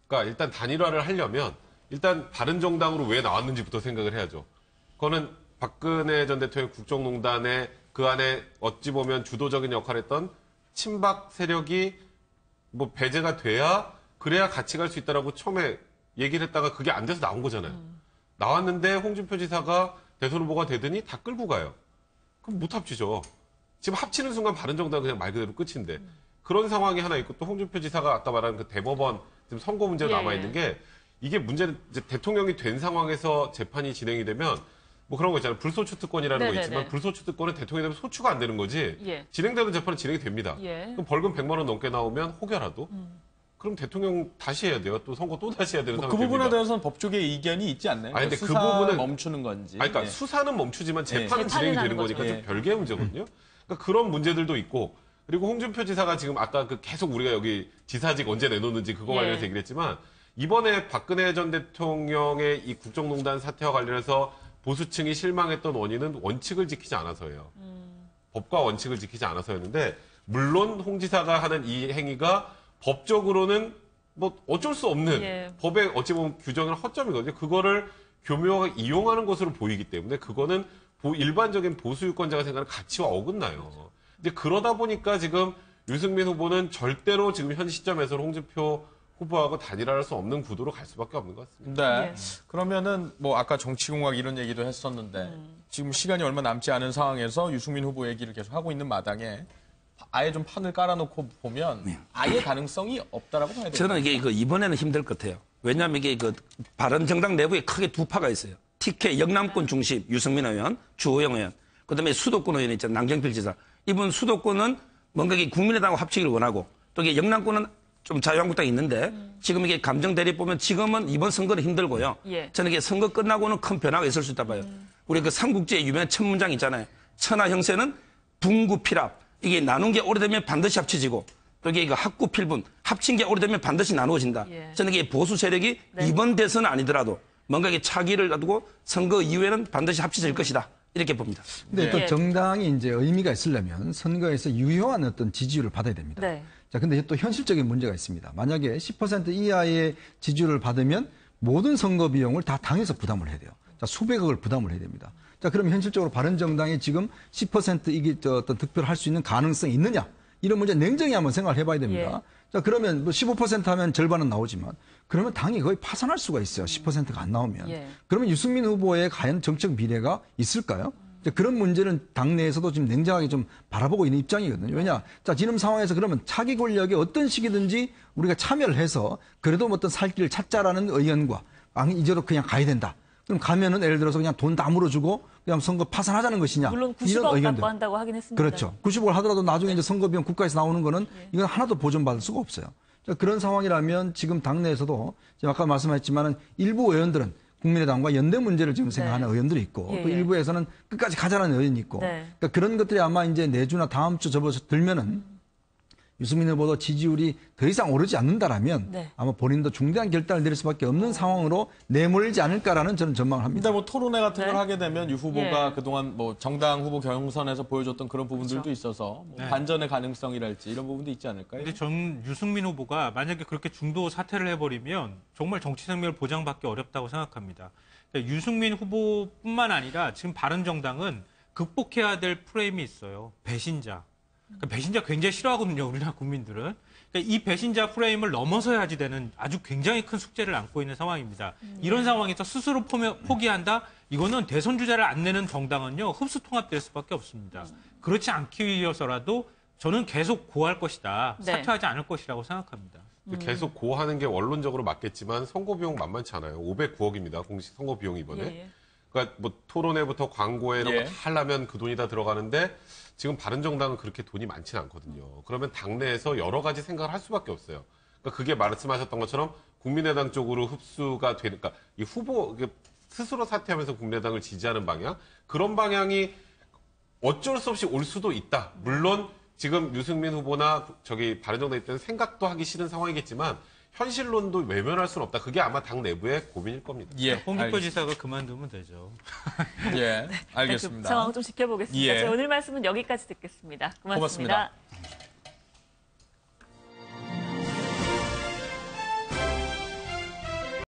그러니까 일단 단일화를 하려면 일단 바른정당으로 왜 나왔는지부터 생각을 해야죠. 그거는 박근혜 전 대통령 국정농단에 그 안에 어찌 보면 주도적인 역할을 했던 친박 세력이 뭐 배제가 그래야 같이 갈 수 있다라고 처음에 얘기를 했다가 그게 안 돼서 나온 거잖아요. 나왔는데 홍준표 지사가 대선 후보가 되더니 다 끌고 가요. 그럼 못 합치죠. 지금 합치는 순간 바른정당은 그냥 말 그대로 끝인데 그런 상황이 하나 있고 또 홍준표 지사가 아까 말한 그 대법원 지금 선고 문제가 남아있는 게 이게 문제는 이제 대통령이 된 상황에서 재판이 진행이 되면 뭐 그런 거 있잖아요. 불소추 특권이라는 거 있지만 불소추 특권은 대통령이 되면 소추가 안 되는 거지 진행되는 재판은 진행이 됩니다. 그럼 벌금 100만 원 넘게 나오면 혹여라도 그럼 대통령 다시 해야 돼요. 또 선거 또 다시 해야 되는 상황이 그 부분에 됩니다. 대해서는 법조계의 이견이 있지 않나요? 아니, 근데 수사 그 부분은 멈추는 건지. 아니, 그러니까 수사는 멈추지만 재판은 재판이 진행이 되는 나는 거니까 거죠. 좀 별개의 문제거든요. 그러니까 그런 문제들도 있고 그리고 홍준표 지사가 지금 아까 계속 우리가 여기 지사직 언제 내놓는지 그거 관련해서 얘기를 했지만 이번에 박근혜 전 대통령의 이 국정농단 사태와 관련해서 보수층이 실망했던 원인은 원칙을 지키지 않아서예요. 법과 원칙을 지키지 않아서였는데 물론 홍 지사가 하는 이 행위가 법적으로는 뭐 어쩔 수 없는 법의 어찌 보면 규정은 허점이거든요. 그거를 교묘하게 이용하는 것으로 보이기 때문에 그거는 일반적인 보수 유권자가 생각하는 가치와 어긋나요. 근데 그러다 보니까 지금 유승민 후보는 절대로 지금 현 시점에서 홍준표 후보하고 단일화할 수 없는 구도로 갈 수밖에 없는 것 같습니다. 네. 그러면은 뭐 아까 정치공학 이런 얘기도 했었는데 지금 시간이 얼마 남지 않은 상황에서 유승민 후보 얘기를 계속 하고 있는 마당에 아예 좀 판을 깔아놓고 보면 아예 가능성이 없다라고 봐야 돼요. 저는 이게 이번에는 힘들 것 같아요. 왜냐하면 이게 바른정당 내부에 크게 두 파가 있어요. TK 영남권 중심 유승민 의원, 주호영 의원, 그다음에 수도권 의원 있잖아요. 남경필 지사. 이분 수도권은 뭔가 국민의당하고 합치기를 원하고 또 이게 영남권은 좀 자유한국당이 있는데 지금 이게 감정 대립 보면 지금은 이번 선거는 힘들고요. 예. 저는 이게 선거 끝나고는 큰 변화가 있을 수 있다 봐요. 우리 그 삼국지의 유명한 첫 문장 있잖아요. 천하 형세는 분구필합. 이게 나눈 게 오래되면 반드시 합쳐지고 또 이게 학구필분. 합친 게 오래되면 반드시 나누어진다. 예. 저는 이게 보수 세력이 네. 이번 대선은 아니더라도 뭔가 이게 차기를 놔두고 선거 이후에는 반드시 합쳐질 것이다. 이렇게 봅니다. 근데 또 예. 정당이 이제 의미가 있으려면 선거에서 유효한 어떤 지지율을 받아야 됩니다. 네. 자, 근데 또 현실적인 문제가 있습니다. 만약에 10% 이하의 지지율을 받으면 모든 선거 비용을 다 당에서 부담을 해야 돼요. 자, 수백억을 부담을 해야 됩니다. 자, 그럼 현실적으로 바른정당이 지금 10% 이게 어떤 득표를 할 수 있는 가능성이 있느냐? 이런 문제 냉정히 한번 생각을 해봐야 됩니다. 예. 자, 그러면 뭐 15% 하면 절반은 나오지만 그러면 당이 거의 파산할 수가 있어요. 10%가 안 나오면. 예. 그러면 유승민 후보의 과연 정책 미래가 있을까요? 이제 그런 문제는 당내에서도 지금 냉정하게 좀 바라보고 있는 입장이거든요. 왜냐? 자, 지금 상황에서 그러면 차기 권력에 어떤 식이든지 우리가 참여를 해서 그래도 어떤 살 길을 찾자라는 의견과 이제도 그냥 가야 된다. 그럼 가면은 예를 들어서 그냥 돈 다 물어주고 그냥 선거 파산하자는 것이냐. 물론 이런 90억 의견들. 갖고 한다고 하긴 했습니다. 그렇죠. 90억을 하더라도 나중에 이제 선거 비용 국가에서 나오는 거는 이건 하나도 보전받을 수가 없어요. 자, 그런 상황이라면 지금 당내에서도 지금 아까 말씀하셨지만은 일부 의원들은 국민의당과 연대 문제를 지금 생각하는 의원들이 있고 예, 또 예. 일부에서는 끝까지 가자라는 의원이 있고 네. 그러니까 그런 것들이 아마 이제 내주나 다음 주 접어서 들면은 유승민 후보도 지지율이 더 이상 오르지 않는다라면 네. 아마 본인도 중대한 결단을 내릴 수밖에 없는 상황으로 내몰지 않을까라는 저는 전망을 합니다. 근데 뭐 토론회 같은 네. 걸 하게 되면 유 후보가 예. 그동안 뭐 정당 후보 경선에서 보여줬던 그런 부분들도 그렇죠. 있어서 뭐 네. 반전의 가능성이랄지 이런 부분도 있지 않을까요? 근데 저는 유승민 후보가 만약에 그렇게 중도 사퇴를 해버리면 정말 정치 생명을 보장받기 어렵다고 생각합니다. 그러니까 유승민 후보뿐만 아니라 지금 바른정당은 극복해야 될 프레임이 있어요. 배신자. 그러니까 배신자 굉장히 싫어하거든요, 우리나라 국민들은. 그러니까 이 배신자 프레임을 넘어서야지 되는 아주 굉장히 큰 숙제를 안고 있는 상황입니다. 이런 상황에서 스스로 포기한다? 이거는 대선 주자를 안 내는 정당은요, 흡수 통합될 수밖에 없습니다. 그렇지 않기 위해서라도 저는 계속 고할 것이다. 네. 사퇴하지 않을 것이라고 생각합니다. 계속 고하는 게 원론적으로 맞겠지만 선거 비용 만만치 않아요. 509억입니다. 공식 선거 비용이 이번에. 예. 그러니까 뭐 토론회부터 광고에 이런 예. 거 다 하려면 그 돈이 다 들어가는데 지금 바른정당은 그렇게 돈이 많지는 않거든요. 그러면 당내에서 여러 가지 생각을 할 수밖에 없어요. 그러니까 그게 말씀하셨던 것처럼 국민의당 쪽으로 흡수가 되니까 그러니까 이 후보 스스로 사퇴하면서 국민의당을 지지하는 방향 그런 방향이 어쩔 수 없이 올 수도 있다. 물론 지금 유승민 후보나 저기 바른정당 입장에서 생각도 하기 싫은 상황이겠지만 현실론도 외면할 수는 없다. 그게 아마 당 내부의 고민일 겁니다. 예, 홍준표 알겠습니다. 지사가 그만두면 되죠. 예, 그 알겠습니다. 상황 좀 지켜보겠습니다. 예. 자, 오늘 말씀은 여기까지 듣겠습니다. 고맙습니다. 고맙습니다.